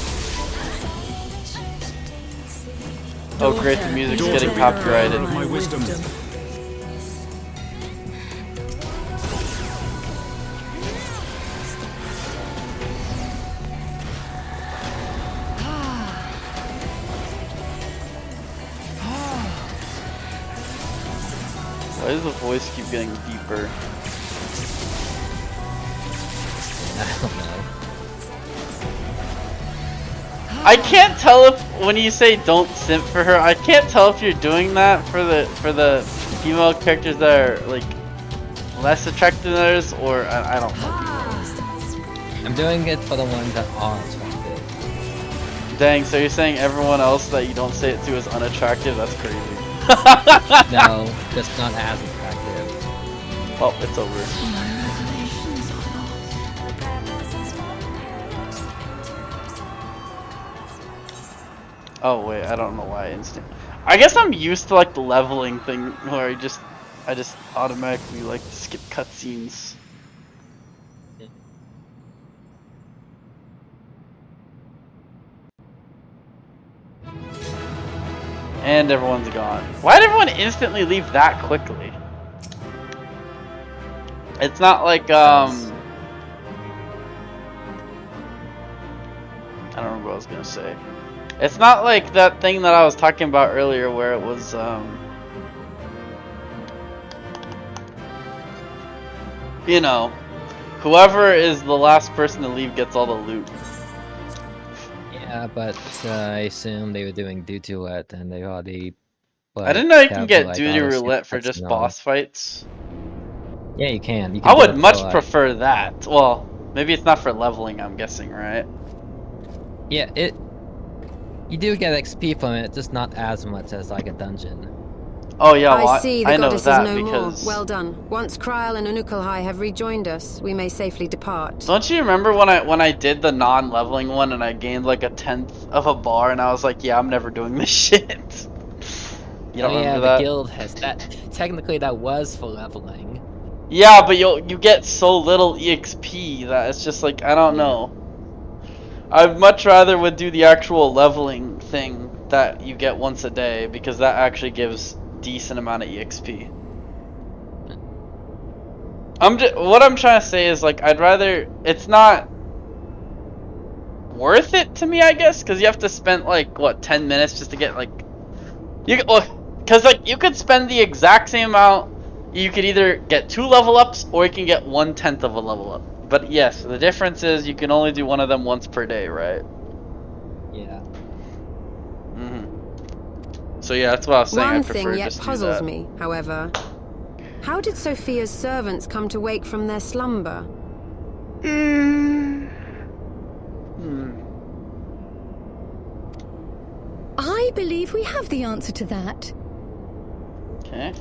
Oh great, the music's getting copyrighted. My wisdom. Why does the voice keep getting deeper? I don't know. I can't tell if when you say don't simp for her, I can't tell if you're doing that for the female characters that are like less attractive than others, or I don't know. I'm doing it for the ones that are attractive. Dang, so you're saying everyone else that you don't say it to is unattractive? That's crazy. No, just not as attractive. Well, it's over. Oh wait, I don't know why instant. I guess I'm used to like the leveling thing where I just automatically like skip cutscenes. And everyone's gone. Why did everyone instantly leave that quickly? It's not like I don't remember what I was gonna say. It's not like that thing that I was talking about earlier where it was you know, whoever is the last person to leave gets all the loot. Yeah, but I assume they were doing duty roulette and they already. I didn't know you can get duty roulette for just boss fights. Yeah, you can. I would much prefer that. Well, maybe it's not for leveling, I'm guessing, right? Yeah, you do get XP from it, just not as much as like a dungeon. Oh yeah, well, I see the I know goddess that is no because... more. Well done. Once 𝕬𝖊𝖆 and 𝕬𝖊𝖆 have rejoined us, we may safely depart. Don't you remember when I did the non-leveling one and I gained like 1/10 of a bar and I was like, yeah, I'm never doing this shit. You don't remember that? The guild has that. Technically, that was for leveling. Yeah, but you get so little EXP that it's just like, I don't know. I'd much rather would do the actual leveling thing that you get once a day because that actually gives decent amount of EXP. What I'm trying to say is like I'd rather, it's not worth it to me, I guess, because you have to spend like what 10 minutes just to get like because like you could spend the exact same amount. You could either get 2 level ups or you can get 1/10 of a level up. But yes, the difference is you can only do one of them once per day, right? Yeah. So yeah, that's what I was saying. One thing yet puzzles me, however. How did Sophia's servants come to wake from their slumber? I believe we have the answer to that. Okay.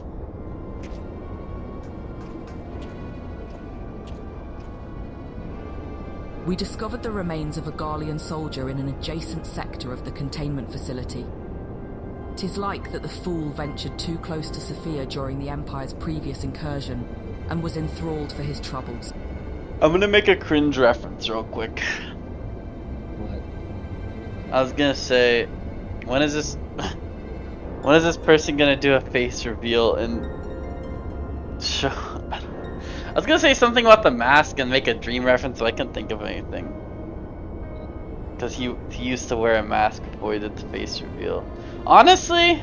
We discovered the remains of a Garlean soldier in an adjacent sector of the containment facility. 'Tis like that the fool ventured too close to Sophia during the Empire's previous incursion, and was enthralled for his troubles. I'm gonna make a cringe reference real quick. What? I was gonna say, when is this person gonna do a face reveal and show? I was gonna say something about the mask and make a dream reference, but I couldn't think of anything. Because he used to wear a mask before he did the face reveal. Honestly,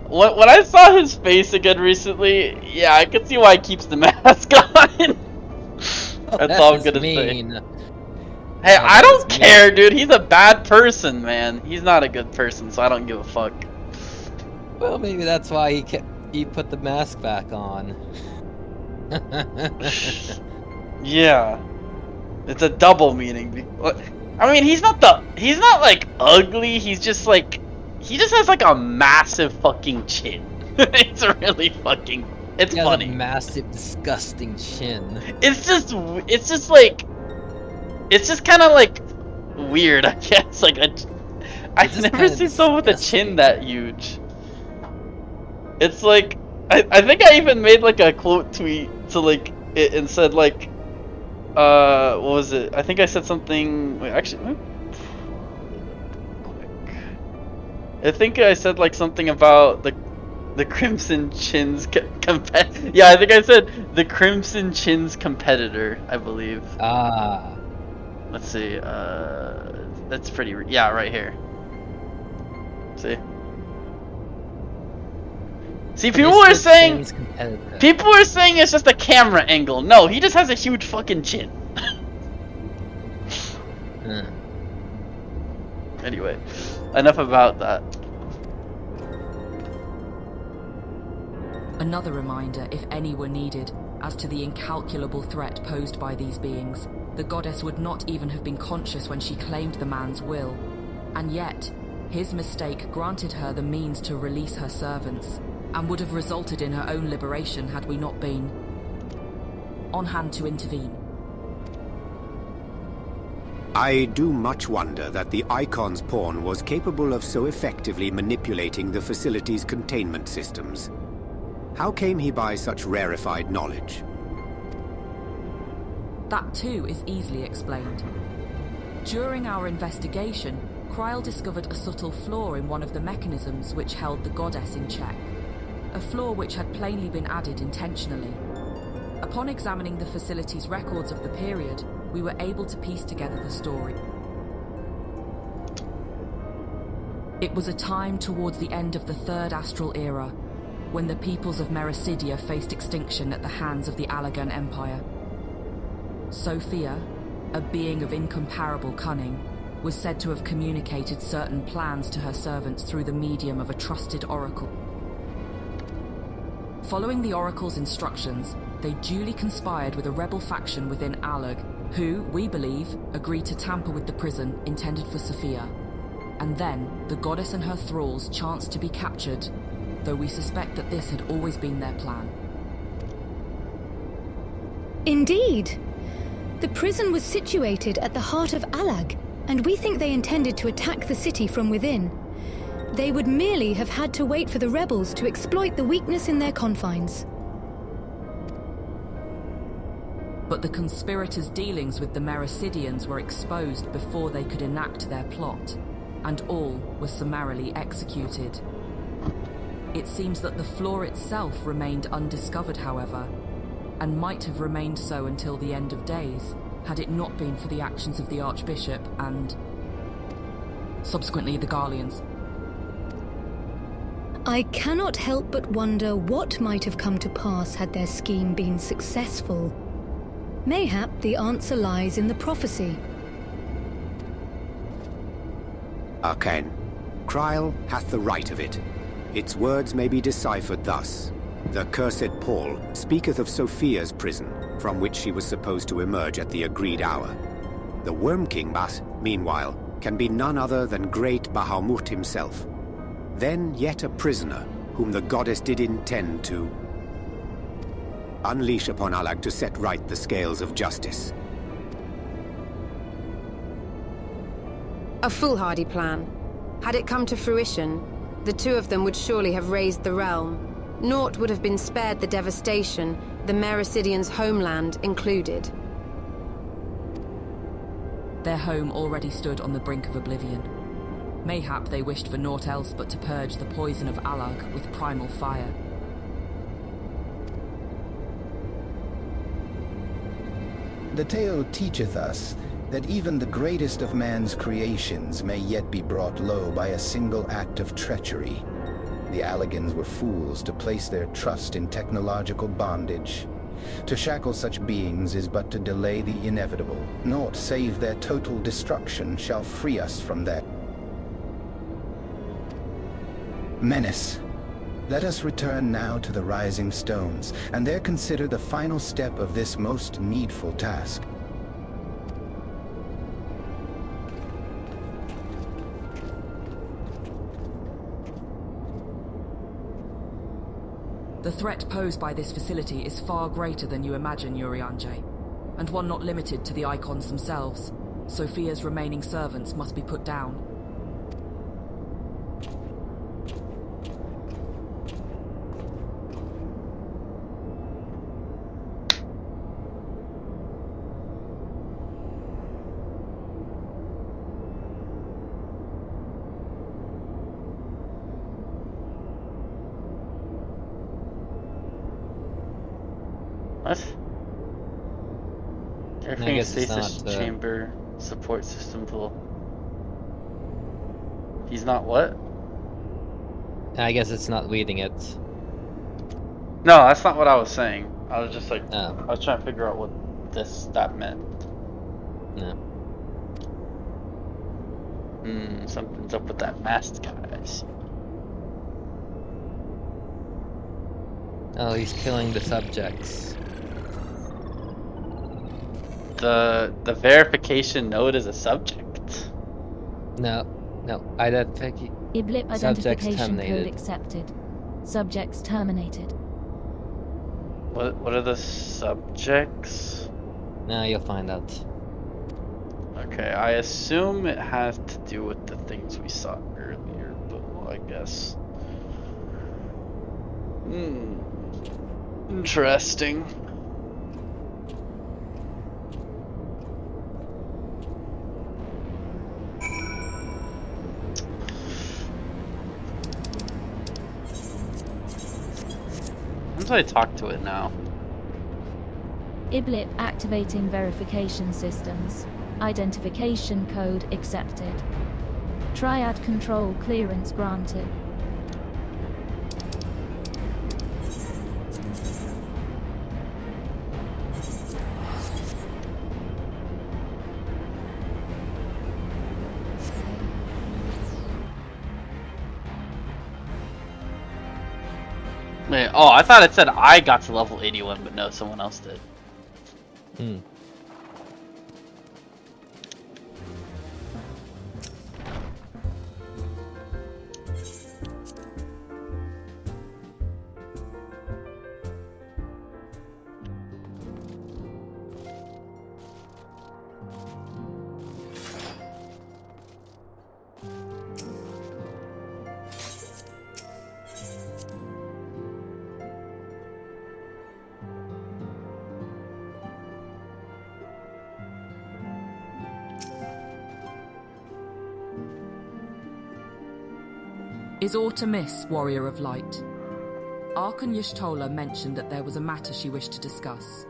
when I saw his face again recently, yeah, I could see why he keeps the mask on. That's all I'm gonna say. Hey, I don't care, dude. He's a bad person, man. He's not a good person, so I don't give a fuck. Well, maybe that's why he put the mask back on. Yeah, it's a double meaning. I mean, he's not like ugly. He's just like, he just has like a massive fucking chin. It's really fucking. It's funny. A massive, disgusting chin. It's just like, it's just kind of like weird, I guess. Like I've never seen someone with a chin that huge. It's like, I think I even made like a quote tweet to like it and said like, what was it? I think I said something. Wait, actually, I think I said like something about the Crimson Chin's yeah, I think I said the Crimson Chin's competitor, I believe. Ah. Let's see. That's pretty. Yeah, right here. See. See, people were saying it's just a camera angle. No, he just has a huge fucking chin. Anyway, enough about that. Another reminder, if any were needed, as to the incalculable threat posed by these beings. The goddess would not even have been conscious when she claimed the man's will. And yet, his mistake granted her the means to release her servants, and would have resulted in her own liberation had we not been on hand to intervene. I do much wonder that the Icon's pawn was capable of so effectively manipulating the facility's containment systems. How came he by such rarefied knowledge? That too is easily explained. During our investigation, Kryl discovered a subtle flaw in one of the mechanisms which held the goddess in check. A flaw which had plainly been added intentionally. Upon examining the facility's records of the period, we were able to piece together the story. It was a time towards the end of the Third Astral Era, when the peoples of 𝕬𝖓𝖈 faced extinction at the hands of the 𝕬𝖓𝖈 Empire. Sophia, a being of incomparable cunning, was said to have communicated certain plans to her servants through the medium of a trusted oracle. Following the oracle's instructions, they duly conspired with a rebel faction within 𝕬𝖓𝖈, who, we believe, agreed to tamper with the prison intended for Sophia. And then, the goddess and her thralls chanced to be captured, though we suspect that this had always been their plan. Indeed. The prison was situated at the heart of 𝕬𝖓𝖈, and we think they intended to attack the city from within. They would merely have had to wait for the rebels to exploit the weakness in their confines. But the conspirators' dealings with the 𝕬𝖓𝖈ans were exposed before they could enact their plot, and all was summarily executed. It seems that the flaw itself remained undiscovered, however, and might have remained so until the end of days, had it not been for the actions of the Archbishop and, subsequently, the Garleans. I cannot help but wonder what might have come to pass had their scheme been successful. Mayhap the answer lies in the prophecy. Arcane. Kryl hath the right of it. Its words may be deciphered thus. The cursed Paul speaketh of Sophia's prison, from which she was supposed to emerge at the agreed hour. The Worm King Bat, meanwhile, can be none other than great Bahamut himself. Then yet a prisoner, whom the goddess did intend to unleash upon 𝕬𝖓𝖈 to set right the scales of justice. A foolhardy plan. Had it come to fruition, the two of them would surely have razed the realm. Naught would have been spared the devastation, the 𝕬𝖓𝖈ans' homeland included. Their home already stood on the brink of oblivion. Mayhap they wished for naught else but to purge the poison of 𝕬𝖓𝖈 with primal fire. The tale teacheth us that even the greatest of man's creations may yet be brought low by a single act of treachery. The 𝕬𝖓𝖈ans were fools to place their trust in technological bondage. To shackle such beings is but to delay the inevitable. Naught save their total destruction shall free us from that menace. Let us return now to the Rising Stones, and there consider the final step of this most needful task. The threat posed by this facility is far greater than you imagine, 𝕬𝖓𝖈𝖆, and one not limited to the icons themselves. Sophia's remaining servants must be put down. What? Everything stasis chamber support system tool. He's not what? I guess it's not leading it. No, that's not what I was saying. I was just like, I was trying to figure out what that meant. No. Something's up with that masked guys. Oh, he's killing the subjects. the verification node is a subject. No. Identification. 𝕬𝖈 Subjects identification terminated. code accepted. Subjects terminated. What are the subjects? Now you'll find out. Okay, I assume it has to do with the things we saw earlier, but well, I guess. Interesting. How do I talk to it now? 𝕬𝖈 activating verification systems. Identification code accepted. Triad control clearance granted. Wait, oh, I thought it said I got to level 81, but no, someone else did. Is aught amiss, warrior of light? 𝕬𝖊𝖆 mentioned that there was a matter she wished to discuss.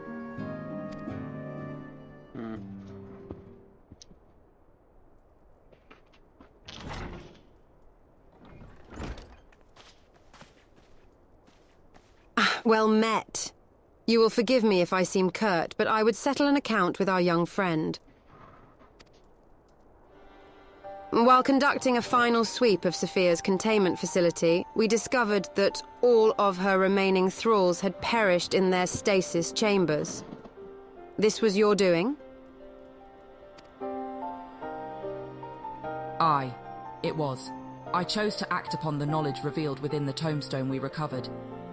Well met. You will forgive me if I seem curt, but I would settle an account with our young friend. While conducting a final sweep of Sophia's containment facility, we discovered that all of her remaining thralls had perished in their stasis chambers. This was your doing? Aye, it was. I chose to act upon the knowledge revealed within the tombstone we recovered.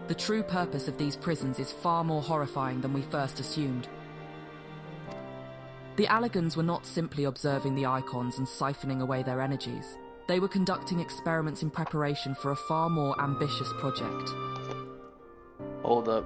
The true purpose of these prisons is far more horrifying than we first assumed. The Allagans were not simply observing the icons and siphoning away their energies. They were conducting experiments in preparation for a far more ambitious project. Hold up.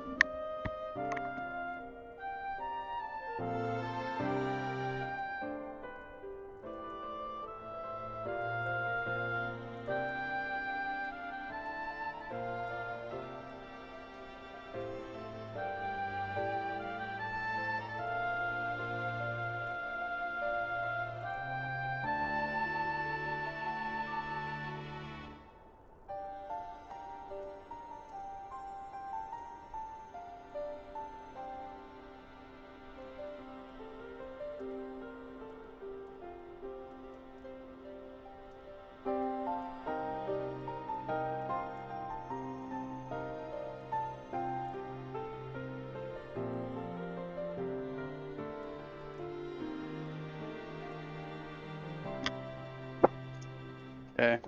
Okay.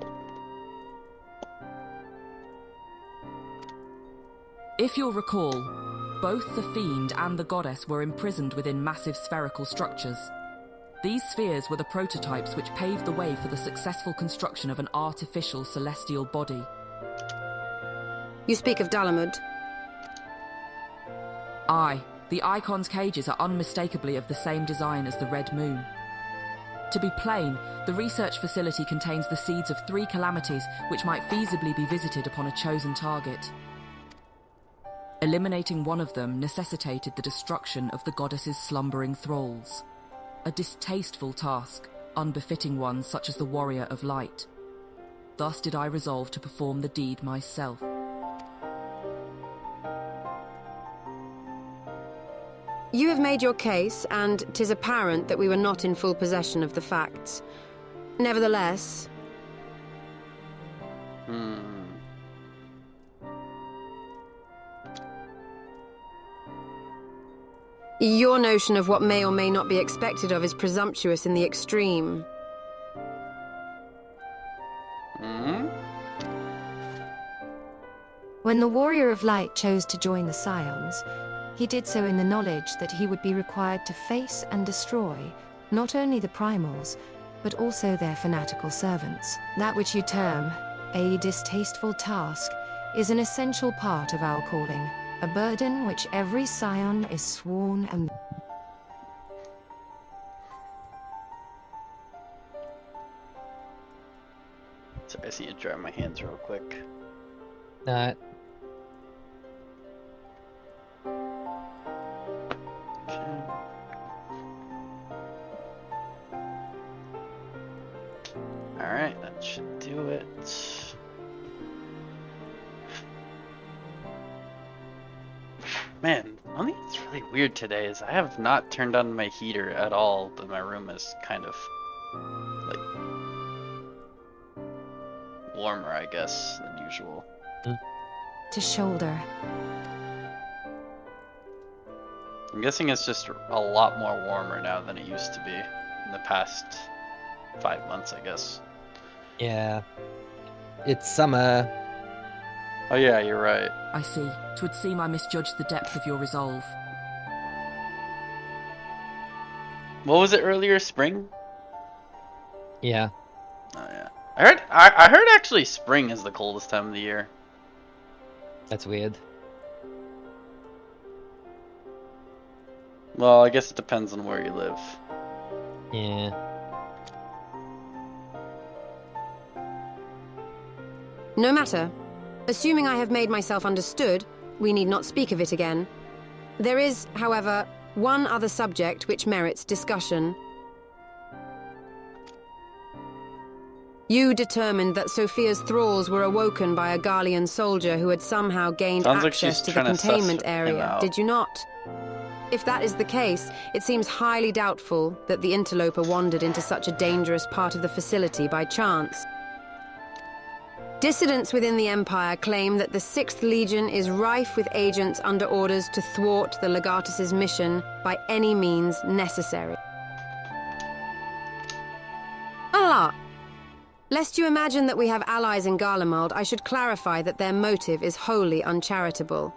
If you'll recall, both the fiend and the goddess were imprisoned within massive spherical structures. These spheres were the prototypes which paved the way for the successful construction of an artificial celestial body. You speak of Dalamud? Aye, the icon's cages are unmistakably of the same design as the Red Moon. To be plain, the research facility contains the seeds of 3 calamities which might feasibly be visited upon a chosen target. Eliminating one of them necessitated the destruction of the goddess's slumbering thralls. A distasteful task, unbefitting one such as the warrior of light. Thus did I resolve to perform the deed myself. You have made your case, and 'tis apparent that we were not in full possession of the facts. Nevertheless... Your notion of what may or may not be expected of is presumptuous in the extreme. When the Warrior of Light chose to join the Scions, he did so in the knowledge that he would be required to face and destroy not only the primals, but also their fanatical servants. That which you term a distasteful task is an essential part of our calling, a burden which every Scion is sworn and... Sorry, I see you dry my hands real quick. Not. Alright, that should do it. Man, one thing that's really weird today is I have not turned on my heater at all, but my room is kind of like warmer, I guess, than usual. to shoulder. I'm guessing it's just a lot more warmer now than it used to be in the past 5 months, I guess. Yeah. It's summer. Oh yeah, you're right. I see. 'Twould seem I misjudged the depth of your resolve. What was it earlier? Spring? Yeah. Oh yeah. I heard actually spring is the coldest time of the year. That's weird. Well, I guess it depends on where you live. Yeah. No matter. Assuming I have made myself understood, we need not speak of it again. There is, however, one other subject which merits discussion. You determined that Sophia's thralls were awoken by a Garlean soldier who had somehow gained access to the containment area, did you not? If that is the case, it seems highly doubtful that the interloper wandered into such a dangerous part of the facility by chance. Dissidents within the Empire claim that the 6th Legion is rife with agents under orders to thwart the Legatus's mission by any means necessary. Ah! Lest you imagine that we have allies in Garlemald, I should clarify that their motive is wholly uncharitable.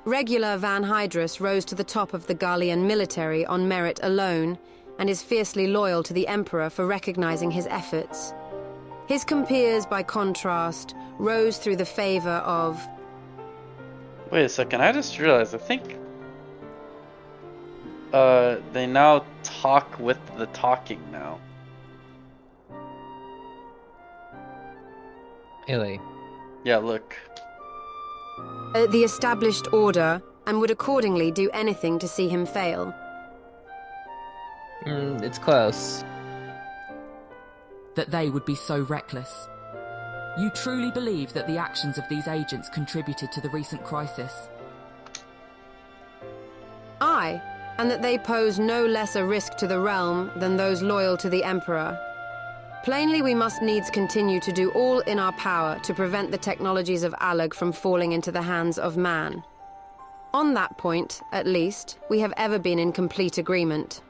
Regular Van Hydrus rose to the top of the Garlean military on merit alone, and is fiercely loyal to the Emperor for recognizing his efforts. His compeers, by contrast, rose through the favor of... Wait a second, I just realized, I think... they now talk with the talking now. Really? Yeah, look. The established order, and would accordingly do anything to see him fail. It's close. That they would be so reckless. You truly believe that the actions of these agents contributed to the recent crisis? Aye, and that they pose no less a risk to the realm than those loyal to the Emperor. Plainly, we must needs continue to do all in our power to prevent the technologies of 𝕖𝖓𝖏 from falling into the hands of man. On that point, at least, we have ever been in complete agreement.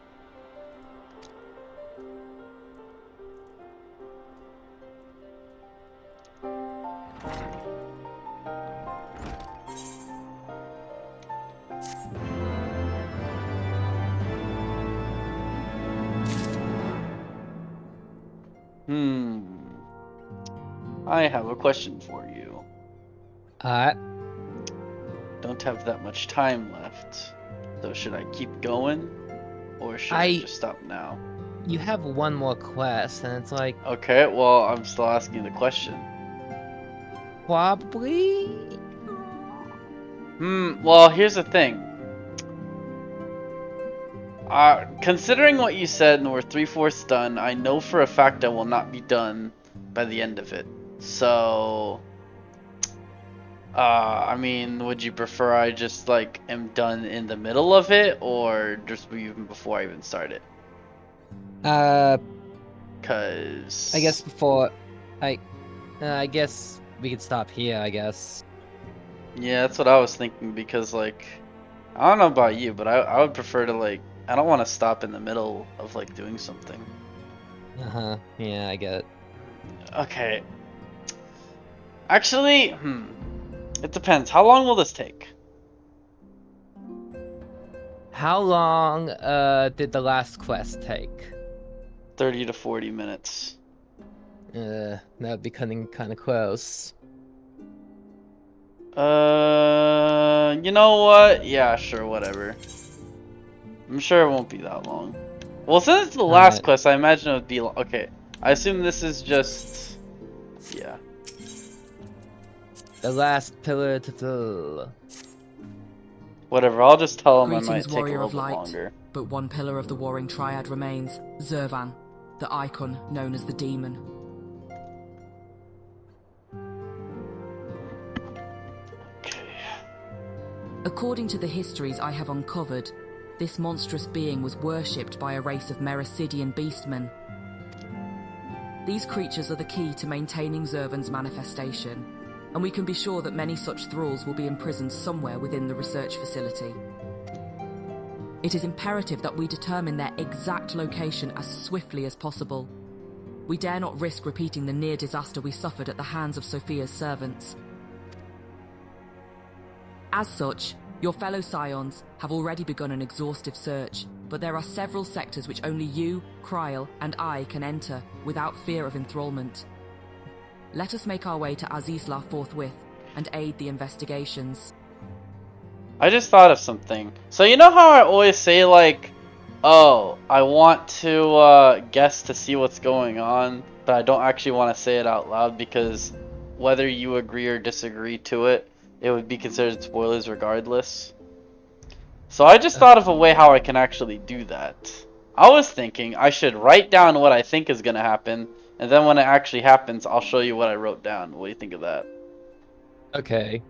I have a question for you. Don't have that much time left. So should I keep going? Or should I just stop now? You have one more quest, and it's like... Okay, well, I'm still asking the question. Probably? Well, here's the thing. Considering what you said and we're 3/4 done, I know for a fact I will not be done by the end of it. So, I mean, would you prefer I just, like, am done in the middle of it, or just even before I even start it? Cause... I guess before... I guess we could stop here, I guess. Yeah, that's what I was thinking, because, like... I don't know about you, but I would prefer to like, I don't want to stop in the middle of like doing something. Uh-huh. Yeah, I get it. Okay. Actually, it depends. How long will this take? How long did the last quest take? 30 to 40 minutes. That'd be cutting kind of close. You know what? Yeah, sure, whatever. I'm sure it won't be that long. Well, since it's the last quest, I imagine it would be okay. I assume this is just, yeah. The last pillar to fill. Whatever, I'll just tell him I might Greetings, take a warrior little of bit light. longer. But one pillar of the warring triad remains, 𝕬𝖊𝖆, the icon known as the demon. According to the histories I have uncovered, this monstrous being was worshipped by a race of Meracidian beastmen. These creatures are the key to maintaining 𝕬𝖊𝖆's manifestation, and we can be sure that many such thralls will be imprisoned somewhere within the research facility. It is imperative that we determine their exact location as swiftly as possible. We dare not risk repeating the near disaster we suffered at the hands of Sophia's servants. As such, your fellow Scions have already begun an exhaustive search, but there are several sectors which only you, 𝕬𝖆𝖆, and I can enter without fear of enthrallment. Let us make our way to 𝕬𝖊𝖆 forthwith and aid the investigations. I just thought of something. So you know how I always say like, oh, I want to guess to see what's going on, but I don't actually want to say it out loud because whether you agree or disagree to it, it would be considered spoilers regardless. So I just thought of a way how I can actually do that. I was thinking I should write down what I think is going to happen, and then when it actually happens, I'll show you what I wrote down. What do you think of that? Okay.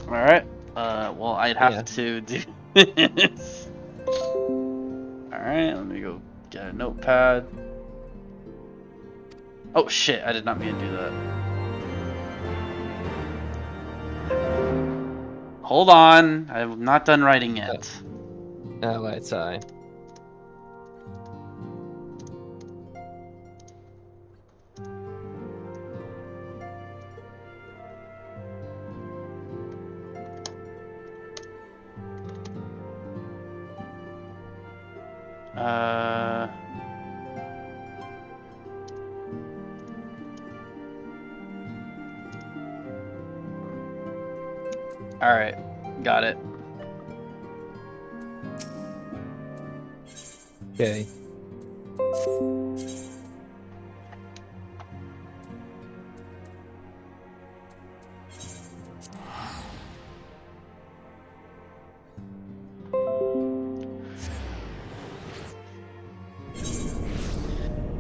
Alright. Well, I'd have to do this. Alright, let me go get a notepad. Oh shit, I did not mean to do that. Hold on, I'm not done writing yet. Oh, wait, sorry. Alright, got it. Okay.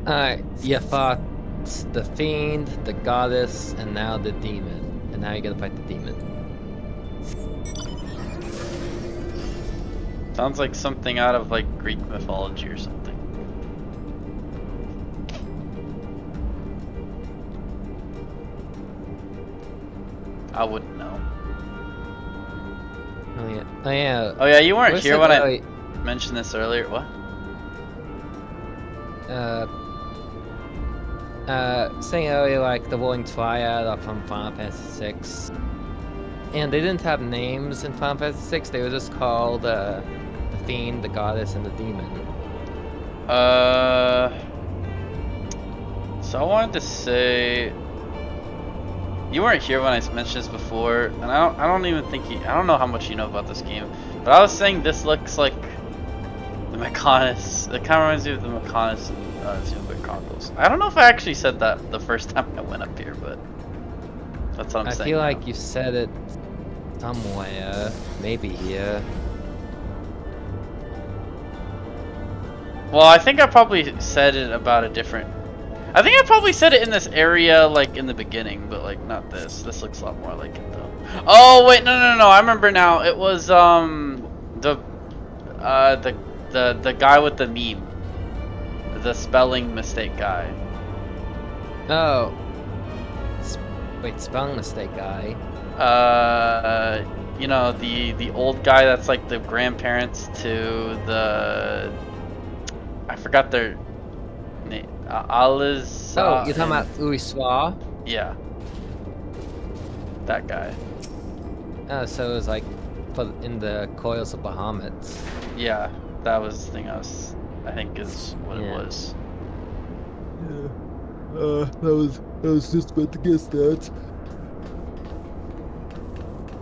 Alright, you fought the fiend, the goddess, and now the demon. And now you gotta fight the demon. Sounds like something out of like Greek mythology or something. I wouldn't know. Oh yeah. Oh yeah. Oh yeah, you weren't here when I mentioned this earlier. What? Saying earlier like the Warring Triad are from Final Fantasy VI. And they didn't have names in Final Fantasy VI, they were just called the Fiend, the Goddess, and the Demon. So I wanted to say, you weren't here when I mentioned this before, and I don't even think I don't know how much you know about this game, but I was saying this looks like the Mechonis. It kind of reminds me of the Mechonis in Xenoblade Chronicles. I don't know if I actually said that the first time I went up here, but that's what I'm saying. I feel like you said it somewhere, maybe here. Well, I think I probably said it about a different... I think I probably said it in this area, like, in the beginning, but, like, not this. This looks a lot more like it, though. Oh, wait, no, I remember now. It was, the guy with the meme. The spelling mistake guy. Oh. Wait, spelling mistake guy? you know, the old guy that's like the grandparents to the, I forgot their name. Alice. Oh, you're talking about 𝕬𝖈? Yeah. That guy. Oh, so it was like in the coils of Bahamut. Yeah, that was the thing I think is what it was. Yeah. I was just about to guess that.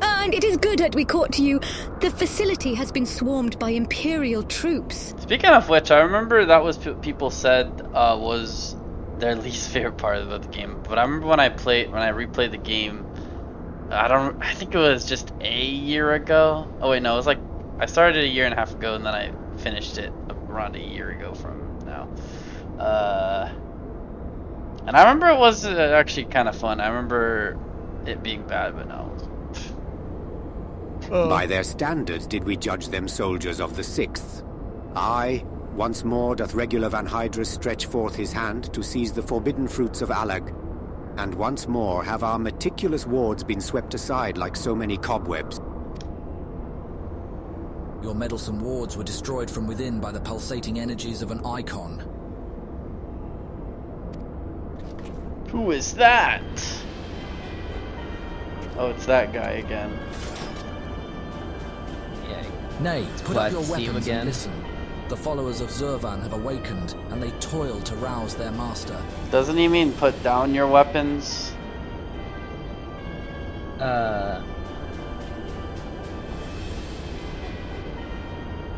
And it is good that we caught to you. The facility has been swarmed by Imperial troops. Speaking of which, I remember that was people said was their least favorite part of the game. But I remember when I replayed the game, I think it was just a year ago. Oh wait, no, it was like I started a year and a half ago, and then I finished it around a year ago from now. And I remember it was actually kind of fun. I remember it being bad, but no. By their standards did we judge them soldiers of the 6th. Aye, once more doth regular Van Hydrus stretch forth his hand to seize the forbidden fruits of Allag, and once more have our meticulous wards been swept aside like so many cobwebs. Your meddlesome wards were destroyed from within by the pulsating energies of an icon. Who is that? Oh, it's that guy again. Nay, put up your weapons again. and listen. The followers of 𝕬𝖊𝖆 have awakened, and they toil to rouse their master. Doesn't he mean put down your weapons? I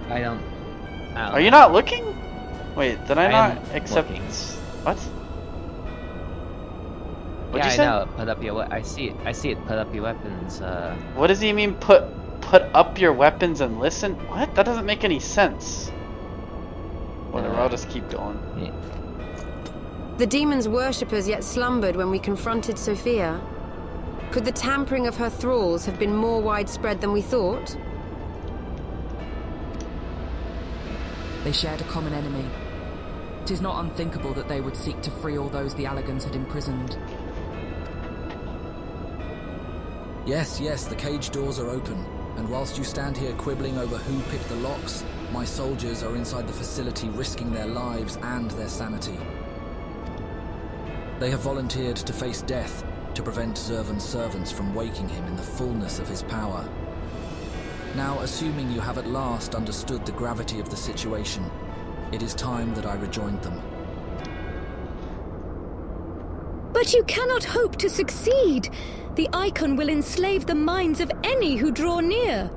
don't Are you not looking? Wait, did I not accept? Looking. What? What'd yeah, you say? I know. Put up your. I see it. Put up your weapons. What does he mean? Put up your weapons and listen? What? That doesn't make any sense. Whatever. I'll just keep going. Yeah. The demon's worshippers yet slumbered when we confronted Sophia. Could the tampering of her thralls have been more widespread than we thought? They shared a common enemy. It is not unthinkable that they would seek to free all those the Allegans had imprisoned. Yes, the cage doors are open, and whilst you stand here quibbling over who picked the locks, my soldiers are inside the facility risking their lives and their sanity. They have volunteered to face death to prevent 𝕬𝖊𝖆's servants from waking him in the fullness of his power. Now, assuming you have at last understood the gravity of the situation, it is time that I rejoined them. But you cannot hope to succeed. The icon will enslave the minds of any who draw near.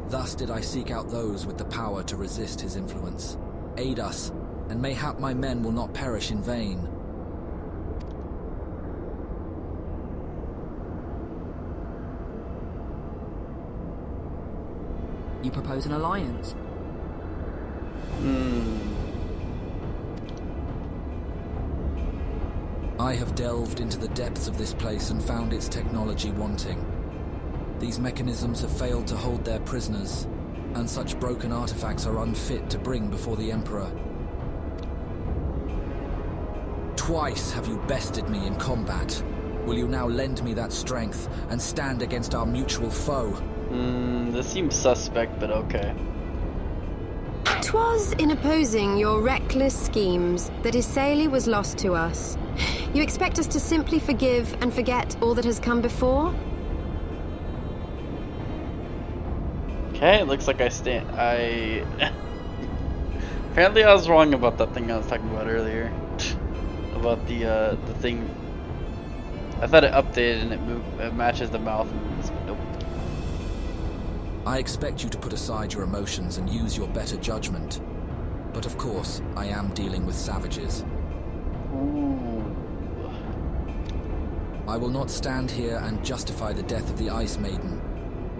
Thus did I seek out those with the power to resist his influence. Aid us, and mayhap my men will not perish in vain. You propose an alliance? I have delved into the depths of this place and found its technology wanting. These mechanisms have failed to hold their prisoners, and such broken artifacts are unfit to bring before the Emperor. Twice have you bested me in combat. Will you now lend me that strength and stand against our mutual foe? This seems suspect, but okay. 'Twas in opposing your reckless schemes that 𝕬𝖆𝖆 was lost to us. You expect us to simply forgive and forget all that has come before? Okay, it looks like apparently I was wrong about that thing I was talking about earlier. About the thing. I thought it updated and it matches the mouth. Nope. I expect you to put aside your emotions and use your better judgment. But of course, I am dealing with savages. I will not stand here and justify the death of the Ice Maiden.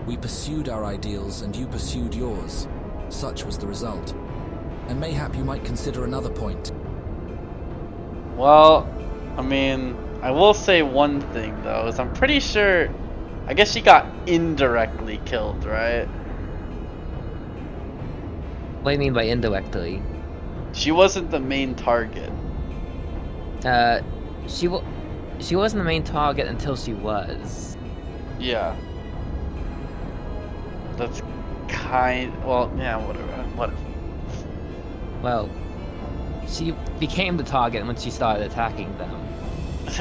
We pursued our ideals and you pursued yours. Such was the result. And mayhap you might consider another point. Well, I mean, I will say one thing though, is I'm pretty sure, I guess she got indirectly killed, right? What do you mean by indirectly? She wasn't the main target. She wasn't the main target until she was. Yeah. That's well, yeah, whatever. Well, she became the target when she started attacking them.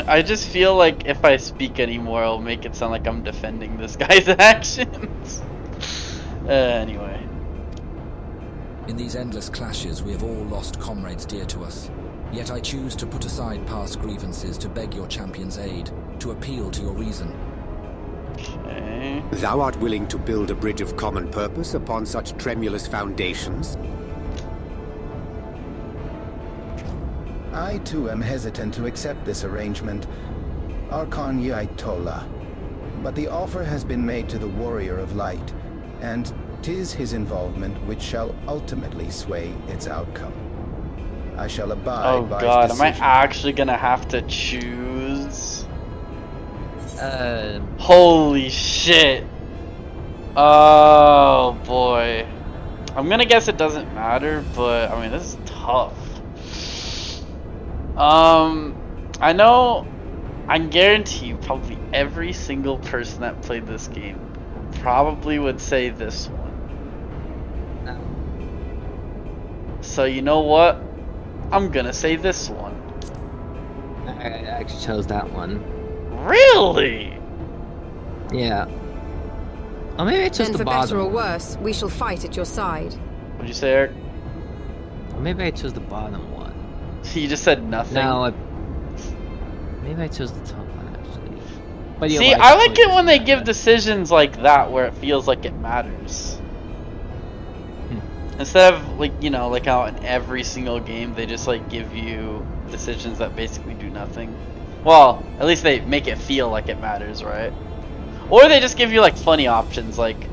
I just feel like if I speak anymore, it'll make it sound like I'm defending this guy's actions. Anyway. In these endless clashes, we have all lost comrades dear to us. Yet I choose to put aside past grievances to beg your champion's aid, to appeal to your reason. Okay. Thou art willing to build a bridge of common purpose upon such tremulous foundations? I too am hesitant to accept this arrangement, Archon Y'Aytolla. But the offer has been made to the Warrior of Light, and 'tis his involvement which shall ultimately sway its outcome. I shall abide by his decision. Am I actually gonna have to choose? Holy shit. Oh boy. I'm gonna guess it doesn't matter, but I mean, this is tough. I know, I guarantee you probably every single person that played this game probably would say this one. So you know what? I'm gonna say this one. I actually chose that one. Really? Yeah. Oh, maybe I chose then the for bottom. better or worse, we shall fight at your side. What'd you say, Eric? Or maybe I chose the bottom one. You just said nothing. No, maybe I chose the top one actually. But see, I like it when they give decisions like that where it feels like it matters. Instead of like, you know, like how in every single game they just like give you decisions that basically do nothing. Well, at least they make it feel like it matters, right? Or they just give you like funny options, like 2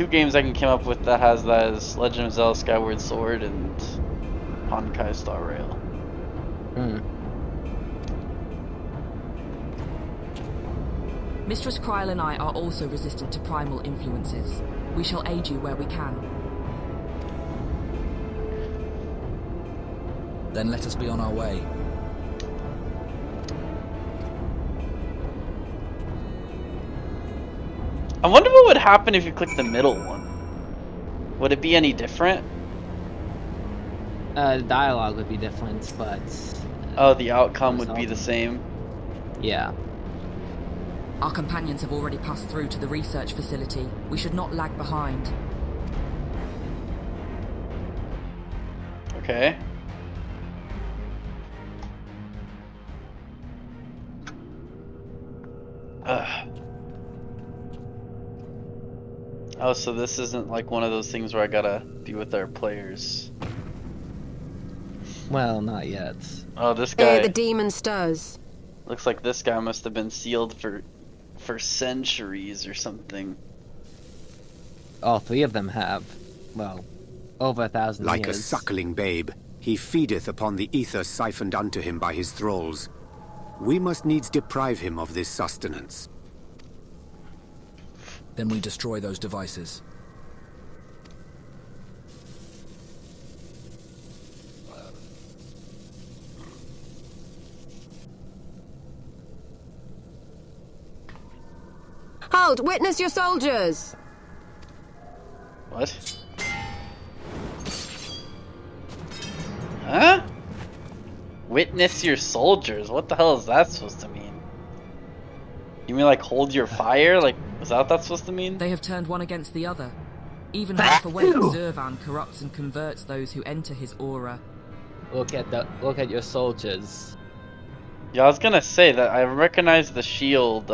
games I can come up with that has that is Legend of Zelda Skyward Sword and Honkai Star Rail. Mistress Kryl and I are also resistant to primal influences. We shall aid you where we can. Then let us be on our way. I wonder what would happen if you click the middle one. Would it be any different? The dialogue would be different, but... oh, the outcome would be the same? Yeah. Our companions have already passed through to the research facility. We should not lag behind. Okay. Oh, so this isn't like one of those things where I gotta be with our players. Well, not yet. Oh, this guy. The demon stirs. Looks like this guy must have been sealed for centuries or something. All 3 of them have. Well, over 1,000 years. Like a suckling babe, he feedeth upon the ether siphoned unto him by his thralls. We must needs deprive him of this sustenance. Then we destroy those devices. Halt! Witness your soldiers! What? Huh? Witness your soldiers? What the hell is that supposed to mean? You mean like hold your fire? Like, is that what that's supposed to mean? They have turned one against the other. Even half awake, Zurvan corrupts and converts those who enter his aura. Look at your soldiers. Yeah, I was gonna say that I recognize the shield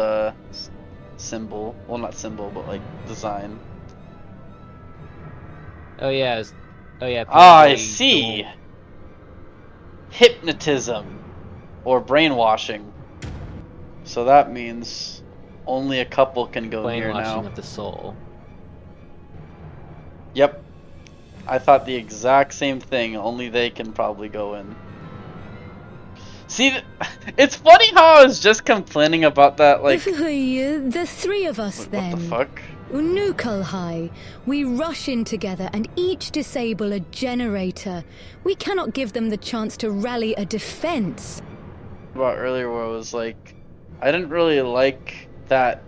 symbol. Well, not symbol, but like design. Oh yeah. Oh yeah. Ah, I see. Gold. Hypnotism or brainwashing. So that means only a couple can go here now. Brainwashing of the soul. Yep. I thought the exact same thing, only they can probably go in. See, it's funny how I was just complaining about that, like... The 3 of us, then. What the fuck? 𝕬𝖊𝖆, we rush in together and each disable a generator. We cannot give them the chance to rally a defense. About earlier where I was like, I didn't really like that,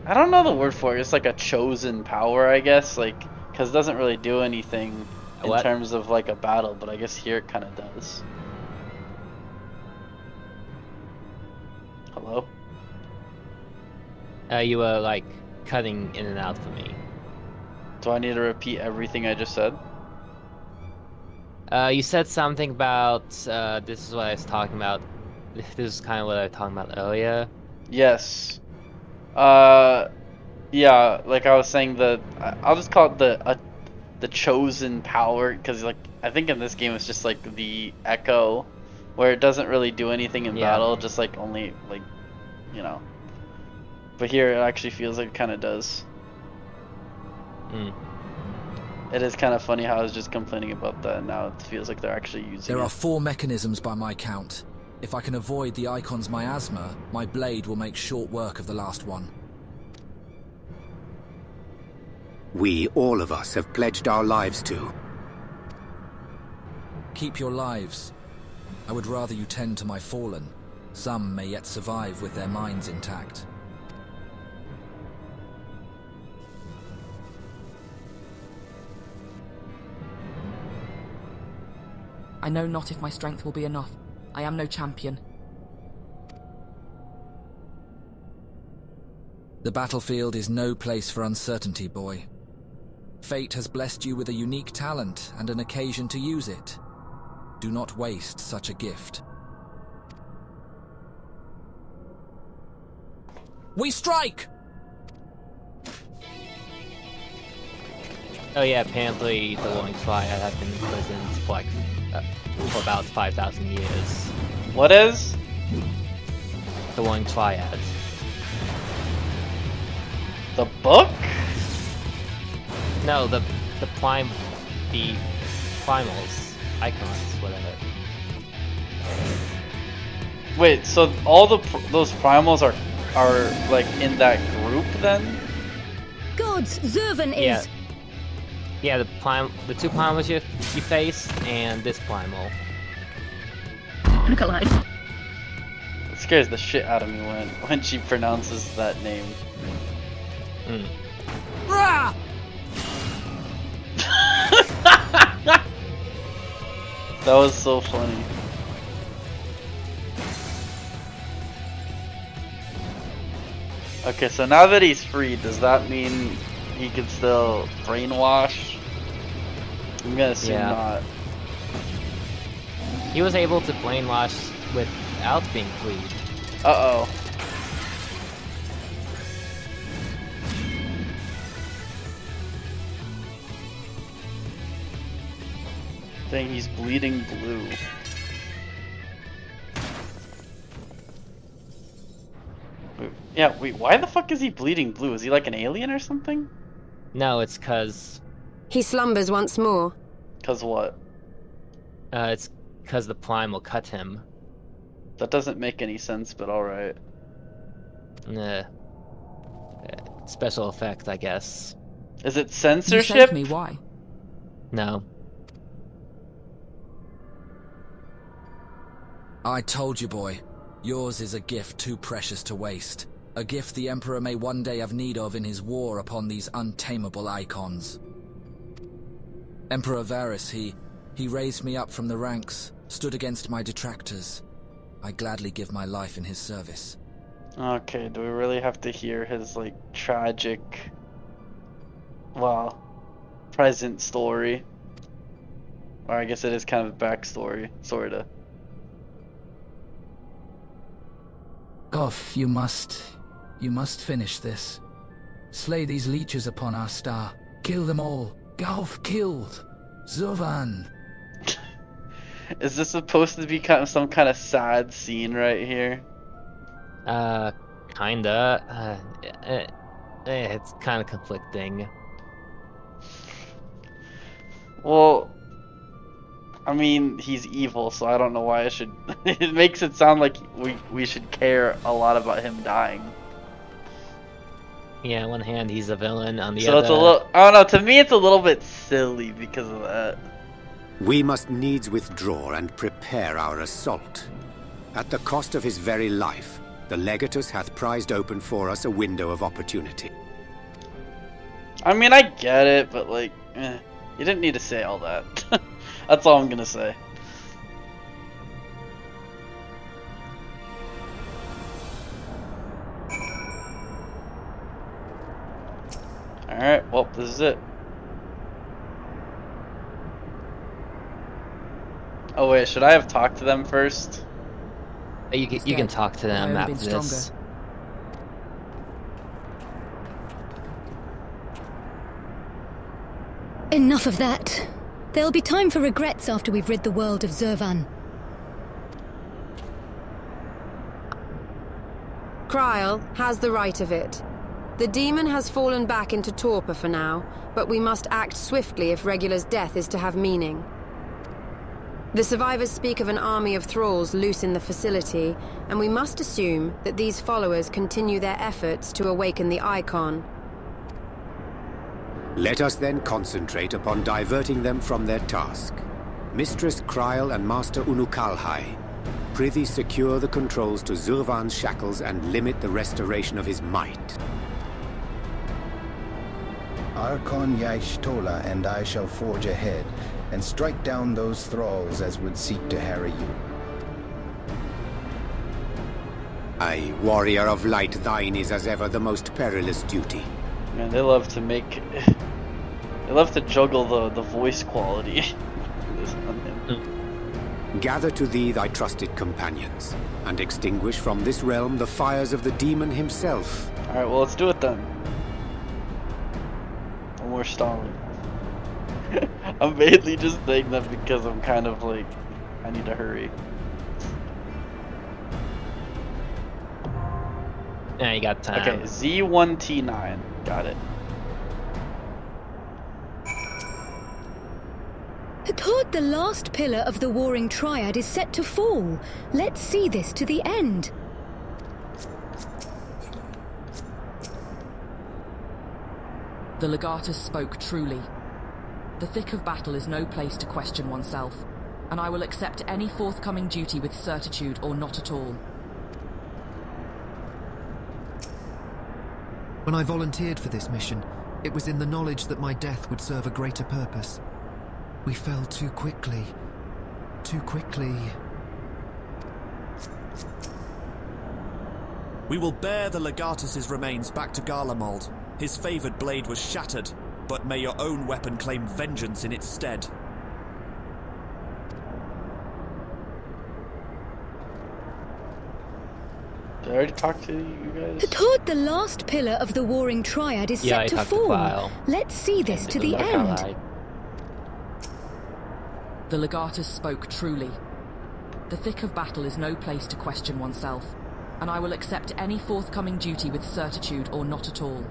I don't know the word for it. It's like a chosen power, I guess. Like, because it doesn't really do anything in terms of like a battle, but I guess here it kind of does. Hello? You were like cutting in and out for me. Do I need to repeat everything I just said? You said something about, this is what I was talking about. This is kind of what I was talking about earlier. Yes. Yeah, like I was saying, I'll just call it the chosen power, because like I think in this game it's just like the echo, where it doesn't really do anything in battle, just like only like, you know. But here it actually feels like it kind of does. It is kind of funny how I was just complaining about that, and now it feels like they're actually using There it. are 4 mechanisms by my count. If I can avoid the icon's miasma, my blade will make short work of the last one. We, all of us, have pledged our lives to. Keep your lives. I would rather you tend to my fallen. Some may yet survive with their minds intact. I know not if my strength will be enough. I am no champion. The battlefield is no place for uncertainty, boy. Fate has blessed you with a unique talent and an occasion to use it. Do not waste such a gift. We strike! Oh yeah, apparently the 𝕬𝖓𝖆 have been imprisoned for like for about 5,000 years. What is? The 𝕬𝖓𝖆. The book? No, the primals, icons, whatever. Wait, so all those primals are like in that group then? Gods, 𝕬𝖊𝖆 is. Yeah, the 2 primals you face, and this primal. Look alive. It scares the shit out of me when she pronounces that name. Rah! That was so funny. Okay, so now that he's free, does that mean he can still brainwash? I'm gonna assume not. He was able to brainwash without being freed. Uh-oh. Dang, he's bleeding blue. Wait, why the fuck is he bleeding blue? Is he like an alien or something? No, it's cause... He slumbers once more. Cause what? It's cause the primal cut him. That doesn't make any sense, but alright. Special effect, I guess. Is it censorship? You said to me why? No. I told you, boy. Yours is a gift too precious to waste. A gift the Emperor may one day have need of in his war upon these untamable icons. Emperor Varys, he raised me up from the ranks, stood against my detractors. I gladly give my life in his service. Okay, do we really have to hear his, like, tragic, well, present story? Or I guess it is kind of a backstory, sorta. Goff, you must finish this. Slay these leeches upon our star. Kill them all. Goff killed. Zovan. Is this supposed to be kind of some kind of sad scene right here? Kinda. It's kind of conflicting. Well, I mean, he's evil, so I don't know why I should... It makes it sound like we should care a lot about him dying. Yeah, on one hand he's a villain, on the so other... it's a little... I don't know, to me it's a little bit silly because of that. We must needs withdraw and prepare our assault. At the cost of his very life, The Legatus hath prized open for us a window of opportunity. I mean, I get it, but like, you didn't need to say all that. That's all I'm gonna say. Alright, well, this is it. Oh wait, should I have talked to them first? You can talk to them after this. Enough of that. There'll be time for regrets after we've rid the world of Zurvan. Kryl has the right of it. The demon has fallen back into torpor for now, but we must act swiftly if Regula's death is to have meaning. The survivors speak of an army of thralls loose in the facility, and we must assume that these followers continue their efforts to awaken the icon. Let us then concentrate upon diverting them from their task. Mistress Kryl and Master 𝕬𝖊𝖆, prithee secure the controls to Zurvan's shackles and limit the restoration of his might. Archon Y'shtola and I shall forge ahead, and strike down those thralls as would seek to harry you. Aye, warrior of light, thine is as ever the most perilous duty. Man, they love to make... they love to juggle the voice quality. Gather to thee thy trusted companions, and extinguish from this realm the fires of the demon himself. Alright, well, let's do it then. No more stalling. I'm mainly just saying that because I'm kind of like, I need to hurry. Yeah, you got time. Okay, 𝕬1T9. Got it. Toward the last pillar of the warring triad is set to fall. Let's see this to the end. The Legatus spoke truly. The thick of battle is no place to question oneself, and I will accept any forthcoming duty with certitude or not at all. When I volunteered for this mission, it was in the knowledge that my death would serve a greater purpose. We fell too quickly. Too quickly. We will bear the Legatus's remains back to Garlemald. His favoured blade was shattered, but may your own weapon claim vengeance in its stead. Did I already talk to you guys? Toward the last pillar of the warring triad is set to fall. Let's see this to the end. The Legatus spoke truly. The thick of battle is no place to question oneself, and I will accept any forthcoming duty with certitude or not at all.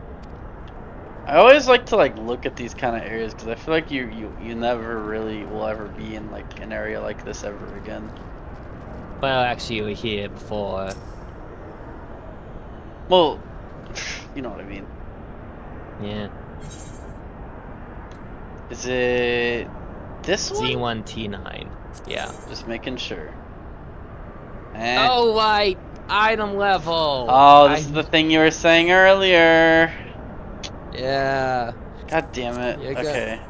I always like to look at these kind of areas because I feel like you never really will ever be in like an area like this ever again. Well, actually, you were here before. Well, you know what I mean. Yeah. Is it this one? 𝕬1T9. Yeah. Just making sure. Oh, right. Item level. Oh, this is the thing you were saying earlier. Yeah. God damn it. You're okay.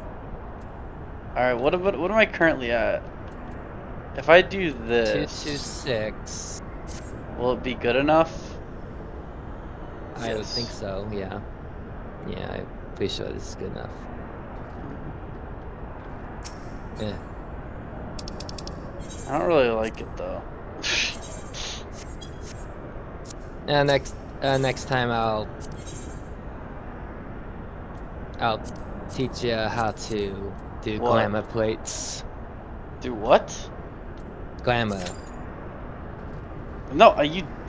Alright, what am I currently at? If I do this 226. Will it be good enough? I would think so, yeah. Yeah, I'm pretty sure this is good enough. Yeah. I don't really like it though. Next time I'll teach you how to do glamour plates. Do what? Glamour. No,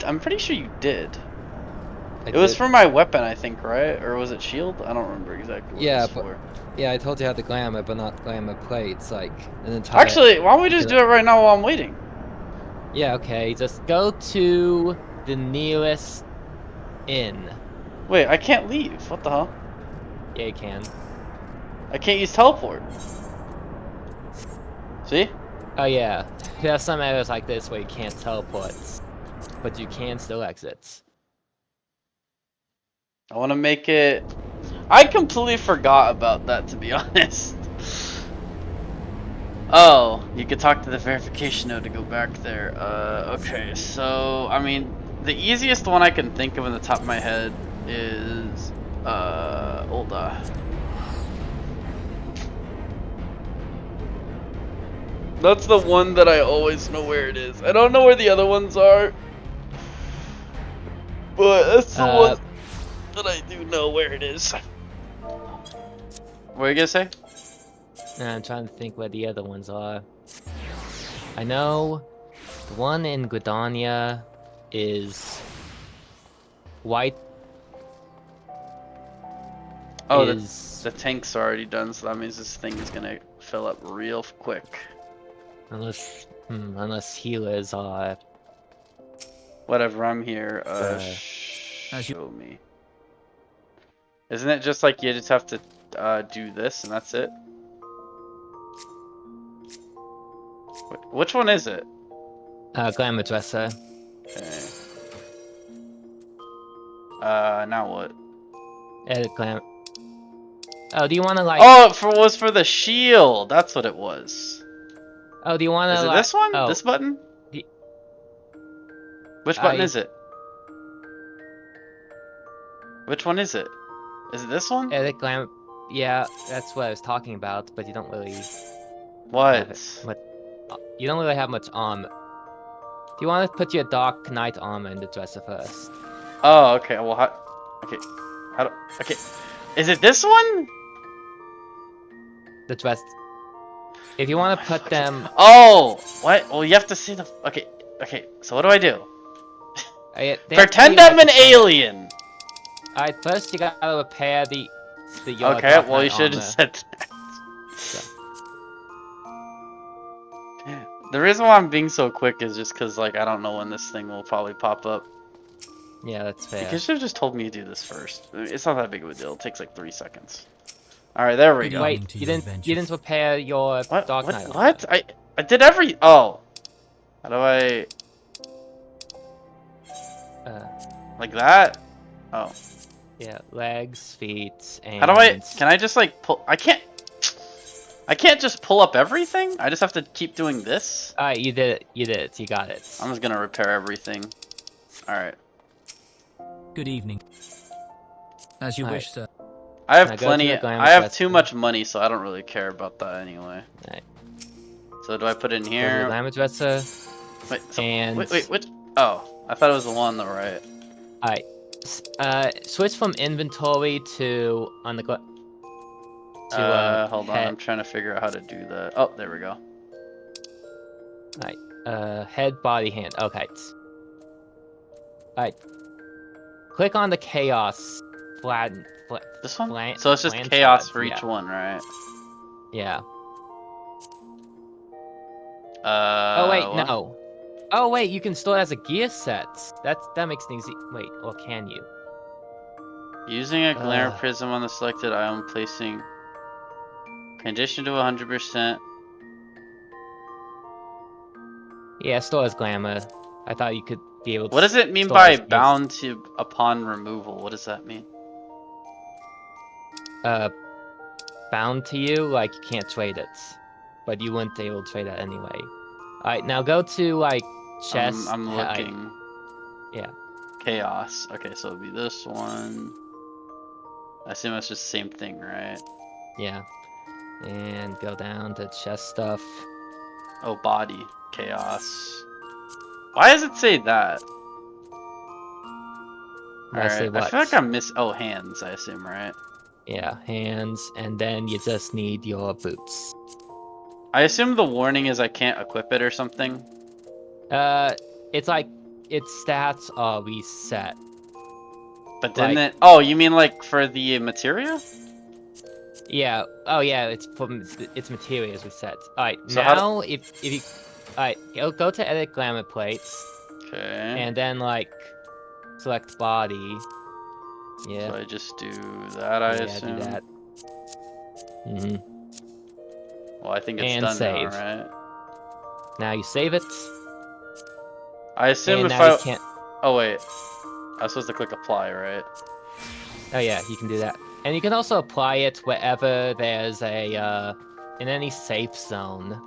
I'm pretty sure you did. It was for my weapon, I think, right? Or was it shield? I don't remember exactly what it was for. Yeah, I told you how to glamour, but not glamour plates, like an entire... Actually, why don't we just do it right now while I'm waiting? Yeah, okay, just go to the nearest inn. Wait, I can't leave. What the hell? Yeah, you can. I can't use teleport. See? Oh yeah, there are some areas like this where you can't teleport. but you can still exit. I want to make it... I completely forgot about that, to be honest. Oh, you could talk to the verification node to go back there. Okay, so, I mean, the easiest one I can think of in the top of my head is, hold on. That's the one that I always know where it is. I don't know where the other ones are, but that's the one that I do know where it is. What are you gonna say? Nah, I'm trying to think where the other ones are. I know the one in 𝕬𝖊𝖆 is white. Oh, the tank's already done, so that means this thing is gonna fill up real quick. Unless healers are. Whatever, I'm here. Show me. Isn't it just like you just have to do this and that's it? Which one is it? 𝕬𝖊𝖆𝖊𝖏. Okay. Now what? Edit glam. Oh, do you want to like? Oh, it was for the shield. That's what it was. Oh, do you want to? Is it like... this one? Oh. This button? Which button is it? Which one is it? Is it this one? Edit glam. Yeah, that's what I was talking about, but you don't really. What? You don't really have much armor. Do you want to put your Dark Knight armor in the dresser first? Oh, okay. Well, okay. Is it this one? The dress. If you want to put them. Oh, what? Well, you have to see the. Okay. So what do I do? Pretend I'm an alien. Alright, first you gotta repair the okay, well you should have said that. The reason why I'm being so quick is just because, like, I don't know when this thing will probably pop up. Yeah, that's fair. You should have just told me to do this first. It's not that big of a deal. It takes like 3 seconds. Alright, there we go. Wait, you didn't repair your Dark Knight. What? I did every... Oh. How do I... like that? Oh. Yeah, legs, feet, and... How do I... Can I just, like, pull... I can't just pull up everything? I just have to keep doing this? Alright, you did it. You got it. I'm just gonna repair everything. Alright. Good evening. As you wish, sir. I have plenty... I have too much money, so I don't really care about that anyway. Right. So do I put it in here? Dresser. Wait, which... Oh, I thought it was the one on the right. Alright. Switch from inventory to on the hold on, I'm trying to figure out how to do that. Oh, there we go. Alright, head, body, hand. Okay. Alright. Click on the chaos this one? So it's just chaos for each one, right? Yeah. Oh wait, no. Oh wait, you can store it as a gear set. That makes things wait, or can you? Using a glare prism on the selected item, placing condition to 100%. Yeah, store as glamour. I thought you could be able to. What does it mean by bound to upon removal? What does that mean? Bound to you, like you can't trade it, but you wouldn't be able to trade that anyway. Alright, now go to like chest. I'm looking. Yeah. Chaos. Okay, so it'll be this one. I assume it's just the same thing, right? Yeah. And go down to chest stuff. Oh, body. Chaos. Why does it say that? Alright, I feel like I'm oh, hands, I assume, right? Yeah, hands, and then you just need your boots. I assume the warning is I can't equip it or something? It's like, its stats are reset. But didn't it... Oh, you mean like for the materia? Yeah. Oh yeah, it's from its materials reset. Alright, so now if you... Alright, go to edit glamour plates. Okay. And then like, select body. Yeah. So I just do that, I assume? Yeah, do that. Well, I think it's done now, right? Now you save it. I assume and if now you can't... Oh wait, I was supposed to click apply, right? Oh yeah, you can do that. And you can also apply it wherever there's a, in any safe zone.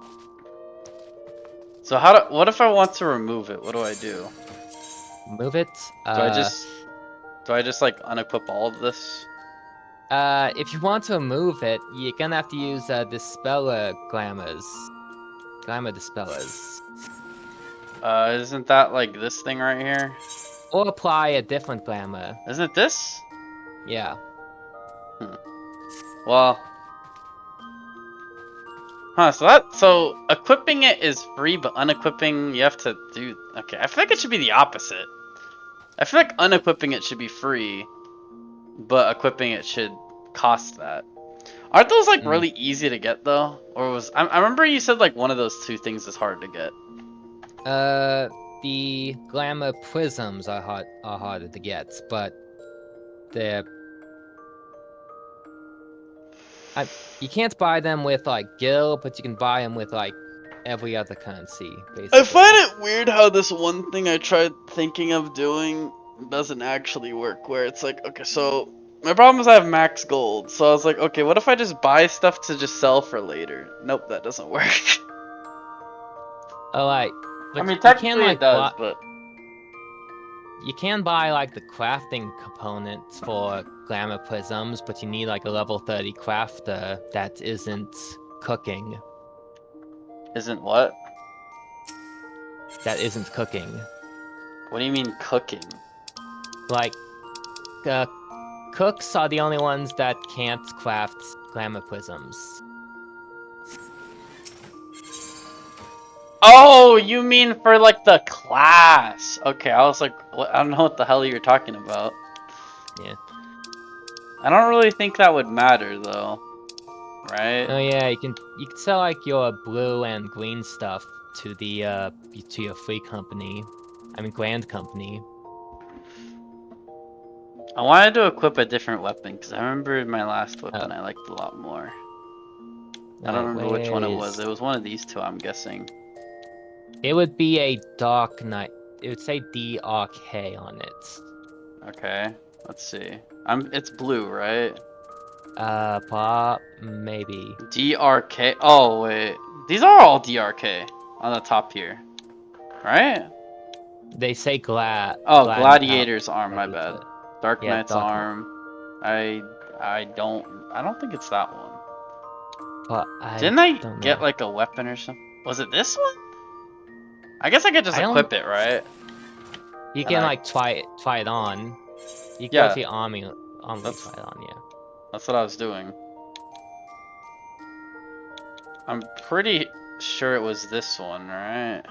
So what if I want to remove it? What do I do? Move it? Do I just like unequip all of this? If you want to remove it, you're gonna have to use, 𝕬𝖊𝖆𝖊𝖆. Glamour dispellers. Isn't that like this thing right here? Or apply a different glamour. Isn't it this? Yeah. Well. So equipping it is free, but unequipping you have to do. Okay, I feel like it should be the opposite. I feel like unequipping it should be free, but equipping it should cost that. Aren't those like really easy to get though? Or was I remember you said like one of those two things is hard to get. The glamour prisms are harder to get, but they're you can't buy them with like Gil, but you can buy them with like every other currency, basically. I find it weird how this one thing I tried thinking of doing doesn't actually work, where it's like, okay, so my problem is I have max gold, so I was like, okay, what if I just buy stuff to just sell for later? Nope, that doesn't work. Oh, I mean, technically it does, but you can buy like the crafting components for glamour prisms, but you need like a level 30 crafter that isn't cooking. Isn't what? That isn't cooking. What do you mean cooking? Like, cooks are the only ones that can't craft glamour prisms. Oh, you mean for like the class? Okay, I was like, what? I don't know what the hell you're talking about. Yeah. I don't really think that would matter though, right? Oh yeah, you can sell like your blue and green stuff to the to your free company. I mean grand company. I wanted to equip a different weapon because I remember my last weapon I liked a lot more. I don't remember which one it was. It was one of these two, I'm guessing. It would be a Dark Knight. It would say 𝕬𝖊𝖆𝖊𝖆 on it. Okay, let's see. It's blue, right? Maybe. 𝕬𝖊𝖆𝖆. Oh wait, these are all 𝕬𝖊𝖆𝖆 on the top here, right? They say Gladiator's arm. My bad. Dark Yeah, Knight's arm. I don't think it's that one. But Didn't I get like a weapon or something? Was it this one? I guess I could just equip it, right? You can like try it on. You can go to your army try it on, yeah. That's what I was doing. I'm pretty sure it was this one, right?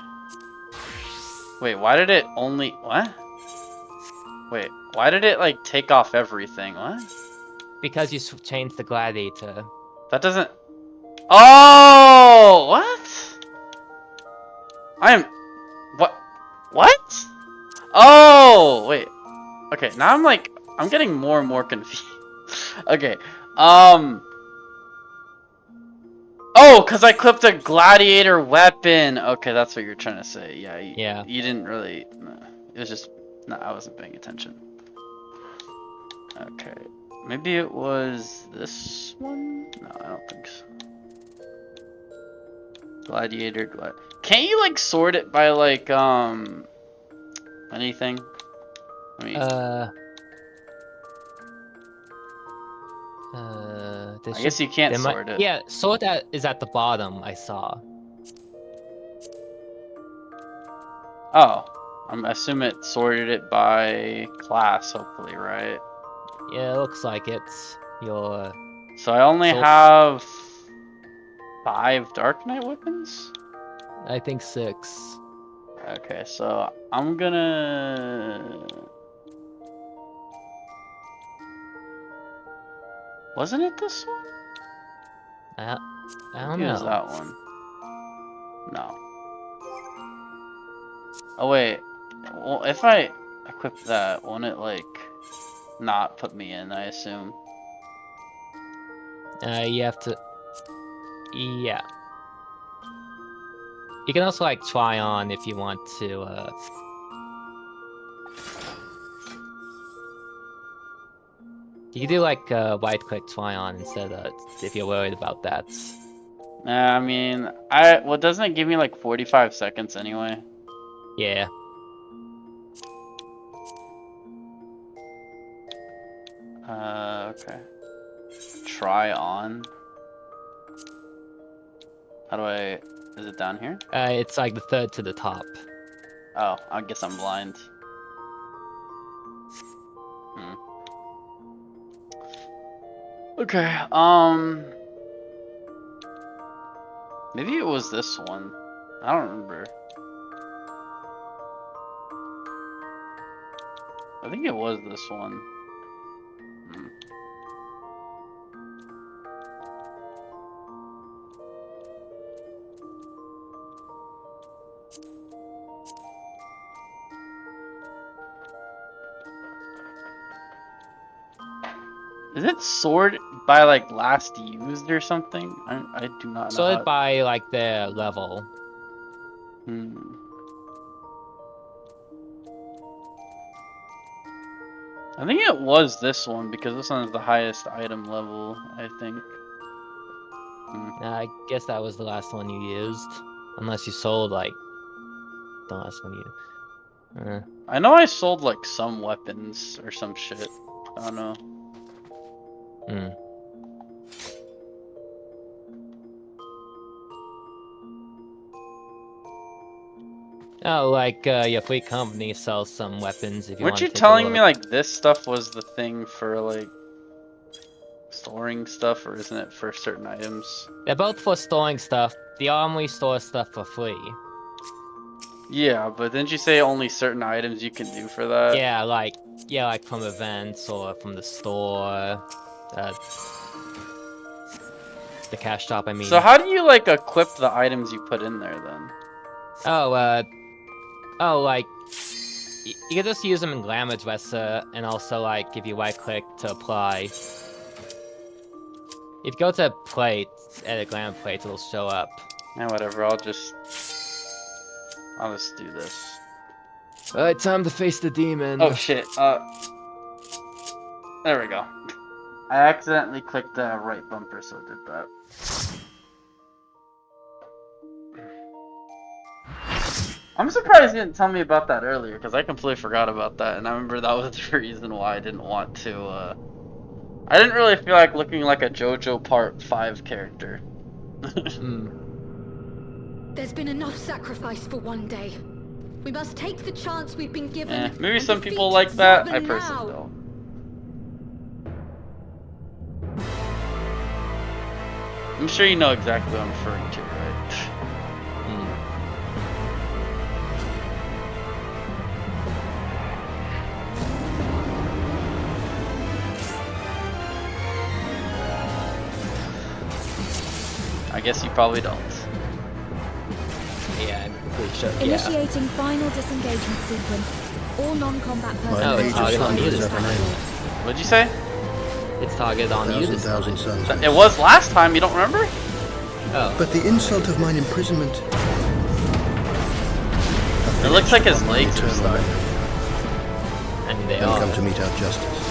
Wait, why did it only... What? Wait, why did it like take off everything? What? Because you changed the gladiator. That doesn't... Oh! What? What? Oh! Wait. Okay, now I'm getting more and more confused. Okay, oh, because I clipped a gladiator weapon. Okay, that's what you're trying to say. Yeah, you didn't really... It was just... No, I wasn't paying attention. Okay, maybe it was this one? No, I don't think so. Gladiator, Can't you like sort it by like anything? I mean, I guess you can't sort it. Yeah, sort that is at the bottom. I saw. Oh, I'm assuming it sorted it by class. Hopefully, right? Yeah, it looks like it's your. So I only have 5 Dark Knight weapons? I think 6. Okay, so I'm gonna... Wasn't it this one? I don't know. It was that one. No. Oh wait. Well, if I equip that, won't it like not put me in, I assume? You have to... Yeah. You can also like try on if you want to You can do like right click try on instead if you're worried about that. Nah, I mean, well, doesn't it give me like 45 seconds anyway? Yeah. Okay. Try on. How do I... Is it down here? It's like the third to the top. Oh, I guess I'm blind. Okay, maybe it was this one. I don't remember. I think it was this one. Is it sorted by like last used or something? I do not know. Sorted by like their level. I think it was this one because this one is the highest item level, I think. I guess that was the last one you used. Unless you sold like the last one you... I know I sold like some weapons or some shit. I don't know. Oh, like your fleet company sells some weapons if you Weren't want you to take a telling me look. like this stuff was the thing for like storing stuff, or isn't it for certain items? They're both for storing stuff. The armory stores stuff for free. Yeah, but didn't you say only certain items you can do for that? Yeah, like from events or from the store. The cash shop, I mean. So how do you like equip the items you put in there then? Like you can just use them in 𝕬𝖊𝖆𝖆, and also like if you right click to apply. If you go to plate, edit 𝕬𝖊𝖆, it'll show up. Yeah, whatever. I'll just do this. Alright, time to face the demon. Oh shit. There we go. I accidentally clicked the right bumper, so it did that. I'm surprised you didn't tell me about that earlier, because I completely forgot about that, and I remember that was the reason why I didn't want to, I didn't really feel like looking like a JoJo Part 5 character. There's been enough sacrifice for one day. We must take the chance we've been given. Maybe some people like that, I personally don't. I'm sure you know exactly what I'm referring to, right? I guess you probably don't. Yeah, I'm pretty sure. Initiating final disengagement sequence. All non-combat personnel. Oh, it's targeted on you this time. What'd you say? It's targeted on you this time. It was last time, you don't remember? Oh. But the insult of mine imprisonment... It looks like his legs are stuck. And they and are. come to mete out justice.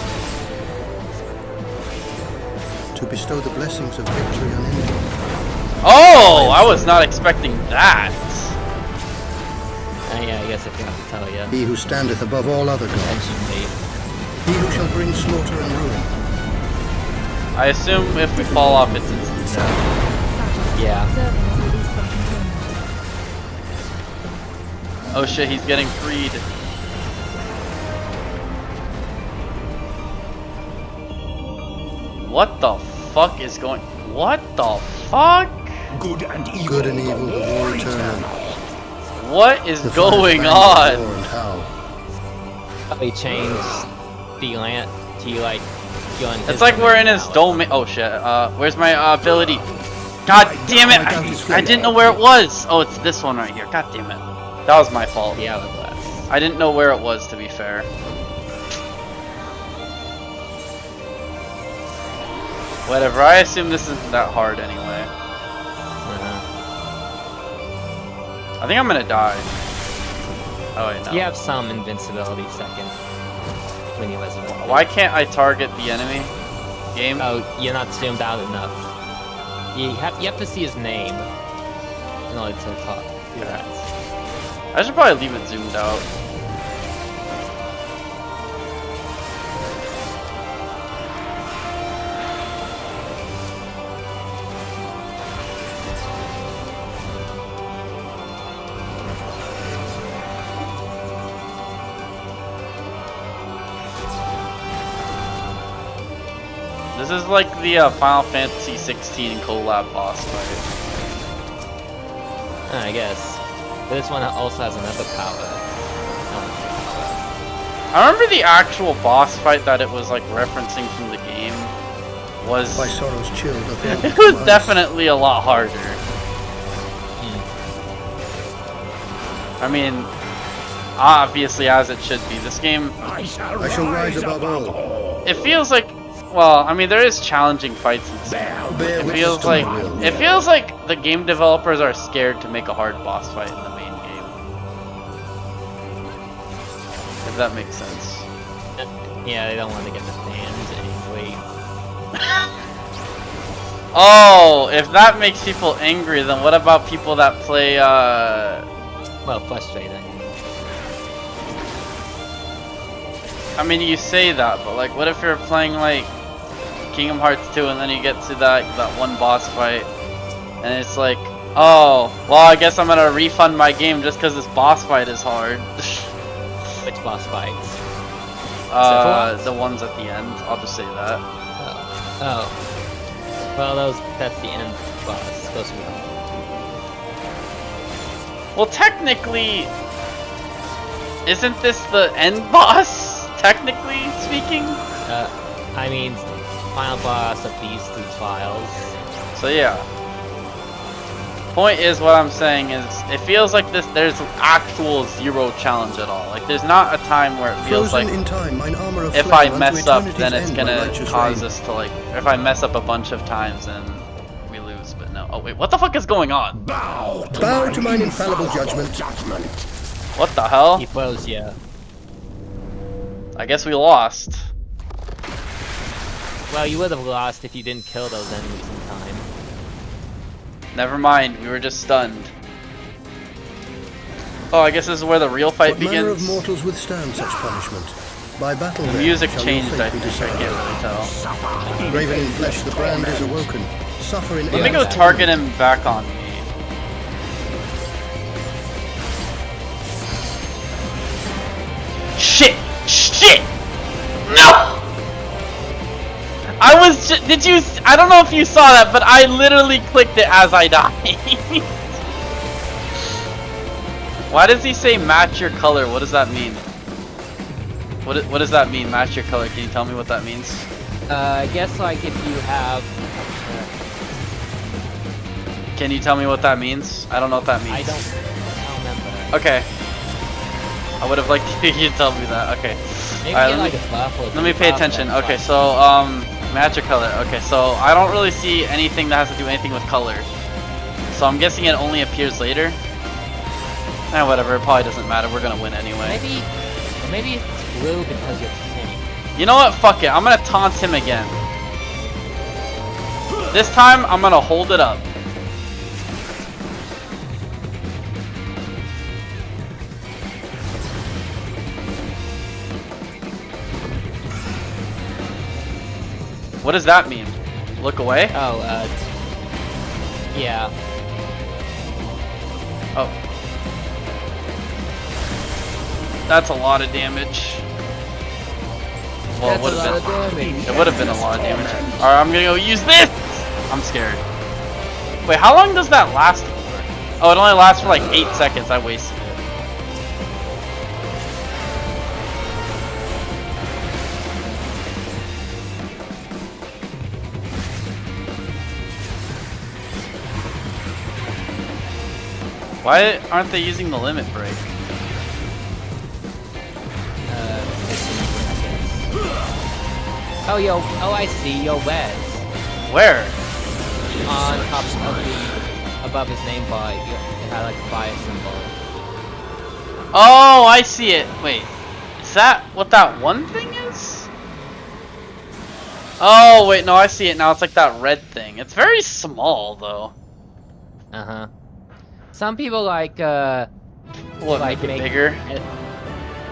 To bestow the blessings of victory on enemy. Oh, I was not expecting that. Yeah, I guess I forgot to tell you. He who standeth above all other gods. He who shall bring slaughter and ruin. I assume if we fall off, it's instant death. Yeah. Oh shit, he's getting freed. What the fuck is going... What the fuck? Good and evil will return. What is going on? They changed the land to like... It's like we're in his domain. Oh shit, where's my ability? God damn it! I didn't know where it was! Oh, it's this one right here. God damn it. That was my fault. Yeah, it was. I didn't know where it was, to be fair. Whatever, I assume this isn't that hard anyway. I think I'm gonna die. Oh wait, no. You have some invincibility second. when you resurrect. Why can't I target the enemy? Game? Oh, you're not zoomed out enough. You have to see his name in order to talk. Do that. I should probably leave it zoomed out. This is like the Final Fantasy 16 collab boss fight. I guess. This one also has another power. I remember the actual boss fight that it was like referencing from the game was. By sorrow's chill. It was definitely a lot harder. I mean, obviously as it should be. This game. I shall rise above all. It feels like. Well, I mean, there is challenging fights in this game. It feels like the game developers are scared to make a hard boss fight in the main game. If that makes sense. Yeah, they don't want to get the fans angry. Oh, if that makes people angry, then what about people that play, well, frustrating. I mean, you say that, but like, what if you're playing like Kingdom Hearts 2 and then you get to that one boss fight and it's like, oh, well, I guess I'm gonna refund my game just because this boss fight is hard. Which boss fights? The ones at the end. I'll just say that. Oh. Well, that's the end boss. It's supposed to be hard. Well, technically, isn't this the end boss? Technically speaking? I mean, final boss of these 3 trials. So yeah. Point is, what I'm saying is, it feels like there's actual zero challenge at all. Like, there's not a time where it feels like in time, mine armor of if I flame mess unto up, then it's eternity's gonna end, my cause righteous us to like, if I mess up a bunch of times, then we lose, but no. Oh wait, what the fuck is going on? Bow to mine infallible judgment. What the hell? He froze, yeah. I guess we lost. Well, you would have lost if you didn't kill those enemies in time. Never mind, we were just stunned. Oh, I guess this is where the real fight What manner of begins. mortals withstand such punishment? By battle. The then music shall your changed, fate I be think. I decided. can't really tell. Raven in flesh, the brand is awoken. Suffer in Let me go target him back on me. Shit! Shit! No! I was did you, I don't know if you saw that, but I literally clicked it as I died. Why does he say match your color? What does that mean? What does that mean, match your color? Can you tell me what that means? I guess like if you have... Can you tell me what that means? I don't know what that means. I don't remember. Okay. I would have liked you to tell me that. Okay. Maybe Alright, like a buff or let me pay attention. Okay, so match your color. Okay, so I don't really see anything that has to do anything with color. So I'm guessing it only appears later. Whatever, it probably doesn't matter. We're gonna win anyway. Maybe it's blue because you're pink. You know what? Fuck it. I'm gonna taunt him again. This time, I'm gonna hold it up. What does that mean? Look away? Oh, yeah. Oh. That's a lot of damage. Well, it would have been. It would have been a lot of damage. Alright, I'm gonna go use this! I'm scared. Wait, how long does that last for? Oh, it only lasts for like 8 seconds. I wasted it. Why aren't they using the limit break? Oh, I see, your res. Where? On top of above his name bar, it had like a fire symbol. Oh, I see it. Wait, Is that what that one thing is? Oh, wait, no, I see it now. It's like that red thing. It's very small, though. Uh-huh. Some people like, what, like make it bigger?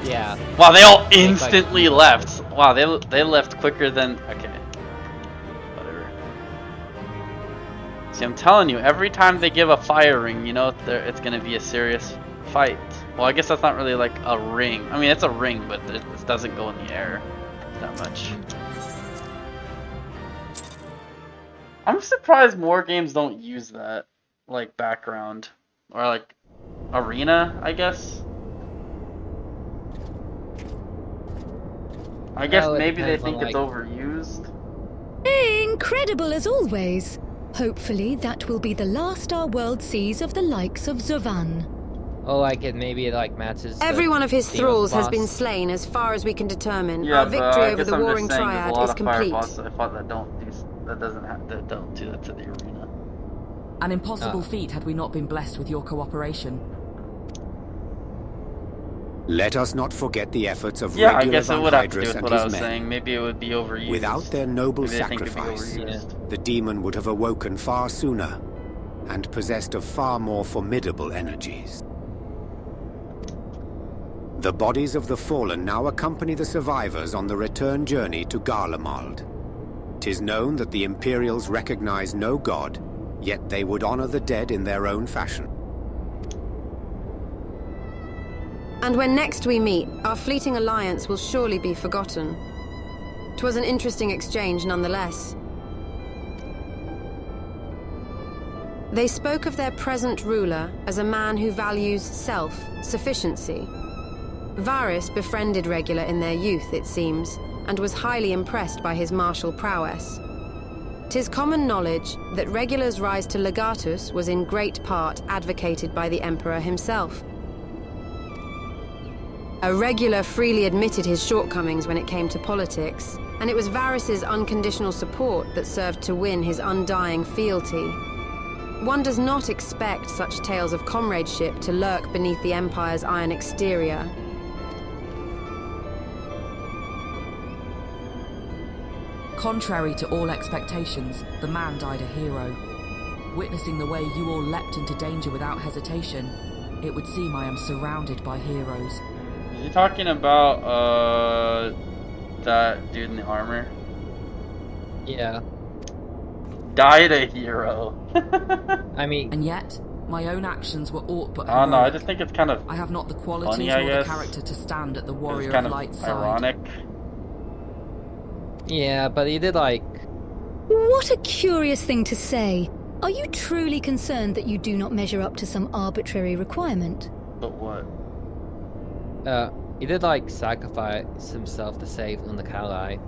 Yeah. Wow, they all instantly left. Wow, they left quicker than... Okay. Whatever. See, I'm telling you, every time they give a fire ring, you know, it's gonna be a serious fight. Well, I guess that's not really like a ring. I mean, it's a ring, but it doesn't go in the air that much. I'm surprised more games don't use that, like, background. Or, like, arena, I guess? I guess maybe they think it's overused. Incredible as always. Hopefully that will be the last our world sees of the likes of 𝕬𝖊𝖆. Oh, like it maybe it like matches. Every one of his thralls has been slain as far as we can determine. Our victory over the warring triad is complete. I thought that don't do that to the arena. An impossible feat had we not been blessed with your cooperation. Let us not forget the efforts of I regular guess it would have to do 𝕬𝖓𝖆 with and what I his was men. saying. Maybe it would be overused. Without their noble Maybe they think it'd be sacrifice, overused. the demon would have awoken far sooner and possessed of far more formidable energies. The bodies of the fallen now accompany the survivors on the return journey to 𝕬𝖊𝖆. 'Tis known that the Imperials recognize no god, yet they would honor the dead in their own fashion. And when next we meet, our fleeting alliance will surely be forgotten. 'Twas an interesting exchange nonetheless. They spoke of their present ruler as a man who values self-sufficiency. Varys befriended Regula in their youth, it seems, and was highly impressed by his martial prowess. 'Tis common knowledge that Regula's rise to legatus was in great part advocated by the Emperor himself. Regula freely admitted his shortcomings when it came to politics, and it was Varys's unconditional support that served to win his undying fealty. One does not expect such tales of comradeship to lurk beneath the Empire's iron exterior. Contrary to all expectations, the man died a hero. Witnessing the way you all leapt into danger without hesitation, it would seem I am surrounded by heroes. Is he talking about, that dude in the armor? Yeah. Died a hero. I mean... And yet, my own actions were aught but I don't know, I heroic. just think it's kind of I have not the qualities funny, nor the character to stand at the warrior of light's side. Ironic. Yeah, but he did like... What a curious thing to say. Are you truly concerned that you do not measure up to some arbitrary requirement? But what? He did like sacrifice himself to save 𝕬𝖊𝖆.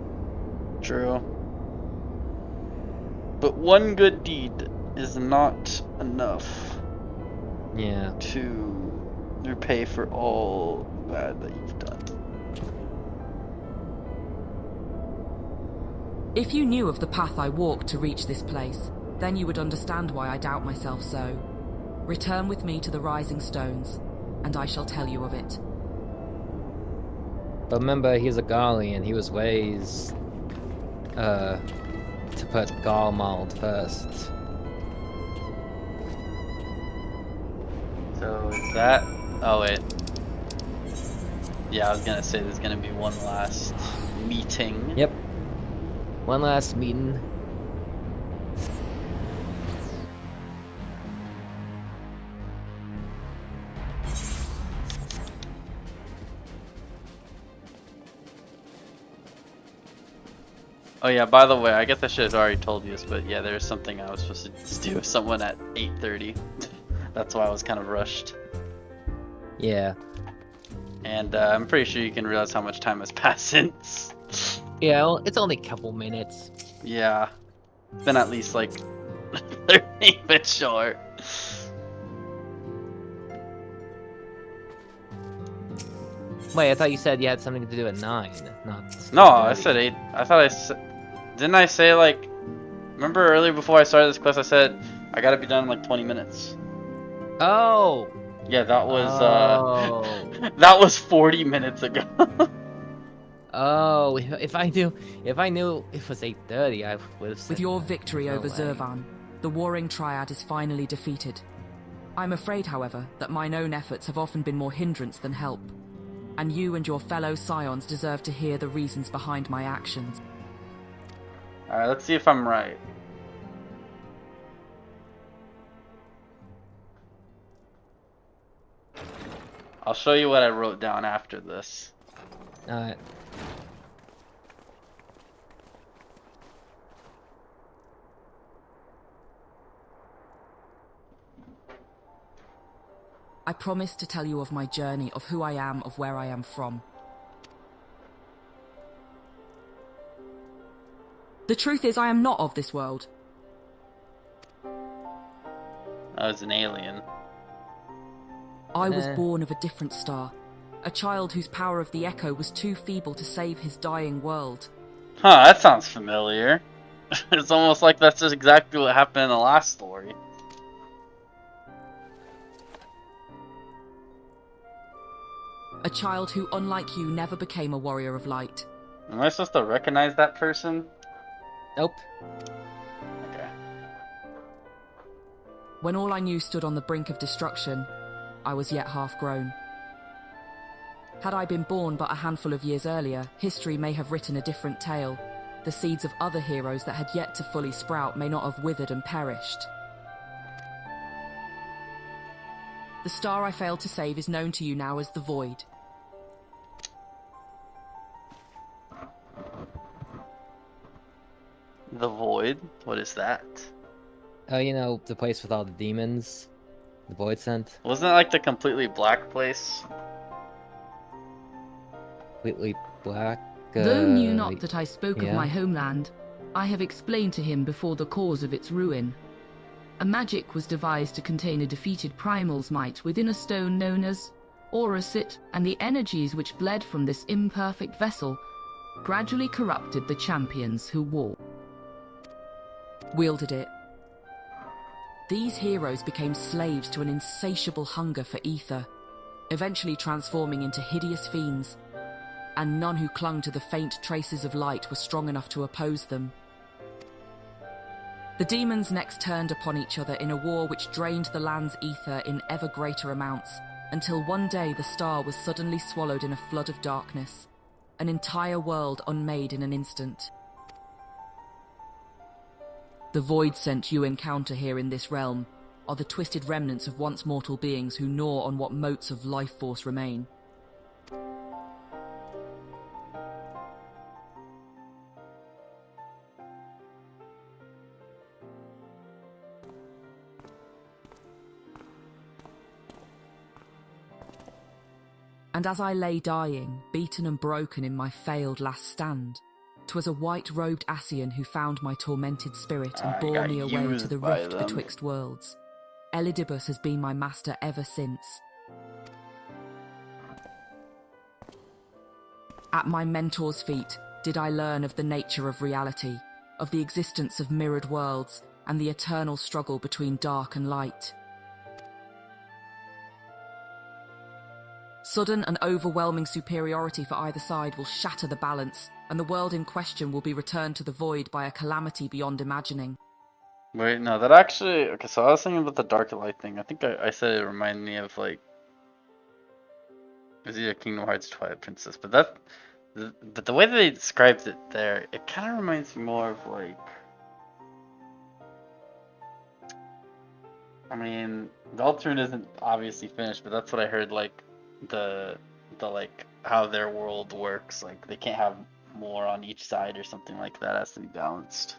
True. But one good deed is not enough. Yeah. To repay for all bad that you've done. If you knew of the path I walked to reach this place, then you would understand why I doubt myself so. Return with me to the Rising Stones, and I shall tell you of it. But remember, he's a Garlean. He was raised to put 𝕬𝖊𝖆 first. So is that... Oh wait. Yeah, I was gonna say there's gonna be one last meeting. Yep. One last meeting. Oh yeah, by the way, I guess I should have already told you this, but yeah, there's something I was supposed to do with someone at 8:30. That's why I was kind of rushed. Yeah. And I'm pretty sure you can realize how much time has passed since. Yeah, well, it's only a couple minutes. Yeah. It's been at least like 30 minutes short. Wait, I thought you said you had something to do at 9, not... No, I said 8. I thought I said... Didn't I say like... Remember earlier before I started this quest I said I gotta be done in like 20 minutes. Oh! Yeah, that was Oh. that was 40 minutes ago. Oh, if I knew it was 8:30, I would have said. With your victory no over way. 𝕬𝖓𝖈, the warring triad is finally defeated. I'm afraid, however, that mine own efforts have often been more hindrance than help, and you and your fellow scions deserve to hear the reasons behind my actions. Alright, let's see if I'm right. I'll show you what I wrote down after this. Alright. I promise to tell you of my journey, of who I am, of where I am from. The truth is, I am not of this world. I was an alien. I was born of a different star, a child whose power of the echo was too feeble to save his dying world. Huh, that sounds familiar. It's almost like that's just exactly what happened in the last story. A child who, unlike you, never became a warrior of light. Am I supposed to recognize that person? Nope. Okay. When all I knew stood on the brink of destruction, I was yet half grown. Had I been born but a handful of years earlier, history may have written a different tale. The seeds of other heroes that had yet to fully sprout may not have withered and perished. The star I failed to save is known to you now as the Void. The Void? What is that? Oh, you know, the place with all the demons? The Void sent? Wasn't it like the completely black place? Completely black? Though knew not that I spoke yeah. of my homeland, I have explained to him before the cause of its ruin. A magic was devised to contain a defeated primal's might within a stone known as 𝕬𝖓𝖈, and the energies which bled from this imperfect vessel gradually corrupted the champions who wore. Wielded it. These heroes became slaves to an insatiable hunger for ether, eventually transforming into hideous fiends, and none who clung to the faint traces of light were strong enough to oppose them. The demons next turned upon each other in a war which drained the land's ether in ever greater amounts, until one day the star was suddenly swallowed in a flood of darkness, an entire world unmade in an instant. The void scent you encounter here in this realm are the twisted remnants of once mortal beings who gnaw on what motes of life force remain. And as I lay dying, beaten and broken in my failed last stand, 'twas a white-robed Ascian who found my tormented spirit and bore me away to the rift betwixt worlds. Elidibus has been my master ever since. At my mentor's feet did I learn of the nature of reality, of the existence of mirrored worlds, and the eternal struggle between dark and light. Sudden and overwhelming superiority for either side will shatter the balance, and the world in question will be returned to the void by a calamity beyond imagining. Wait, no, that actually... Okay, so I was thinking about the Dark Light thing. I think I said it reminded me of, like... It was either Kingdom Hearts Twilight Princess, but that... But the way that they described it there, it kind of reminds me more of, like... I mean, Deltarune isn't obviously finished, but that's what I heard, like... the like how their world works, like they can't have more on each side or something like that. It has to be balanced.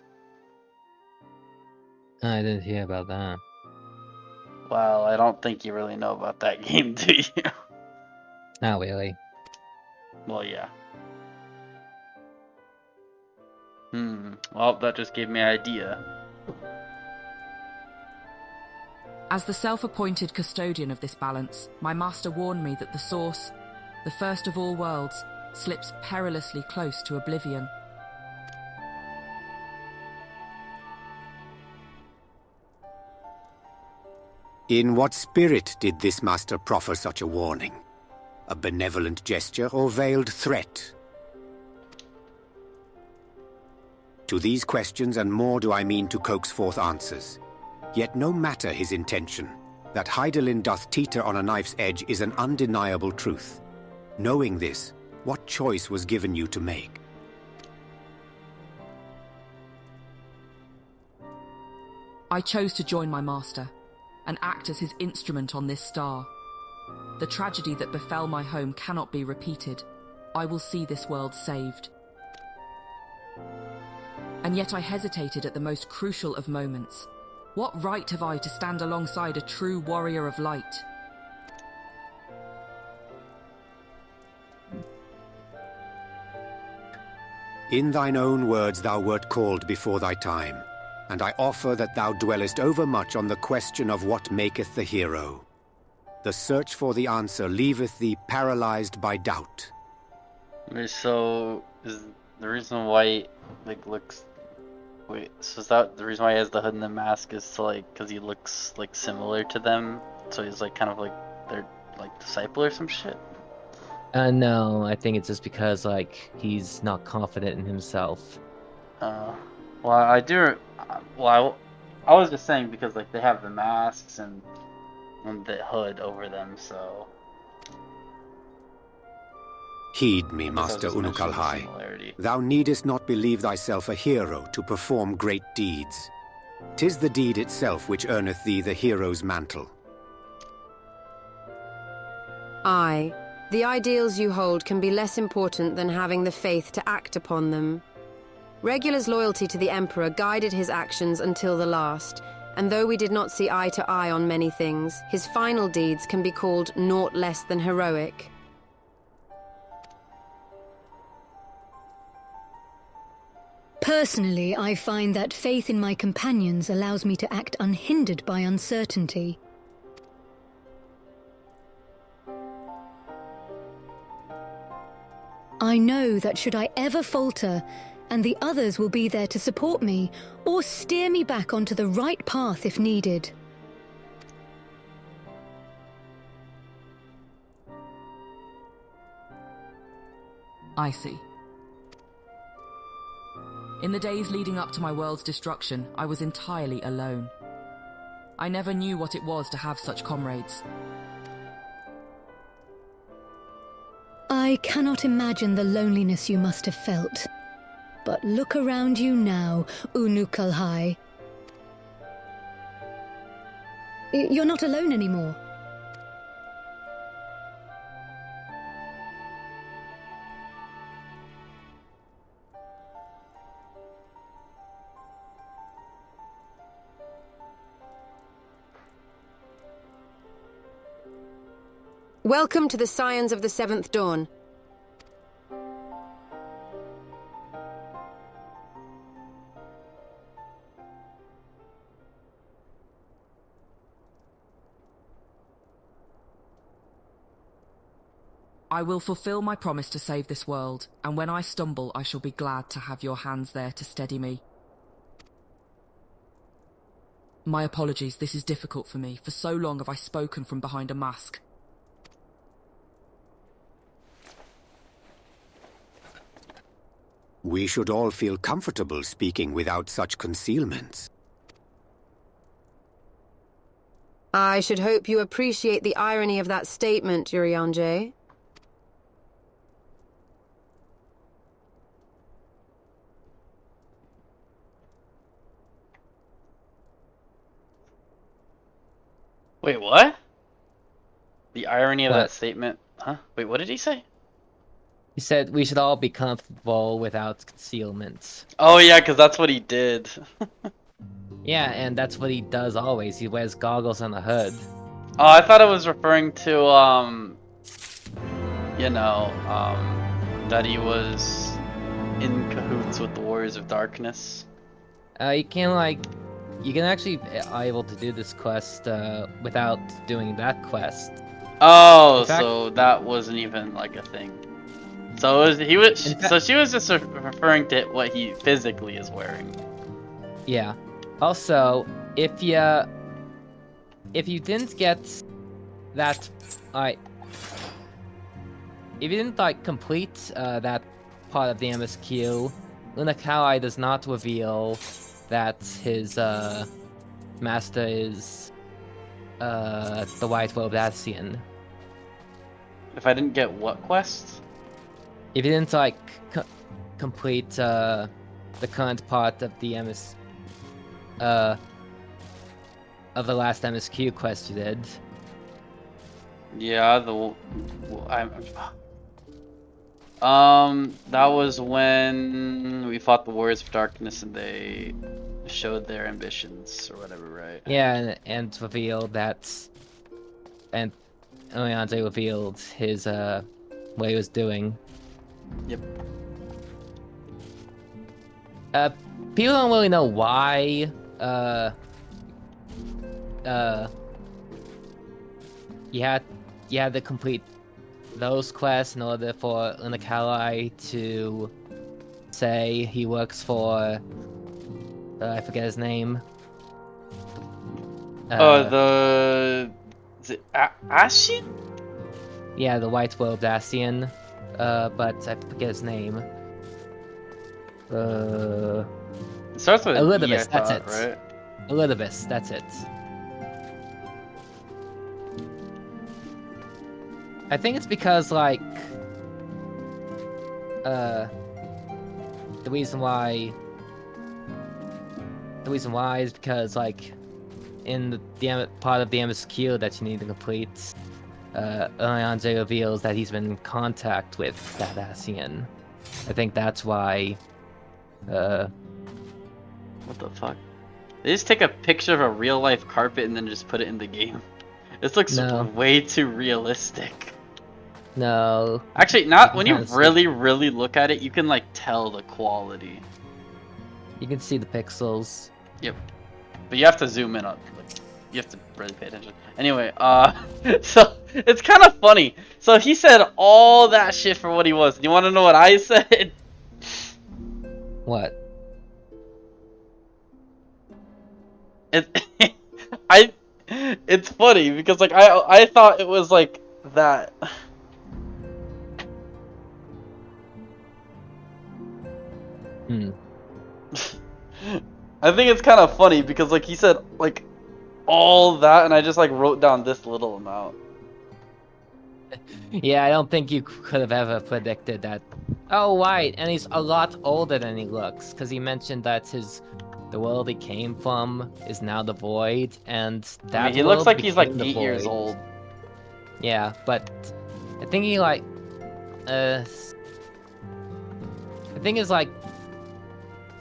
I didn't hear about that. Well, I don't think you really know about that game, do you? Not really. Well, yeah. Well, that just gave me an idea. As the self-appointed custodian of this balance, my master warned me that the source, the first of all worlds, slips perilously close to oblivion. In what spirit did this master proffer such a warning? A benevolent gesture or veiled threat? To these questions and more do I mean to coax forth answers. Yet no matter his intention, that Hydaelyn doth teeter on a knife's edge is an undeniable truth. Knowing this, what choice was given you to make? I chose to join my master, and act as his instrument on this star. The tragedy that befell my home cannot be repeated. I will see this world saved. And yet I hesitated at the most crucial of moments. What right have I to stand alongside a true warrior of light? In thine own words thou wert called before thy time, and I offer that thou dwellest overmuch on the question of what maketh the hero. The search for the answer leaveth thee paralyzed by doubt. So, is the reason why looks... Wait, so is that the reason why he has the hood and the mask is to because he looks similar to them? So he's kind of their disciple or some shit? No, I think it's just because he's not confident in himself. Well, I do. Well, I was just saying because they have the masks and the hood over them, so. Heed me, Master 𝕬𝖊𝖆. Thou needest not believe thyself a hero to perform great deeds. 'Tis the deed itself which earneth thee the hero's mantle. Aye, the ideals you hold can be less important than having the faith to act upon them. Regular's loyalty to the Emperor guided his actions until the last, and though we did not see eye to eye on many things, his final deeds can be called naught less than heroic. Personally, I find that faith in my companions allows me to act unhindered by uncertainty. I know that should I ever falter, and the others will be there to support me, or steer me back onto the right path if needed. I see. In the days leading up to my world's destruction, I was entirely alone. I never knew what it was to have such comrades. I cannot imagine the loneliness you must have felt. But look around you now, 𝕬𝖊𝖆. You're not alone anymore. Welcome to the Scions of the Seventh Dawn. I will fulfill my promise to save this world, and when I stumble, I shall be glad to have your hands there to steady me. My apologies, this is difficult for me. For so long have I spoken from behind a mask. We should all feel comfortable speaking without such concealments. I should hope you appreciate the irony of that statement, 𝕬𝖊𝖆. Wait, what? The irony of that statement? Huh? Wait, what did he say? He said we should all be comfortable without concealment. Oh yeah, because that's what he did. Yeah, and that's what he does always. He wears goggles on the hood. Oh, I thought it was referring to, that he was in cahoots with the Warriors of Darkness. You can actually be able to do this quest without doing that quest. Oh, so that wasn't even a thing. So she was just referring to what he physically is wearing. Yeah. Also, if you if you didn't get that, if you didn't like complete that part of the MSQ, 𝕬𝖓𝖈 does not reveal that his master is the 𝕬𝖊𝖆. If I didn't get what quest? If you didn't like complete the current part of the of the last MSQ quest you did. Yeah, that was when we fought the Warriors of Darkness and they showed their ambitions or whatever, right? Yeah, and revealed that, and Iliante revealed his what he was doing. Yep. People don't really know why you had to complete those quests in order for 𝕬𝖓𝖈 to say he works for I forget his name. Is it Ashin? Yeah, the 𝕬𝖊𝖆, but I forget his name. It starts with 𝕬𝖊𝖆, that's it. Right? 𝕬𝖊𝖆, that's it. I think it's because, like, the reason why is because, like, in the part of the MSQ that you need to complete, Iliante reveals that he's been in contact with that Ascian. I think that's why, What the fuck? They just take a picture of a real-life carpet and then just put it in the game. This looks way too realistic. No. Actually, not when you really look at it, you can like tell the quality. You can see the pixels. Yep. But you have to zoom in on, like, you have to really pay attention. Anyway, so it's kind of funny. So he said all that shit for what he was. Do you want to know what I said? What? It's funny because like I thought it was like that. I think it's kind of funny because like he said like all that and I just like wrote down this little amount. Yeah, I don't think you could have ever predicted that. Oh, right, and he's a lot older than he looks, because he mentioned that the world he came from is now the Void, and that I mean, he looks like he's like 8 years old. Yeah, but I think he like, I think it's like,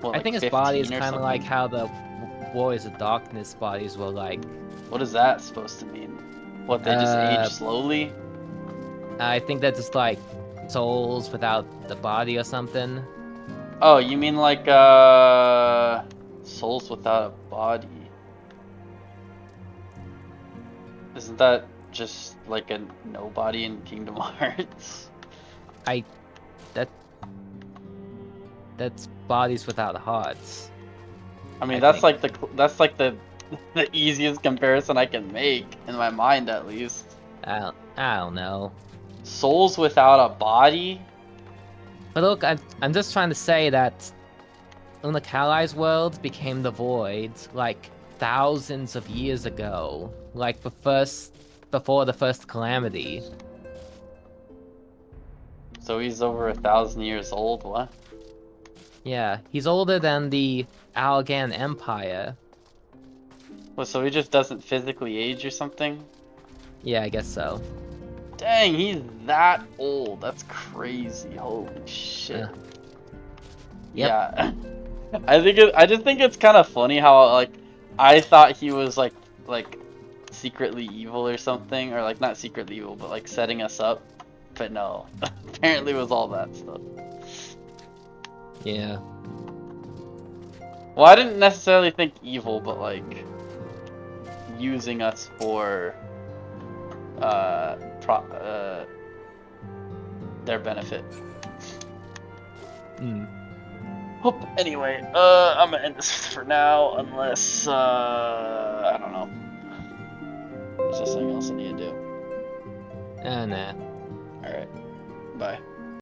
what, I like think his body is 15 or kind of something? like how the Warriors of Darkness bodies were like. What is that supposed to mean? What, they just age slowly? I think that's just like souls without the body or something. Oh, you mean like souls without a body? Isn't that just like a nobody in Kingdom Hearts? That's bodies without hearts. I mean, that's like the easiest comparison I can make in my mind, at least. I don't know. Souls without a body? But look, I'm just trying to say that 𝕬𝖓𝖈's world became the Void like thousands of years ago, like before the first calamity. So he's over 1,000 years old. What? Yeah, he's older than the Algan Empire. Well, so he just doesn't physically age or something? Yeah, I guess so. Dang, he's that old. That's crazy. Holy shit. Yeah. I just think it's kind of funny how like I thought he was like secretly evil or something, or like not secretly evil, but like setting us up. But no, apparently it was all that stuff. Yeah. Well, I didn't necessarily think evil, but like using us for their benefit. Anyway, I'm gonna end this for now, unless I don't know. there's something else I need to do. Nah. Alright. Bye.